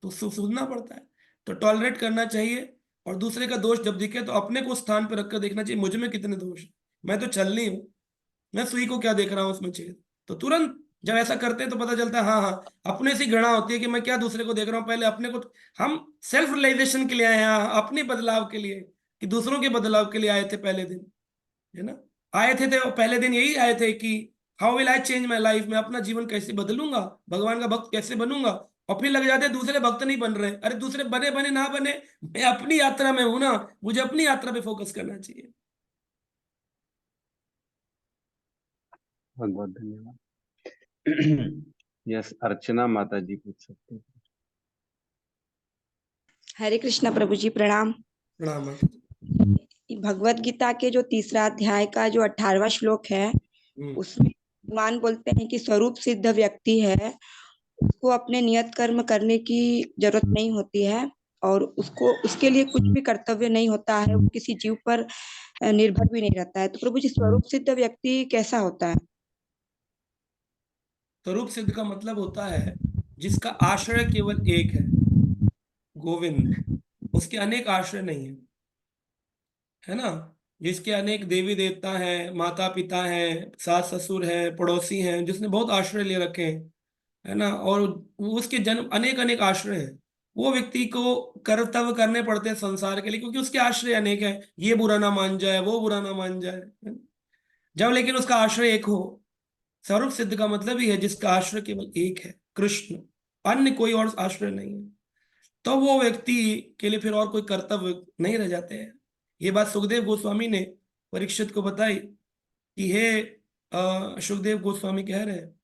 तो सुनना पड़ता है, तो टॉलरेट करना चाहिए। और दूसरे का दोष जब दिखे तो अपने को स्थान पर रखकर देखना चाहिए, मुझ में कितने दोष हैं। मैं तो छलनी हूँ, मैं सुई को क्या देख रहा हूँ उसमें छेद। तो तुरंत जब ऐसा करते हैं तो पता चलता है हाँ हाँ, अपने से घृणा होती है कि मैं क्या दूसरे को देख रहा हूँ, पहले अपने को। हम सेल्फ रियलाइजेशन के लिए आए हैं यहाँ, अपने बदलाव के लिए, कि दूसरों के बदलाव के लिए आए थे पहले दिन, है ना? आए थे तो पहले दिन यही आए थे कि how will I change my life, मैं अपना जीवन कैसे बदलूंगा, भगवान का भक्त कैसे बनूंगा। और फिर लग जाते हैं दूसरे भक्त नहीं बन रहे। अरे दूसरे बने बने ना बने, मैं अपनी यात्रा में हूं ना, मुझे अपनी यात्रा पे फोकस करना चाहिए। बहुत बहुत धन्यवाद। यस, अर्चना माता जी पूछ सकते हैं। हरे कृष्णा प्रभु जी, प्रणाम। प्रणाम। भगवत गीता के जो 3रा अध्याय का जो 18वां श्लोक है, उसमें भगवान बोलते हैं कि स्वरूप सिद्ध व्यक्ति है, उसको अपने नियत कर्म करने की जरूरत नहीं होती है और उसको उसके लिए कुछ भी कर्तव्य नहीं होता है, वो किसी जीव पर निर्भर भी नहीं रहता है। तो प्रभु जी, स्वरूप सिद्ध व्यक्ति कैसा होता है? स्वरूप सिद्ध का मतलब होता है जिसका आश्रय केवल एक है, गोविंद। उसके अनेक आश्रय नहीं है, है ना। जिसके अनेक देवी देवता हैं, माता पिता हैं, सास ससुर हैं, पड़ोसी हैं, जिसने बहुत आश्रय ले रखे हैं, है ना। और वो उसके जन्म अनेक अनेक आश्रय हैं। वो व्यक्ति को कर्तव्य करने पड़ते हैं संसार के लिए, क्योंकि उसके आश्रय अनेक है। ये बुरा ना मान जाए, वो बुरा ना मान जाए, है ना? जब लेकिन उसका आश्रय एक हो, स्वरूप सिद्ध का मतलब ही है जिसका आश्रय केवल एक है, कृष्ण, अन्य कोई और आश्रय नहीं है। तो वो व्यक्ति के लिए फिर और कोई कर्तव्य नहीं रह जाते हैं। ये बात सुखदेव गोस्वामी ने परीक्षित को बताई कि हे सुखदेव गोस्वामी कह रहे हैं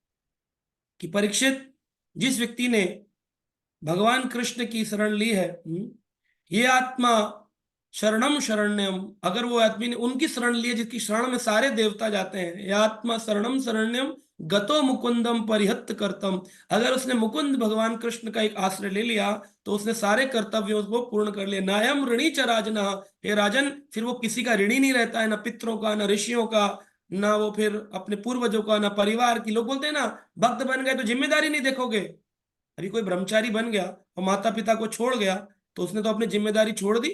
कि परीक्षित, जिस व्यक्ति ने भगवान कृष्ण की शरण ली है, ये आत्मा शरणम शरण्यम, अगर वो आदमी ने उनकी शरण ली है जिसकी शरण में सारे देवता जाते हैं, ये आत्मा शरणम शरण्यम गतो मुकुंदम परिहत करतम, अगर उसने मुकुंद भगवान कृष्ण का एक आश्रय ले लिया तो उसने सारे कर्तव्यों को पूर्ण कर लिया। नायम ऋणी च राजना, हे राजन, फिर वो किसी का ऋणी नहीं रहता है, ना पितरों का, ना ऋषियों का, ना वो फिर अपने पूर्वजों का, ना परिवार की। लोग बोलते हैं ना, भक्त बन गए तो जिम्मेदारी नहीं देखोगे। अभी कोई ब्रह्मचारी बन गया और माता पिता को छोड़ गया तो उसने तो अपनी जिम्मेदारी छोड़ दी,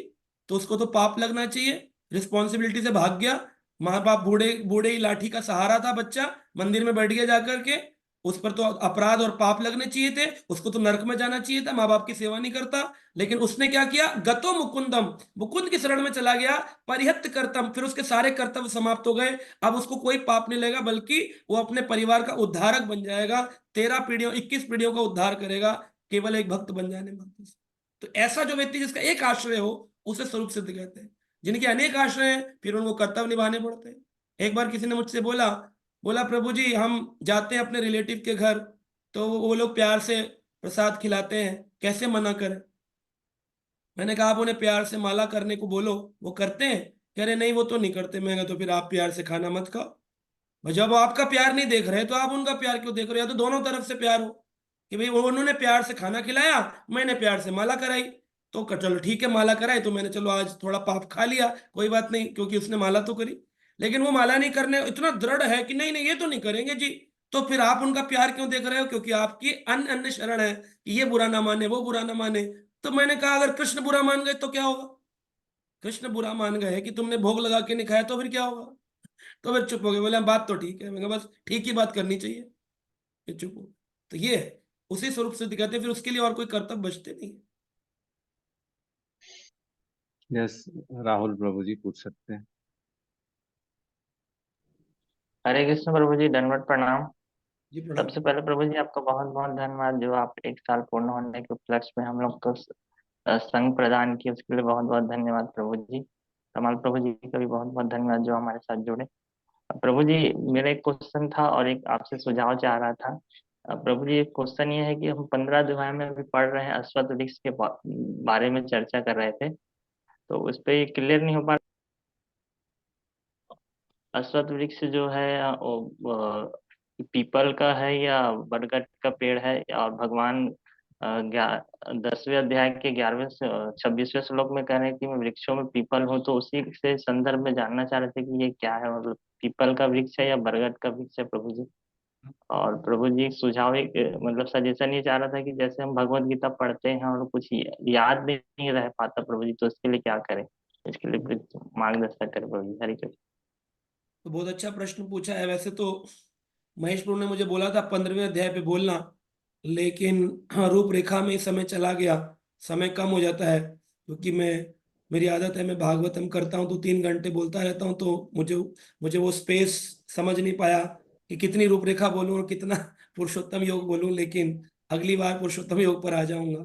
तो उसको तो पाप लगना चाहिए, रिस्पॉन्सिबिलिटी से भाग गया। माँ बाप बूढ़े बूढ़े ही लाठी का सहारा था, बच्चा मंदिर में बैठ गया जाकर के, उस पर तो अपराध और पाप लगने चाहिए थे, उसको तो नरक में जाना चाहिए था, माँ बाप की सेवा नहीं करता। लेकिन उसने क्या किया, गतो मुकुंदम, मुकुंद की शरण में चला गया, परिहत कर्तम, फिर उसके सारे कर्तव्य समाप्त हो गए। अब उसको कोई पाप नहीं लगेगा, बल्कि वो अपने परिवार का उद्धारक बन जाएगा, 13 पीढ़ियों 21 पीढ़ियों का उद्धार करेगा, केवल एक भक्त बन जाने मात्र से। तो ऐसा जो व्यक्ति जिसका एक आश्रय हो, उसे स्वरूप सिद्ध कहते हैं। जिनके अनेक आश्रय हैं, फिर उनको कर्तव्य निभाने पड़ते हैं। एक बार किसी ने मुझसे बोला, प्रभु जी, हम जाते हैं अपने रिलेटिव के घर, तो वो लोग प्यार से प्रसाद खिलाते हैं, कैसे मना करें। मैंने कहा, आप उन्हें प्यार से माला करने को बोलो, वो करते हैं? कह रहे नहीं, वो तो नहीं करते। मैं कहा, तो फिर आप प्यार से खाना मत खाओ। जब वो आपका प्यार नहीं देख रहे तो आप उनका प्यार क्यों देख रहे हो? या तो दोनों तरफ से प्यार हो, कि भाई वो उन्होंने प्यार से खाना खिलाया, मैंने प्यार से माला कराई, तो चलो ठीक है, माला कराई तो मैंने, चलो आज थोड़ा पाप खा लिया, कोई बात नहीं, क्योंकि उसने माला तो करी। लेकिन वो माला नहीं करने इतना दृढ़ है कि नहीं नहीं ये तो नहीं करेंगे जी, तो फिर आप उनका प्यार क्यों देख रहे हो? क्योंकि आपकी अन्य अन्य शरण है कि ये बुरा ना माने, वो बुरा ना माने। तो मैंने कहा, अगर कृष्ण बुरा मान गए तो क्या होगा? कृष्ण बुरा मान गए कि तुमने भोग लगा के नहीं खाया, तो फिर क्या होगा? तो फिर चुप हो गए, बोले बात तो ठीक है। मैं कहा, बस ठीक ही बात करनी चाहिए, फिर चुप हो। तो ये है, उसी स्वरूप से दिखाते हैं, फिर उसके लिए और कोई कर्तव्य बचते नहीं है। यस, राहुल प्रभु जी पूछ सकते हैं। हरे कृष्ण प्रभु जी, दंडवत प्रणाम। जी प्रणाम। सबसे पहले प्रभु जी आपका बहुत बहुत धन्यवाद, जो आप 1 साल पूर्ण होने के उपलक्ष्य में हम लोग को संग प्रदान किए, उसके लिए बहुत बहुत धन्यवाद प्रभु जी। कमाल प्रभु जी का भी बहुत बहुत धन्यवाद जो हमारे साथ जुड़े। प्रभु जी, मेरा एक क्वेश्चन था और एक आपसे सुझाव चाह रहा था। प्रभु जी, क्वेश्चन ये है कि हम 15 अध्याय में अभी पढ़ रहे हैं, अश्वत्थ वृक्ष के बारे में चर्चा कर रहे थे, तो उस पर ये क्लियर नहीं हो पा रहा। अश्वत्थ वृक्ष जो है वो पीपल का है या बरगद का पेड़ है? और भगवान 10वें अध्याय के 11वें से 26वें श्लोक में कह रहे हैं कि मैं वृक्षों में पीपल हूँ, तो उसी से संदर्भ में जानना चाह रहे थे कि ये क्या है, मतलब पीपल का वृक्ष है या बरगद का वृक्ष है प्रभु जी। और प्रभु जी सुझाव एक मतलब सजेशन ये चाह रहा था कि जैसे हम भगवत गीता पढ़ते हैं और कुछ याद नहीं रह पाता प्रभु जी, तो इसके लिए क्या करें? इसके लिए कुछ मार्गदर्शन करें प्रभु जी। हरे कृष्ण। तो बहुत अच्छा प्रश्न पूछा है। वैसे तो महेश प्रभु ने मुझे बोला था 15वें अध्याय पे बोलना, लेकिन हाँ, रूपरेखा में समय चला गया, समय कम हो जाता है, क्योंकि मेरी आदत है, मैं भागवतम करता हूँ तो 3 घंटे बोलता रहता हूँ, तो मुझे वो स्पेस समझ नहीं पाया कि कितनी रूपरेखा बोलूँ और कितना पुरुषोत्तम योग बोलूँ। लेकिन अगली बार पुरुषोत्तम योग पर आ जाऊंगा,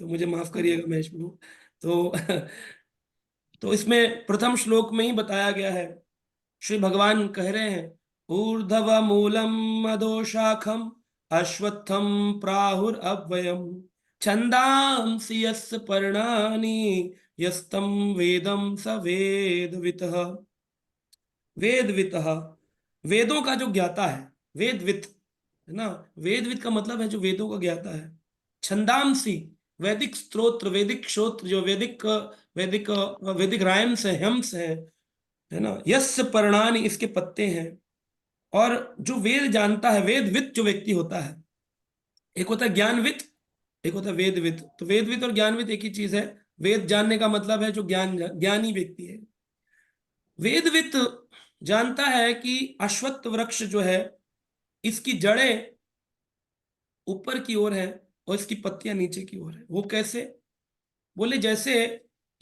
तो मुझे माफ करिएगा महेश प्रभु। तो तो इसमें प्रथम श्लोक में ही बताया गया है, श्री भगवान कह रहे हैं, ऊर्ध्व मूलम अधोशाखम अश्वत्थम प्राहुर अव्ययम छंदांसि यस्य पर्णानि यस्तं वेदं स वेदवितः। वेदवितः, वेदों का जो ज्ञाता है, वेदवित है ना। वेदवित का मतलब है जो वेदों का ज्ञाता है। छंदांसी, वैदिक स्तोत्र, वैदिक श्रोत्र, जो वैदिक वैदिक वैदिक राइम्स है, हेम्स है ना। यस्य पर्णानि, इसके पत्ते हैं। और जो वेद जानता है, वेदवित जो व्यक्ति होता है, एक होता है ज्ञानवित, एक होता है वेदवित। तो वेदवित और ज्ञानवित एक ही चीज है। वेद जानने का मतलब है जो ज्ञानी व्यक्ति है। वेदवित जानता है कि अश्वत्थ वृक्ष जो है, इसकी जड़ें ऊपर की ओर है और इसकी पत्तियां नीचे की ओर है। वो कैसे? बोले जैसे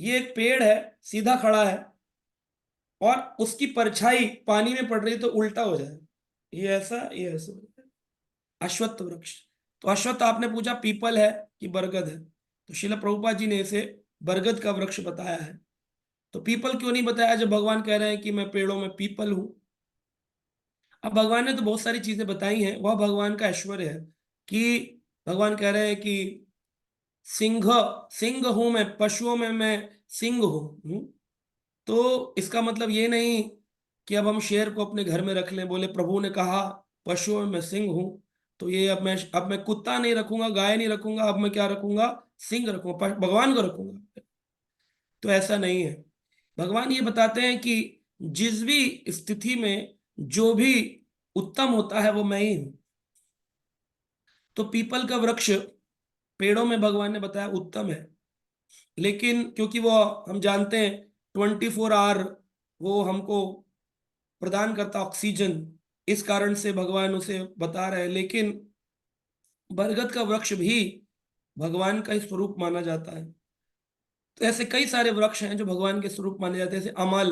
ये एक पेड़ है, सीधा खड़ा है, और उसकी परछाई पानी में पड़ रही है तो उल्टा हो जाए, ये ऐसा, ये ऐसा हो जाए। अश्वत्थ वृक्ष। तो अश्वत्थ आपने पूछा पीपल है कि बरगद है, तो श्रील प्रभुपाद जी ने इसे बरगद का वृक्ष बताया है। तो पीपल क्यों नहीं बताया जब भगवान कह रहे हैं कि मैं पेड़ों में पीपल हूं? अब भगवान ने तो बहुत सारी चीजें बताई हैं, वह भगवान का ऐश्वर्य है कि भगवान कह रहे हैं कि सिंह, सिंह हूं मैं, पशुओं में मैं सिंह हूं। तो इसका मतलब ये नहीं कि अब हम शेर को अपने घर में रख लें। बोले प्रभु ने कहा पशुओं में मैं सिंह हूं, तो ये अब मैं कुत्ता नहीं रखूंगा, गाय नहीं रखूंगा, अब मैं क्या रखूंगा? सिंह रखूंगा, भगवान को रखूंगा। तो ऐसा नहीं है। भगवान ये बताते हैं कि जिस भी स्थिति में जो भी उत्तम होता है वो मैं ही हूं। तो पीपल का वृक्ष पेड़ों में भगवान ने बताया उत्तम है, लेकिन क्योंकि वो हम जानते हैं 24 आवर वो हमको प्रदान करता ऑक्सीजन, इस कारण से भगवान उसे बता रहे हैं। लेकिन बरगद का वृक्ष भी भगवान का ही स्वरूप माना जाता है। तो ऐसे कई सारे वृक्ष हैं जो भगवान के स्वरूप माने जाते हैं। जैसे अमल,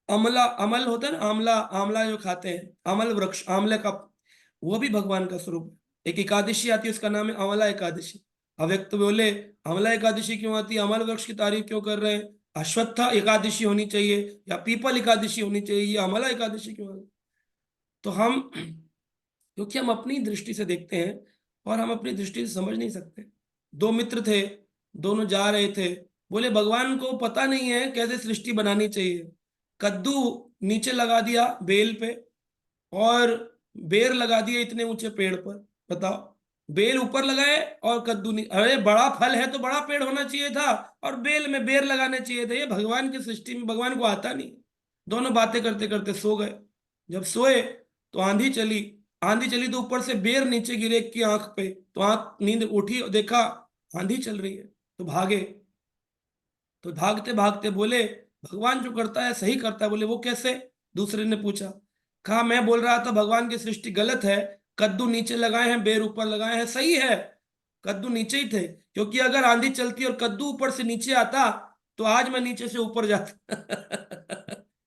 अमला, अमल होता है ना, आंवला, आंवला जो खाते हैं, अमल वृक्ष, आंवले का, वो भी भगवान का स्वरूप है। एक एकादशी आती है, उसका नाम है अमला एकादशी। अब व्यक्त तो बोले अमला एकादशी क्यों आती है, अमल वृक्ष की तारीफ क्यों कर रहे हैं? अश्वत्थ एकादशी होनी चाहिए या पीपल एकादशी होनी चाहिए, ये अमला एकादशी क्यों? तो हम क्योंकि हम अपनी दृष्टि से देखते हैं और हम अपनी दृष्टि से समझ नहीं सकते। दो मित्र थे, दोनों जा रहे थे, बोले भगवान को पता नहीं है कैसे सृष्टि बनानी चाहिए। कद्दू नीचे लगा दिया बेल पे, और बेर लगा दिए इतने ऊंचे पेड़ पर। बताओ, बेल ऊपर लगाए और कद्दू नहीं। अरे बड़ा फल है तो बड़ा पेड़ होना चाहिए था, और बेल में बेर लगाने चाहिए थे। ये भगवान की सृष्टि में भगवान को आता नहीं। दोनों बातें करते करते सो गए। जब सोए तो आंधी चली। आंधी चली तो ऊपर से बेर नीचे गिरे की आंख पे, तो आंख, नींद उठी और देखा आंधी चल रही है, तो भागे। तो भागते भागते बोले भगवान जो करता है सही करता है। बोले वो कैसे? दूसरे ने पूछा। कहा मैं बोल रहा था भगवान की सृष्टि गलत है, कद्दू नीचे लगाए हैं, बेर ऊपर लगाए हैं। सही है, कद्दू नीचे ही थे, क्योंकि अगर आंधी चलती और कद्दू ऊपर से नीचे आता तो आज मैं नीचे से ऊपर जाता।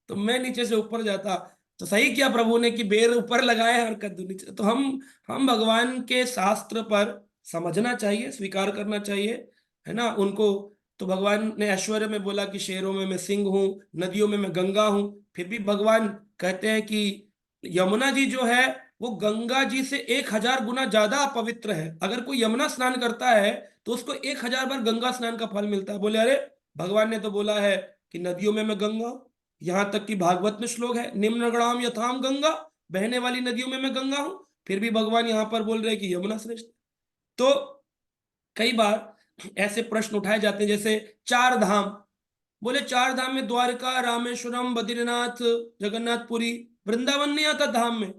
तो मैं नीचे से ऊपर जाता। तो सही किया प्रभु ने कि बेर ऊपर लगाए हैं और कद्दू नीचे। तो हम भगवान के शास्त्र पर समझना चाहिए, स्वीकार करना चाहिए, है ना उनको। तो भगवान ने ऐश्वर्य में बोला कि शेरों में मैं सिंह हूं, नदियों में मैं गंगा हूं। फिर भी भगवान कहते हैं कि यमुना जी जो है वो गंगा जी से 1000 गुना ज्यादा पवित्र है। अगर कोई यमुना स्नान करता है तो उसको 1000 बार गंगा स्नान का फल मिलता है। बोले अरे भगवान ने तो बोला है कि नदियों में मैं गंगा हूं। यहां तक कि भागवत में श्लोक है निम्नगणाम यथाम गंगा, बहने वाली नदियों में मैं गंगा हूं। फिर भी भगवान यहां पर बोल रहे हैं कि यमुना श्रेष्ठ। तो कई बार ऐसे प्रश्न उठाए जाते हैं, जैसे 4 धाम। बोले 4 धाम में द्वारका, रामेश्वरम, बद्रीनाथ, जगन्नाथपुरी, वृंदावन नहीं आता धाम में,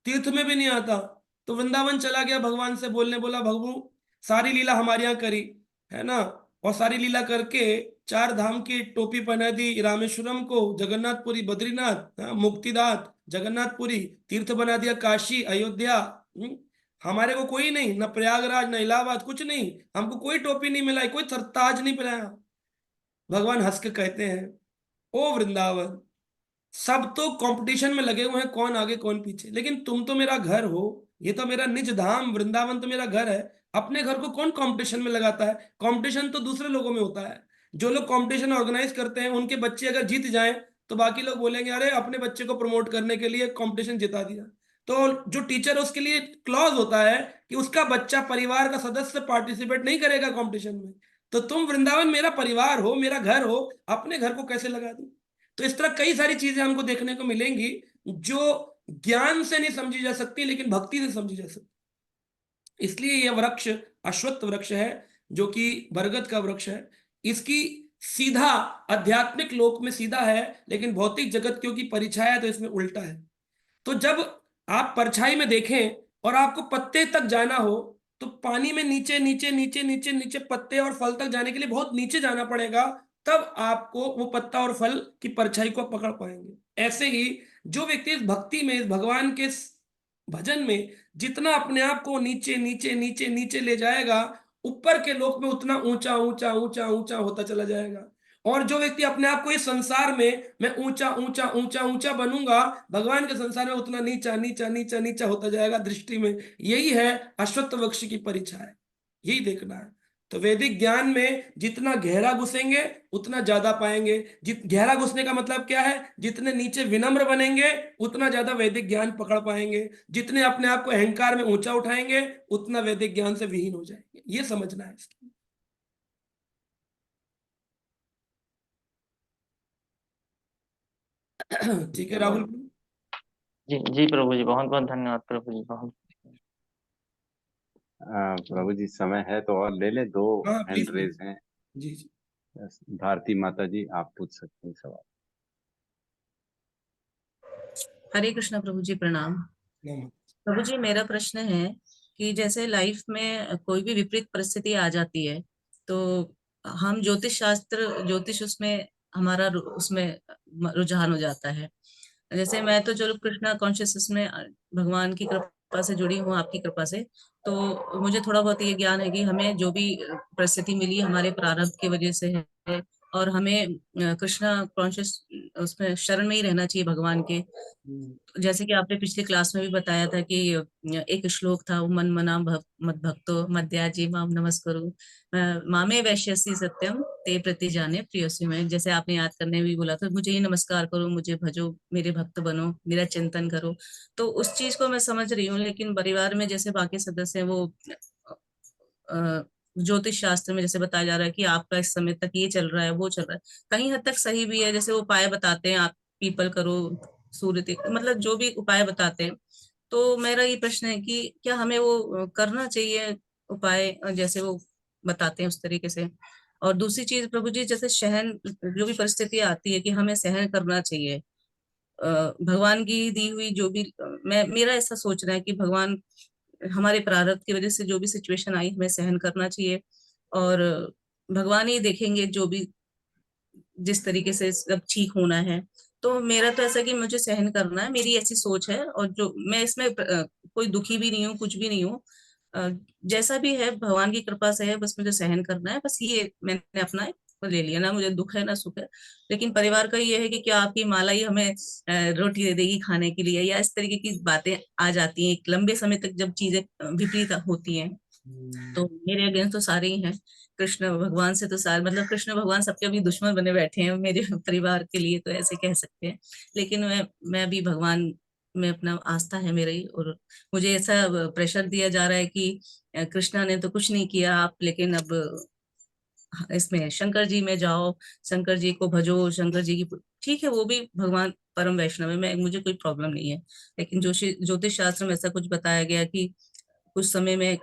तीर्थ में भी नहीं आता। तो वृंदावन चला गया भगवान से बोलने, बोला भगवू सारी लीला हमारे यहाँ करी, है ना, और सारी लीला करके 4 धाम की टोपी पहना दी। रामेश्वरम को, जगन्नाथपुरी, बद्रीनाथ, हाँ, मुक्तिदात, जगन्नाथपुरी, तीर्थ बना दिया काशी, अयोध्या। हमारे को कोई नहीं, न प्रयागराज, न इलाहाबाद, कुछ नहीं, हमको कोई टोपी नहीं मिला, कोई ताज नहीं पहनाया। भगवान हंस के कहते हैं ओ वृंदावन, सब तो कंपटीशन में लगे हुए हैं कौन आगे कौन पीछे, लेकिन तुम तो मेरा घर हो। ये तो मेरा निज धाम, वृंदावन तो मेरा घर है। अपने घर को कौन कंपटीशन में लगाता है? कंपटीशन तो दूसरे लोगों में होता है। जो लोग कंपटीशन ऑर्गेनाइज करते हैं उनके बच्चे अगर जीत जाएं तो बाकी लोग बोलेंगे अरे अपने बच्चे को प्रमोट करने के लिए कंपटीशन जिता दिया। तो जो टीचर है उसके लिए क्लॉज होता है कि उसका बच्चा परिवार का सदस्य पार्टिसिपेट नहीं करेगा कंपटीशन में, तो तुम वृंदावन मेरा परिवार हो, मेरा घर हो, अपने घर को कैसे लगा दूं। तो इस तरह कई सारी चीजें हमको देखने को मिलेंगी जो ज्ञान से नहीं समझी जा सकती लेकिन भक्ति से समझी जा सकती। इसलिए यह वृक्ष अश्वत्थ वृक्ष है, जो कि बरगद का वृक्ष है। इसकी सीधा आध्यात्मिक लोक में सीधा है, लेकिन भौतिक जगत क्योंकि परिछाया है तो इसमें उल्टा है। तो जब आप परछाई में देखें और आपको पत्ते तक जाना हो, तो पानी में नीचे नीचे नीचे नीचे नीचे पत्ते और फल तक जाने के लिए बहुत नीचे जाना पड़ेगा, तब आपको वो पत्ता और फल की परछाई को पकड़ पाएंगे। ऐसे ही जो व्यक्ति इस भक्ति में, इस भगवान के भजन में जितना अपने आप को नीचे नीचे नीचे नीचे ले जाएगा, ऊपर के लोक में उतना ऊंचा ऊंचा ऊंचा ऊंचा होता चला जाएगा। और जो व्यक्ति अपने आप को इस संसार में मैं ऊंचा ऊंचा ऊंचा ऊंचा बनूंगा, भगवान के संसार में उतना नीचा नीचा नीचा नीचा होता जाएगा दृष्टि में। यही है अश्वत्थ वृक्ष की परिछाया, यही देखना है। तो वैदिक ज्ञान में जितना गहरा घुसेंगे उतना ज्यादा पाएंगे। गहरा घुसने का मतलब क्या है, जितने नीचे विनम्र बनेंगे उतना ज्यादा वैदिक ज्ञान पकड़ पाएंगे। जितने अपने आप को अहंकार में ऊंचा उठाएंगे उतना वैदिक ज्ञान से विहीन हो जाएंगे। ये समझना है इसकी। ठीक है राहुल। जी जी प्रभु जी, बहुत बहुत धन्यवाद प्रभु जी, बहुत। प्रभु जी समय है तो और ले ले, 2 हाँ हैंड प्लीज। रेज हैं। जी जी। भारती माता जी, आप पूछ सकते हैं सवाल। हरे कृष्णा प्रभु जी, प्रणाम। प्रभु जी, मेरा प्रश्न है कि जैसे लाइफ में कोई भी विपरीत परिस्थिति आ जाती है, तो हम ज्योतिष उसमें हमारा उसमें रुझान हो जाता है। जैसे मैं तो चलो कृष्णा कॉन्शियसनेस में भगवान की कृपा से जुड़ी हूँ, आपकी कृपा से, तो मुझे थोड़ा बहुत ये ज्ञान है कि हमें जो भी परिस्थिति मिली हमारे प्रारब्ध की वजह से है, और हमें कृष्णा कॉन्शियस उसमें शरण में ही रहना चाहिए भगवान के। जैसे कि आपने पिछले क्लास में भी बताया था कि एक श्लोक था, मन मना मद भक्तो मद्याजी माम नमस्करु मामे वैश्यसी सत्यम ते प्रति जाने प्रियसी में। जैसे आपने याद करने भी बोला था, मुझे ही नमस्कार करो, मुझे भजो, मेरे भक्त बनो, मेरा चिंतन करो। तो उस चीज को मैं समझ रही हूँ, लेकिन परिवार में जैसे बाकी सदस्य हैं, वो ज्योतिष शास्त्र में जैसे बताया जा रहा है कि आपका इस समय तक ये चल रहा है, वो चल रहा है, कहीं हद तक सही भी है। जैसे वो उपाय बताते हैं, आप पीपल करो, सूर्य, मतलब जो भी उपाय बताते हैं। तो मेरा ये प्रश्न है कि क्या हमें वो करना चाहिए उपाय जैसे वो बताते हैं उस तरीके से। और दूसरी चीज प्रभु जी, जैसे सहन, जो भी परिस्थिति आती है कि हमें सहन करना चाहिए भगवान की दी हुई जो भी, मेरा ऐसा सोचना है कि भगवान हमारे प्रारब्ध की वजह से जो भी सिचुएशन आई हमें सहन करना चाहिए, और भगवान ही देखेंगे जो भी जिस तरीके से सब ठीक होना है। तो मेरा तो ऐसा कि मुझे सहन करना है, मेरी ऐसी सोच है, और जो मैं इसमें कोई दुखी भी नहीं हूँ, कुछ भी नहीं हूँ। जैसा भी है भगवान की कृपा से है, बस मुझे सहन करना है, बस ये मैंने अपना ले लिया, ना मुझे दुख है ना सुख है। लेकिन परिवार का ये है कि क्या आपकी माला ही हमें रोटी दे देगी खाने के लिए, या इस तरीके की बातें आ जाती हैं एक लंबे समय तक जब चीजें विपरीत होती हैं। तो मेरे अगेंस्ट तो सारे ही हैं, कृष्ण भगवान से तो सारे, मतलब कृष्ण भगवान सबके अभी दुश्मन बने बैठे हैं मेरे परिवार के लिए, तो ऐसे कह सकते हैं। लेकिन मैं भी भगवान में अपना आस्था है मेरी, और मुझे ऐसा प्रेशर दिया जा रहा है कि कृष्णा ने तो कुछ नहीं किया आप, लेकिन अब इसमें शंकर जी में जाओ, शंकर जी को भजो, शंकर जी की, ठीक है वो भी भगवान परम वैष्णव है, मैं मुझे कोई प्रॉब्लम नहीं है। लेकिन ज्योतिष शास्त्र में ऐसा कुछ बताया गया कि कुछ समय में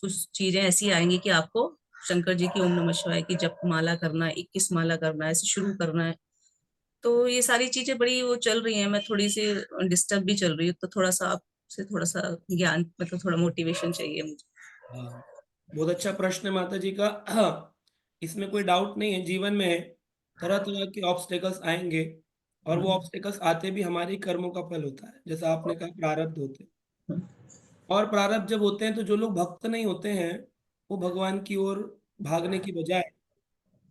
कुछ चीजें ऐसी आएंगी कि आपको शंकर जी की ओम नमः शिवाय की जप माला करना है, 21 माला करना है, ऐसे शुरू करना है। तो ये सारी चीजें बड़ी वो चल रही हैं, मैं थोड़ी सी डिस्टर्ब भी चल रही हूँ, तो थोड़ा सा आपसे थोड़ा सा ज्ञान, मतलब थोड़ा मोटिवेशन चाहिए मुझे। हाँ, बहुत अच्छा प्रश्न है माता जी का। इसमें कोई डाउट नहीं है, जीवन में तरह तरह के ऑब्स्टेकल्स आएंगे, और वो ऑब्स्टेकल्स आते भी हमारे कर्मों का फल होता है। जैसा आपने कहा प्रारब्ध होते हैं, और प्रारब्ध जब होते हैं तो जो लोग भक्त नहीं होते हैं वो भगवान की ओर भागने की बजाय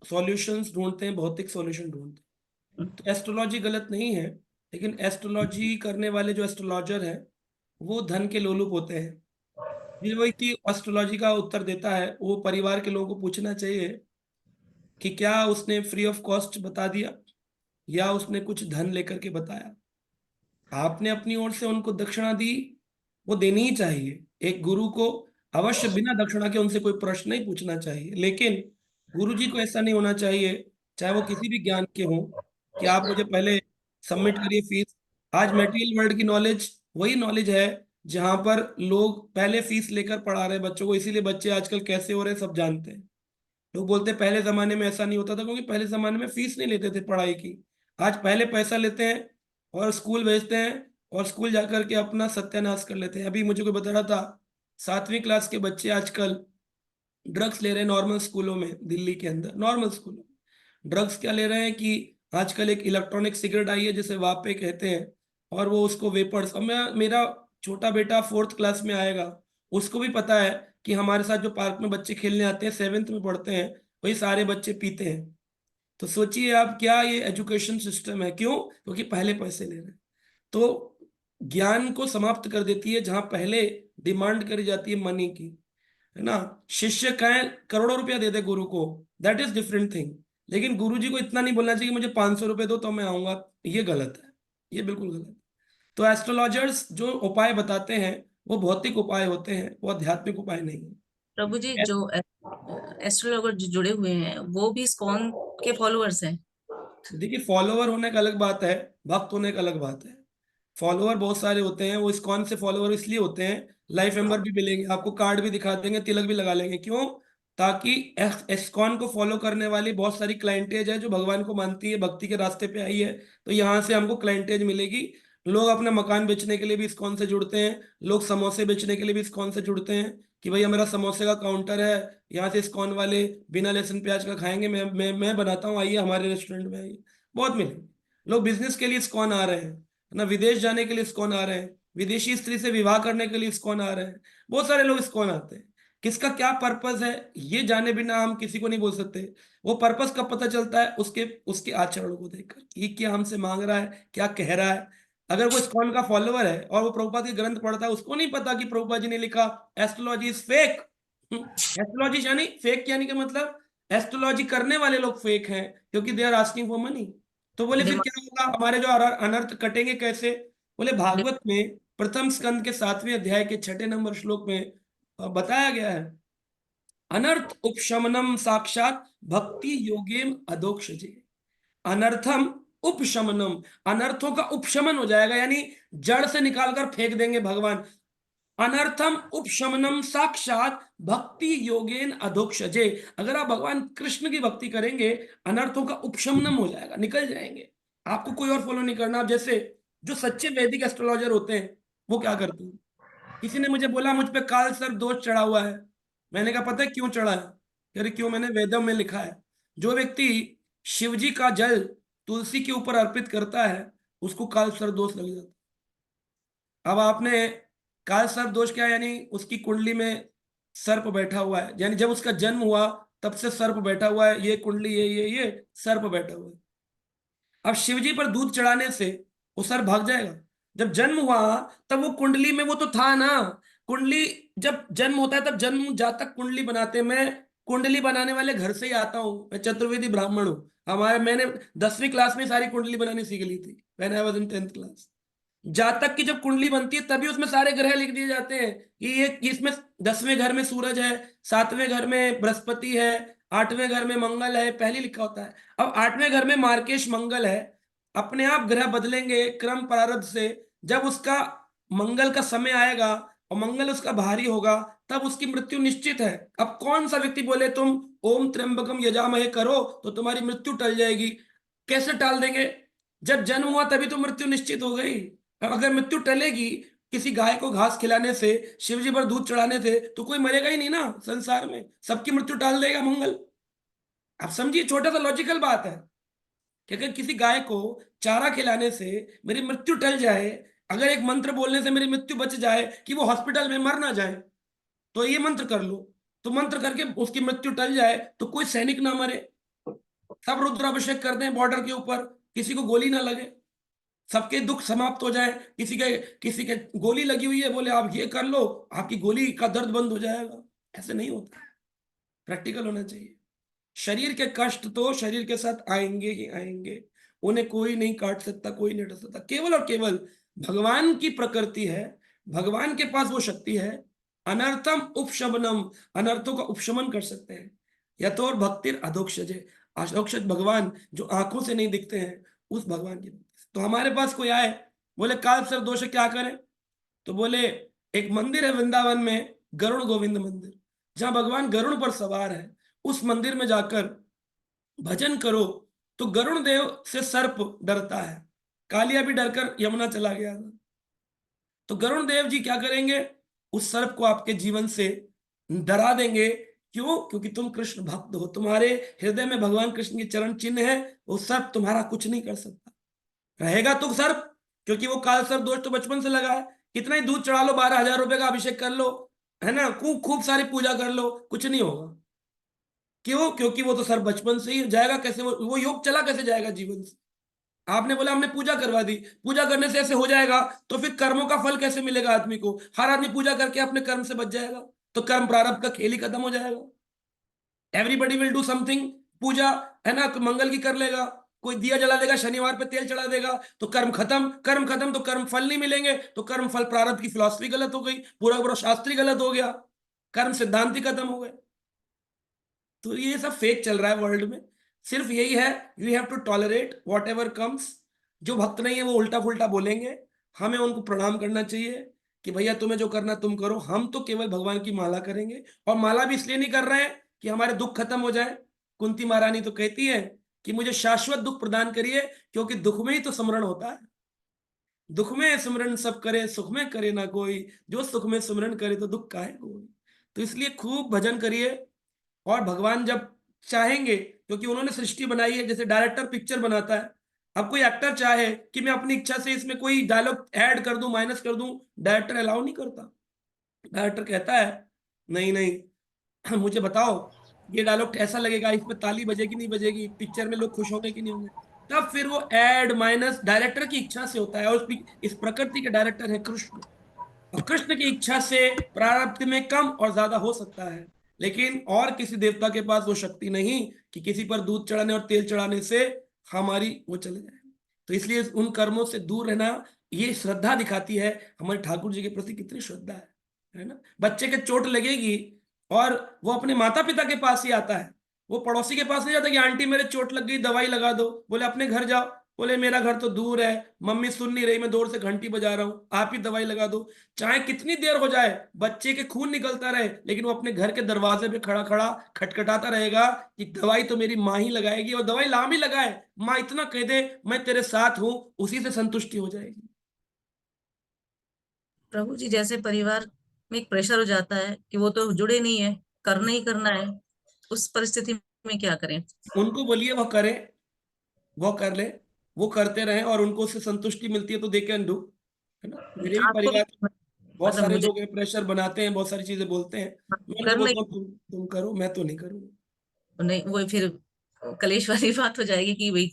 सॉल्यूशंस ढूंढते हैं, भौतिक सॉल्यूशन ढूंढते हैं। तो एस्ट्रोलॉजी गलत नहीं है, लेकिन एस्ट्रोलॉजी करने वाले जो एस्ट्रोलॉजर हैं वो धन के लोलुप होते हैं। जो व्यक्ति एस्ट्रोलॉजी का उत्तर देता है वो परिवार के लोगों को पूछना चाहिए कि क्या उसने फ्री ऑफ कॉस्ट बता दिया या उसने कुछ धन लेकर के बताया। आपने अपनी ओर से उनको दक्षिणा दी वो देनी ही चाहिए। एक गुरु को अवश्य बिना दक्षिणा के उनसे कोई प्रश्न नहीं पूछना चाहिए, लेकिन गुरु जी को ऐसा नहीं होना चाहिए, चाहे वो किसी भी ज्ञान के हों, कि आप मुझे पहले सबमिट करिए फीस। आज मेटीरियल वर्ल्ड की नॉलेज वही नॉलेज है जहां पर लोग पहले फीस लेकर पढ़ा रहे हैं बच्चों को, इसीलिए बच्चे आजकल कैसे हो रहे हैं सब जानते हैं। लोग बोलते हैं पहले जमाने में ऐसा नहीं होता था, क्योंकि पहले जमाने में फीस नहीं लेते थे पढ़ाई की। आज पहले पैसा लेते हैं और स्कूल भेजते हैं, और स्कूल जाकर के अपना सत्यानाश कर लेते हैं। अभी मुझे कोई बता रहा था 7वीं क्लास के बच्चे आजकल ड्रग्स ले रहे हैं नॉर्मल स्कूलों में, दिल्ली के अंदर नॉर्मल स्कूलों में ड्रग्स क्या ले रहे हैं कि आजकल एक इलेक्ट्रॉनिक सिगरेट आई है जिसे वापे कहते हैं, और वो उसको वेपर्स। अब मेरा छोटा बेटा 4th क्लास में आएगा, उसको भी पता है कि हमारे साथ जो पार्क में बच्चे खेलने आते हैं 7th में पढ़ते हैं, वही सारे बच्चे पीते हैं। तो सोचिए आप, क्या ये एजुकेशन सिस्टम है? क्यों? क्योंकि पहले पैसे ले रहे हैं। तो ज्ञान को समाप्त कर देती है जहां पहले डिमांड करी जाती है मनी की, है ना। शिष्य कहें करोड़ों रुपया दे दे गुरु को, दैट इज डिफरेंट थिंग, लेकिन गुरु जी को इतना नहीं बोलना चाहिए कि मुझे 500 रुपए दो तो मैं आऊंगा। ये गलत है, ये बिल्कुल गलत है। तो एस्ट्रोलॉजर्स जो उपाय बताते हैं वो भौतिक उपाय होते हैं, वो आध्यात्मिक उपाय नहीं है। प्रभु जी, जो एस्ट्रोलॉगर जो जुड़े हुए हैं वो भी इस्कॉन के फॉलोअर्स हैं? देखिए, फॉलोवर होने का अलग बात है, भक्त होने का अलग बात है। फॉलोवर बहुत सारे होते हैं, वो इस्कॉन से फॉलोवर इसलिए होते हैं, लाइफ मेंबर भी मिलेंगे आपको, कार्ड भी दिखा देंगे, तिलक भी लगा लेंगे। क्यों? ताकि इस्कॉन को फॉलो करने वाली बहुत सारी क्लाइंटेज है जो भगवान को मानती है, भक्ति के रास्ते पे आई है, तो यहाँ से हमको क्लाइंटेज मिलेगी। लोग अपना मकान बेचने के लिए भी इस्कॉन से जुड़ते हैं, लोग समोसे बेचने के लिए भी इस्कॉन से जुड़ते हैं कि भैया मेरा समोसे का काउंटर है, यहाँ से इस्कॉन वाले बिना लहसुन प्याज का खाएंगे, मैं बनाता हूँ, आइए हमारे रेस्टोरेंट में आइए। बहुत मिलेंगे लोग, बिजनेस के लिए इस्कॉन आ रहे हैं ना, विदेश जाने के लिए इस्कॉन आ रहे हैं, विदेशी स्त्री से विवाह करने के लिए इस्कॉन आ रहे हैं, बहुत सारे लोग इस्कॉन आते हैं। किसका क्या पर्पस है ये जाने बिना हम किसी को नहीं बोल सकते। वो पर्पस कब पता चलता है? उसके उसके आचरण को देखकर, कि क्या हमसे मांग रहा है, क्या कह रहा है। अगर वो इस्कॉन का फॉलोवर है और वो प्रभुपाद के ग्रंथ पढ़ता है, उसको नहीं पता कि प्रभुपाद जी ने लिखा एस्ट्रोलॉजी इज फेक। एस्ट्रोलॉजी यानी फेक, यानी कि मतलब एस्ट्रोलॉजी करने वाले लोग फेक हैं, क्योंकि they are asking for money. तो बोले फिर क्या होगा, हमारे जो अनर्थ कटेंगे कैसे? बोले भागवत में प्रथम स्कंद के 7वें अध्याय के 6 नंबर श्लोक में बताया गया है, अनर्थ उपशमनम साक्षात भक्ति योगेम अधोक्षजे। अनर्थम उपशमनम, अनर्थों का उपशमन हो जाएगा, यानी जड़ से निकालकर फेंक देंगे भगवान। अनर्थम उपशमनम साक्षात भक्ति योगेन अधोक्षजे। अगर आप भगवान कृष्ण की भक्ति करेंगे, अनर्थों का उपशमनम हो जाएगा, निकल जाएंगे। आपको कोई और फॉलो नहीं करना। आप जैसे जो सच्चे वैदिक एस्ट्रोलॉजर होते हैं वो क्या करते हैं? किसी ने मुझे बोला मुझ पे काल सर्प दोष चढ़ा हुआ है, मैंने कहा पता है क्यों चढ़ा है? कह रहे क्यों? मैंने वेदों में लिखा है, जो व्यक्ति शिवजी का जल तुलसी के ऊपर अर्पित करता है उसको काल सर्प दोष लग जाता है। अब आपने काल सर्प दोष क्या, यानी उसकी कुंडली में सर्प बैठा हुआ है, यानी जब उसका जन्म हुआ तब से सर्प बैठा हुआ है, ये कुंडली ये सर्प बैठा हुआ है। अब शिवजी पर दूध चढ़ाने से वो सर्प भाग जाएगा? जब जन्म हुआ तब वो कुंडली में वो तो था ना। कुंडली जब जन्म होता है तब जन्म जातक कुंडली बनाते हैं। मैं कुंडली बनाने वाले घर से ही आता हूँ, मैं चतुर्वेदी ब्राह्मण हूँ। मैंने 10वीं क्लास में सारी कुंडली बनानी सीख ली थी, when I was in 10th class. जातक की जब कुंडली बनती है तभी उसमें सारे ग्रह लिख दिए जाते हैं कि ये इसमें 10वें घर में सूरज है, 7वें घर में बृहस्पति है, 8वें घर में मंगल है, पहले लिखा होता है। अब 8वें घर में मार्केश मंगल है, अपने आप ग्रह बदलेंगे क्रम प्रारब्ध से। जब उसका मंगल का समय आएगा और मंगल उसका भारी होगा तब उसकी मृत्यु निश्चित है। अब कौन सा व्यक्ति बोले तुम ओम त्र्यंबकम यजामहे करो तो तुम्हारी मृत्यु टल जाएगी? कैसे टाल देंगे? जब जन्म हुआ तभी तो मृत्यु निश्चित हो गई। अब अगर मृत्यु टलेगी किसी गाय को घास खिलाने से, शिवजी पर दूध चढ़ाने से, तो कोई मरेगा ही नहीं ना संसार में, सबकी मृत्यु टाल देगा मंगल। आप समझिए, छोटा सा लॉजिकल बात है कि अगर किसी गाय को चारा खिलाने से मेरी मृत्यु टल जाए, अगर एक मंत्र बोलने से मेरी मृत्यु बच जाए कि वो हॉस्पिटल में मर ना जाए, तो ये मंत्र कर लो, तो मंत्र करके उसकी मृत्यु टल जाए तो कोई सैनिक ना मरे, सब रुद्राभिषेक कर दें बॉर्डर के ऊपर, किसी को गोली ना लगे, सबके दुख समाप्त हो जाए। किसी के गोली लगी हुई है, बोले आप ये कर लो आपकी गोली का दर्द बंद हो जाएगा। ऐसे नहीं होता, प्रैक्टिकल होना चाहिए। शरीर के कष्ट तो शरीर के साथ आएंगे ही आएंगे, उन्हें कोई नहीं काट सकता, कोई नहीं हटा सकता। केवल और केवल भगवान की प्रकृति है भगवान के पास वो शक्ति है, अनर्थम उपशमनम, अनर्थों का उपशमन कर सकते हैं। या तो और भक्तिर अधोक्षजे, अधोक्षज भगवान जो आंखों से नहीं दिखते हैं, उस भगवान की भक्ति से। तो हमारे पास कोई आए, बोले काल सर्प दोष है, क्या करें? तो बोले एक मंदिर है वृंदावन में, गरुड़ गोविंद मंदिर, जहां भगवान गरुड़ पर सवार है। उस मंदिर में जाकर भजन करो तो गरुड़ देव से सर्प डरता है। कालिया भी डरकर यमुना चला गया था। तो गरुड़ देव जी क्या करेंगे? उस सर्प को आपके जीवन से डरा देंगे। क्यों? क्योंकि तुम कृष्ण भक्त हो, तुम्हारे हृदय में भगवान कृष्ण के चरण चिन्ह है। वो सर्प तुम्हारा कुछ नहीं कर सकता। रहेगा तो सर्प, क्योंकि वो काल सर्प दोष तो बचपन से लगा है। कितना ही दूध चढ़ा लो, 12,000 रुपए का अभिषेक कर लो, है ना, खूब खूब सारी पूजा कर लो, कुछ नहीं होगा। क्यों? क्योंकि वो तो सर्प बचपन से ही जाएगा। कैसे वो योग चला कैसे जाएगा जीवन से? आपने बोला हमने पूजा करवा दी, पूजा करने से ऐसे हो जाएगा, तो फिर कर्मों का फल कैसे मिलेगा आदमी को? हर आदमी पूजा करके अपने कर्म से बच जाएगा, तो कर्म प्रारब्ध का खेल ही खत्म हो जाएगा। एवरीबडी विल डू समथिंग, पूजा, है ना, कोई मंगल की कर लेगा, कोई दिया जला देगा, शनिवार पे तेल चढ़ा देगा, तो कर्म खत्म। कर्म खत्म तो कर्म फल नहीं मिलेंगे, तो कर्म फल प्रारब्ध की फिलॉसफी गलत हो गई, पूरा पूरा शास्त्री गलत हो गया, कर्म सिद्धांत ही खत्म हो गए। तो ये सब फेक चल रहा है वर्ल्ड में। सिर्फ यही है, you have to tolerate whatever comes. जो भक्त नहीं है वो उल्टा फुल्टा बोलेंगे, हमें उनको प्रणाम करना चाहिए कि भैया तुम्हें जो करना तुम करो, हम तो केवल भगवान की माला करेंगे। और माला भी इसलिए नहीं कर रहे हैं कि हमारे दुख खत्म हो जाए। कुंती महारानी तो कहती है कि मुझे शाश्वत दुख प्रदान करिए, क्योंकि दुख में ही तो स्मरण होता है। दुख में स्मरण सब करे, सुख में करे ना कोई, जो सुख में स्मरण करे तो दुख काहे कोई। तो इसलिए खूब भजन करिए। और भगवान जब चाहेंगे, क्योंकि उन्होंने सृष्टि बनाई है, जैसे डायरेक्टर पिक्चर बनाता है, अब कोई एक्टर चाहे कि मैं अपनी इच्छा से इसमें कोई डायलॉग ऐड कर दूं, माइनस कर दूं, डायरेक्टर अलाउ नहीं करता। डायरेक्टर कहता है नहीं नहीं, मुझे बताओ ये डायलॉग ऐसा लगेगा, इसमें ताली बजेगी नहीं बजेगी, पिक्चर में लोग खुश होंगे कि नहीं होंगे। तब फिर वो ऐड माइनस डायरेक्टर की इच्छा से होता है। और इस प्रकृति के डायरेक्टर है कृष्ण, और कृष्ण की इच्छा से प्रारब्ध में कम और ज्यादा हो सकता है। लेकिन और किसी देवता के पास वो शक्ति नहीं कि किसी पर दूध चढ़ाने और तेल चढ़ाने से हमारी वो चले जाए। तो इसलिए उन कर्मों से दूर रहना, ये श्रद्धा दिखाती है हमारे ठाकुर जी के प्रति कितनी श्रद्धा है ना। बच्चे के चोट लगेगी और वो अपने माता पिता के पास ही आता है, वो पड़ोसी के पास नहीं जाता कि आंटी मेरे चोट लग गई दवाई लगा दो। बोले अपने घर जाओ, बोले मेरा घर तो दूर है, मम्मी सुन नहीं रही, मैं दूर से घंटी बजा रहा हूँ, आप ही दवाई लगा दो। चाहे कितनी देर हो जाए, बच्चे के खून निकलता रहे, लेकिन वो अपने घर के दरवाजे पे खड़ा खड़ा खटखटाता रहेगा कि दवाई तो मेरी माँ ही लगाएगी, और दवाई लाम ही लगाए, माँ इतना कह दे मैं तेरे साथ हूं, उसी से संतुष्टि हो जाएगी। प्रभु जी, जैसे परिवार में एक प्रेशर हो जाता है कि वो तो जुड़े नहीं है, करना ही करना है, उस परिस्थिति में क्या करें? उनको बोलिए वो करें, वो कर ले, वो करते रहे, और उनको उससे संतुष्टि मिलती है तो दे कैन डू, है ना। मेरे भी आपको भी परिवार बहुत मतलब सारे मुझे लोग हैं, प्रेशर बनाते हैं, बहुत सारी चीजें बोलते हैं, मैं उनको करना बोलता हूँ तुम करो, मैं तो नहीं करूंगा। नहीं, वो फिर कलेश वाली बात हो जाएगी कि भाई।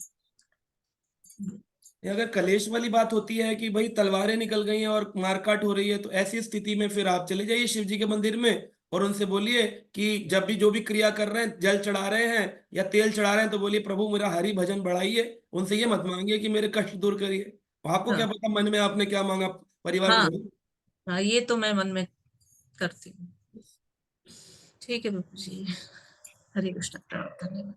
ये अगर कलेश वाली बात होती है कि भाई तलवारें निकल गई हैं और मारकाट हो रही है, तो ऐसी स्थिति में फिर आप चले जाइए शिव जी के मंदिर में और उनसे बोलिए कि जब भी जो भी क्रिया कर रहे हैं, जल चढ़ा रहे हैं या तेल चढ़ा रहे हैं, तो बोलिए प्रभु मेरा हरि भजन बढ़ाइए। उनसे ये मत मांगिए कि मेरे कष्ट दूर करिए। आपको क्या हाँ पता मन में आपने क्या मांगा, परिवार को हाँ बोलिए। हाँ, ये तो मैं मन में करती हूँ। ठीक है प्रभु जी, हरे कृष्ण, धन्यवाद।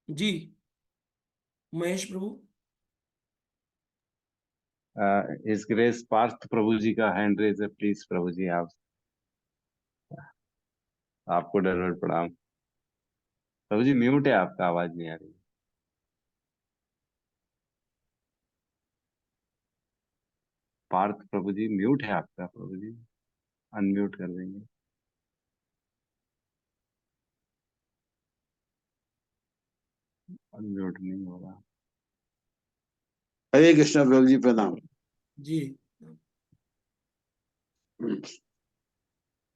जी महेश प्रभु। हिज ग्रेस पार्थ प्रभु जी का हैंड रेज है, प्लीज प्रभु जी आप, आपको दंडवत प्रणाम। प्रभु जी म्यूट है आपका, आवाज नहीं आ रही। पार्थ प्रभु जी म्यूट है आपका, प्रभु जी अनम्यूट कर देंगे। अनम्यूट नहीं हो रहा। हरे कृष्णा प्रभु जी, प्रणाम। जी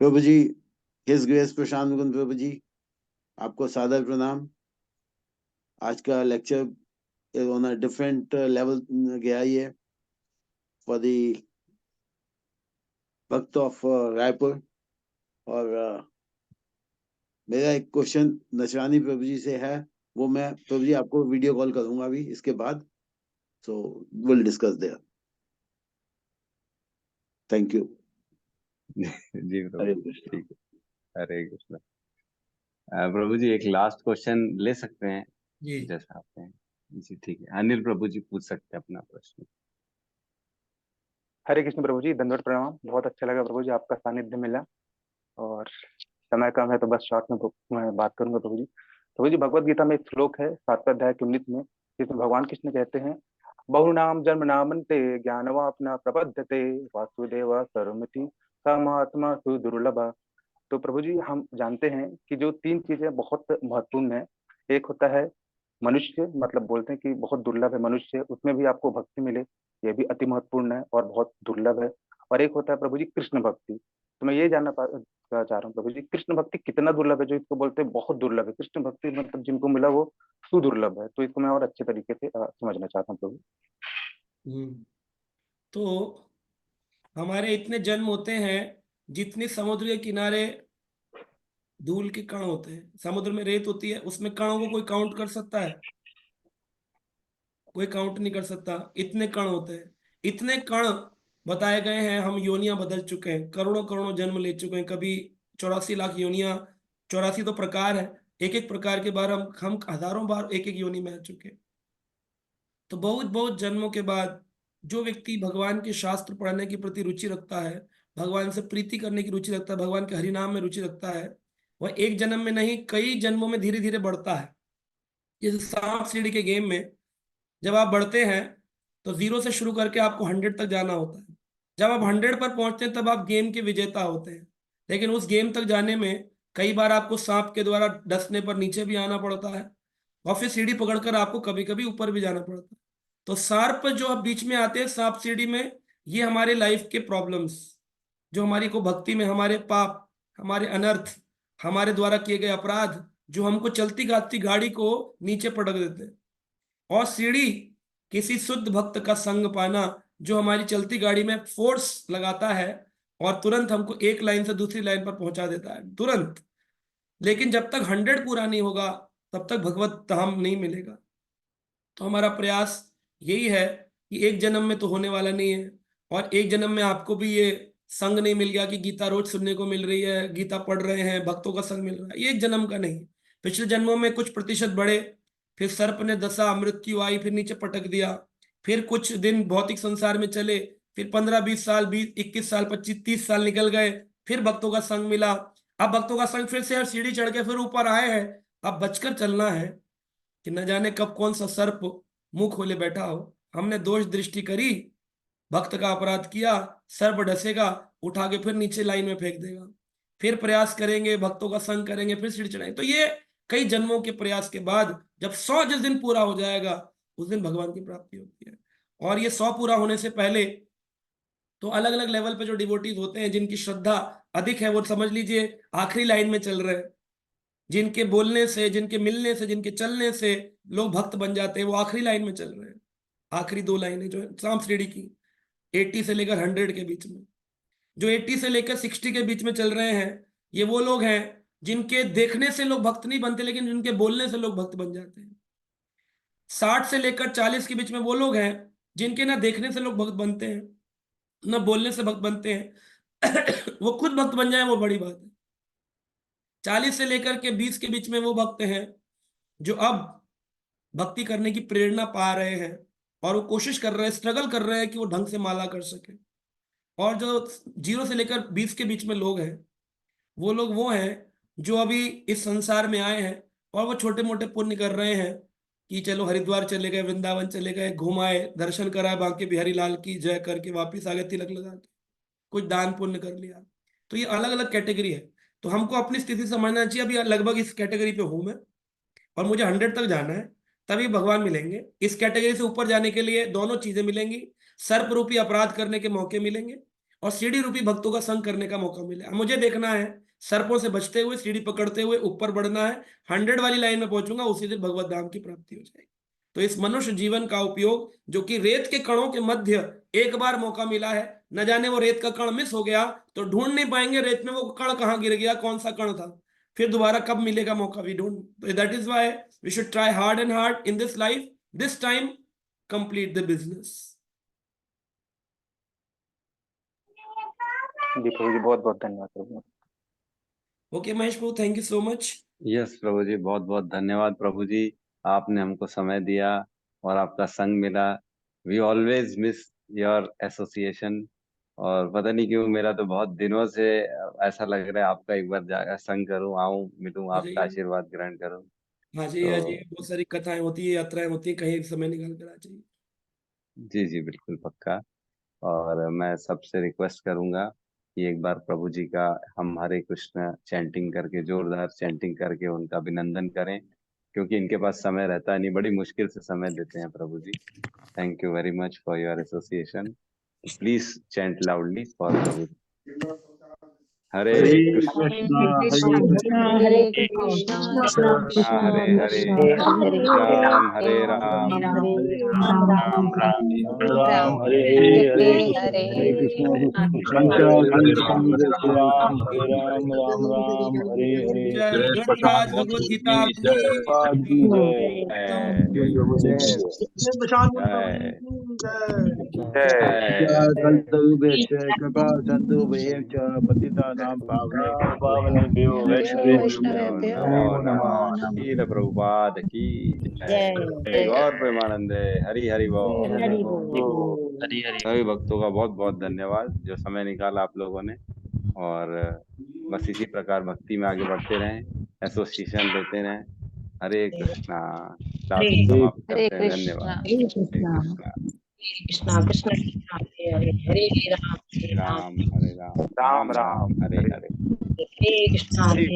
प्रभु जी, हिज ग्रेस प्रशांत मुकुंद प्रभु जी, आपको सादर प्रणाम। आज का lecture on a different level गया ये फॉर द भक्त ऑफ रायपुर। और मेरा एक क्वेश्चन नशरानी प्रभु जी से है, वो मैं प्रभु जी आपको वीडियो कॉल करूंगा अभी इसके बाद। So we'll discuss there. Thank you. जी प्रभु जी, ठीक है। हरे कृष्ण। प्रभु जी एक लास्ट क्वेश्चन ले सकते हैं जी जैसा आप हैं? जी ठीक है, अनिल प्रभु जी पूछ सकते हैं अपना प्रश्न। हरे कृष्ण प्रभु जी, दंडवत प्रणाम। बहुत अच्छा लगा प्रभु जी, आपका सानिध्य मिला और समय कम है तो बस शॉर्ट में मैं बात करूंगा प्रभु जी। प्रभु जी, भगवत गीता में एक श्लोक है 7वें अध्याय के 19 में, जिसमें भगवान कृष्ण कहते हैं, बहुनाम जन्म नामन्ते ज्ञानवाप्ना प्रपद्यते वासुदेव सर्वमिति समात्मा सुदुर्लभ। तो प्रभु जी, हम जानते हैं कि जो 3 चीजें बहुत महत्वपूर्ण है, एक होता है मनुष्य, मतलब बोलते हैं कि बहुत दुर्लभ है मनुष्य, उसमें भी आपको भक्ति मिले, ये भी अति महत्वपूर्ण है और बहुत दुर्लभ है। और एक होता है प्रभु जी कृष्ण भक्ति। तो मैं ये जानना चाह रहा हूँ प्रभु जी, कृष्ण भक्ति कितना दुर्लभ है, जो इसको बोलते हैं बहुत दुर्लभ है। कृष्ण भक्ति मतलब जिनको मिला वो सुदुर्लभ है। तो इसको मैं और अच्छे तरीके से समझना चाहता हूँ प्रभु। तो हमारे इतने जन्म होते हैं जितनी समुद्र के किनारे धूल के कण होते हैं, समुद्र में रेत होती है, उसमें कणों को कोई काउंट कर सकता है? कोई काउंट नहीं कर सकता, इतने कण होते हैं। इतने कण बताए गए हैं, हम योनियां बदल चुके हैं, करोड़ों करोड़ों जन्म ले चुके हैं, कभी 84 लाख योनियां, 84 तो प्रकार है, एक एक प्रकार के बार हम हजारों बार एक एक योनि में आ चुके हैं। तो बहुत बहुत जन्मों के बाद जो व्यक्ति भगवान के शास्त्र पढ़ने की प्रति रुचि रखता है, भगवान से प्रीति करने की रुचि रखता है, भगवान के हरिनाम में रुचि रखता है, वह एक जन्म में नहीं कई जन्मों में धीरे धीरे बढ़ता है। इस सांप सीढ़ी के गेम में जब आप बढ़ते हैं तो 0 से शुरू करके आपको 100 तक जाना होता है। जब आप 100 पर पहुंचते हैं तब आप गेम के विजेता होते हैं। लेकिन उस गेम तक जाने में कई बार आपको सांप के द्वारा डसने पर नीचे भी आना पड़ता है, और फिर सीढ़ी पकड़कर आपको कभी कभी ऊपर भी जाना पड़ता है। तो सर्प जो अब बीच में आते हैं सांप सीढ़ी में, ये हमारे लाइफ के प्रॉब्लम्स, जो हमारी को भक्ति में हमारे पाप, हमारे अनर्थ, हमारे द्वारा किए गए अपराध, जो हमको चलती गाती गाड़ी को नीचे पटक देते हैं। और सीढ़ी किसी शुद्ध भक्त का संग पाना, जो हमारी चलती गाड़ी में फोर्स लगाता है और तुरंत हमको एक लाइन से दूसरी लाइन पर पहुंचा देता है, तुरंत। लेकिन जब तक 100 पूरा नहीं होगा तब तक भगवत धाम नहीं मिलेगा। तो हमारा प्रयास यही है कि एक जन्म में तो होने वाला नहीं है, और एक जन्म में आपको भी ये संग नहीं मिल गया कि गीता रोज सुनने को मिल रही है, गीता पढ़ रहे हैं, भक्तों का संग मिल रहा है, ये एक जन्म का नहीं। पिछले जन्मों में कुछ प्रतिशत बढ़े, फिर सर्प ने दशा, मृत्यु आई, फिर नीचे पटक दिया, फिर कुछ दिन भौतिक संसार में चले, फिर 15-20 साल, 20-21 साल, 25-30 साल निकल गए, फिर भक्तों का संग मिला। अब भक्तों का संग फिर से हर सीढ़ी चढ़ के फिर ऊपर आए हैं। अब बचकर चलना है कि न जाने कब कौन सा सर्प मुंह खोले बैठा हो। हमने दोष दृष्टि करी, भक्त का अपराध किया, सर्प डसेगा, उठा के फिर नीचे लाइन में फेंक देगा, फिर प्रयास करेंगे, भक्तों का संग करेंगे, फिर सीढ़ी चढ़ाएंगे। तो ये कई जन्मों के प्रयास के बाद जब 100 जिस दिन पूरा हो जाएगा उस दिन भगवान की प्राप्ति होती है। और ये 100 पूरा होने से पहले तो अलग अलग लेवल पे जो डिवोटीज होते हैं, जिनकी श्रद्धा अधिक है, वो समझ लीजिए आखिरी लाइन में चल रहे हैं। जिनके बोलने से, जिनके मिलने से, जिनके चलने से लोग भक्त बन जाते हैं, वो आखिरी लाइन में चल रहे हैं। आखिरी 2 लाइनें जो है सांप सीढ़ी की, 80 से लेकर 100 के बीच में। जो 80 से लेकर 60 के बीच में चल रहे हैं, ये वो लोग हैं जिनके देखने से लोग भक्त नहीं बनते, लेकिन जिनके बोलने से लोग भक्त बन जाते हैं। 60 से लेकर 40 के बीच में वो लोग हैं जिनके ना देखने से लोग भक्त बनते हैं, ना बोलने से भक्त बनते हैं। वो खुद भक्त बन जाए वो बड़ी बात है। 40 से लेकर के 20 के बीच में वो भक्त हैं जो अब भक्ति करने की प्रेरणा पा रहे हैं, और वो कोशिश कर रहे हैं, स्ट्रगल कर रहे हैं कि वो ढंग से माला कर सके। और जो 0 से लेकर 20 के बीच में लोग हैं, वो लोग वो हैं जो अभी इस संसार में आए हैं और वो छोटे मोटे पुण्य कर रहे हैं कि चलो हरिद्वार चले गए, वृंदावन चले गए, घुमाए, दर्शन कराए, बांके बिहारी लाल की जय करके वापिस आ गए तिलक लगा के, कुछ दान पुण्य कर लिया। तो ये अलग अलग कैटेगरी है। तो हमको अपनी स्थिति समझना चाहिए, अभी लगभग इस कैटेगरी पे हूं मैं और मुझे 100 तक जाना है, तभी भगवान मिलेंगे। इस कैटेगरी से ऊपर जाने के लिए दोनों चीजें मिलेंगी, सर्प रूपी अपराध करने के मौके मिलेंगे और सीढ़ी रूपी भक्तों का संग करने का मौका मिलेगा। मुझे देखना है सर्पों से बचते हुए, सीढ़ी पकड़ते हुए ऊपर बढ़ना है। 100 वाली लाइन में पहुंचूंगा, उसी दिन भगवत धाम की प्राप्ति हो जाएगी। तो इस मनुष्य जीवन का उपयोग, जो कि रेत के कणों के मध्य एक बार मौका मिला है, न जाने वो रेत का कण मिस हो गया तो ढूंढ नहीं पाएंगे रेत में वो कण कहाँ गिर गया, कौन सा कण था, फिर दोबारा कब मिलेगा मौका, we don't. That is why we should try hard and hard in this life, this time complete the business. जी प्रभु जी, बहुत बहुत धन्यवाद Prabhu. Okay, Mahesh Prabhu, thank you so much. Yes Prabhu ji, बहुत बहुत धन्यवाद प्रभु जी, आपने हमको समय दिया और आपका संग मिला। We always miss your association, और पता नहीं क्यों मेरा तो बहुत दिनों से ऐसा लग रहा है आपका एक बार जाकर संग करूं, आऊं, मिलूं, आपका जाइए। आशीर्वाद ग्रहण करूं। हाँ जी, हाँ जी, बहुत सारी कथाएं होती है, यात्राएं होती है, कहीं समय निकाल कर आ जाइए। जी जी बिल्कुल पक्का। और मैं सबसे रिक्वेस्ट करूंगा कि एक बार प्रभु जी का हम हरे कृष्ण चैंटिंग करके, जोरदार चैंटिंग करके उनका अभिनंदन करें, क्योंकि इनके पास समय रहता नहीं, बड़ी मुश्किल से समय देते हैं प्रभु जी। Thank you very much for your association. Please chant loudly for Prabhu ji. Hare Krishna Hare Krishna Hare Hare Ram Hare Ram Ram Ram Hare Hare Hare Krishna Hare Ram Hare Ram Ram Ram Hare Hare. जय गणराज भगवत गीता की पाद की जय। कृपा संतु भयेम च पतितानां पावनेभ्यो पावनेभ्यो वैष्णवेभ्यो नमो नमः। शील प्रभुपाद की जय। गौर प्रेमानंद हरि हरि बोल। हरी हरी सभी भक्तों का बहुत बहुत धन्यवाद जो समय निकाला आप लोगों ने, और बस इसी प्रकार भक्ति में आगे बढ़ते रहें, एसोसिएशन लेते रहें। हरे कृष्णा। क्लास समाप्त करते हैं। धन्यवाद। हरे कृष्णा कृष्णा कृष्ण हरे हरे हरे राम हरे राम राम राम हरे हरे। हरे कृष्णा हरे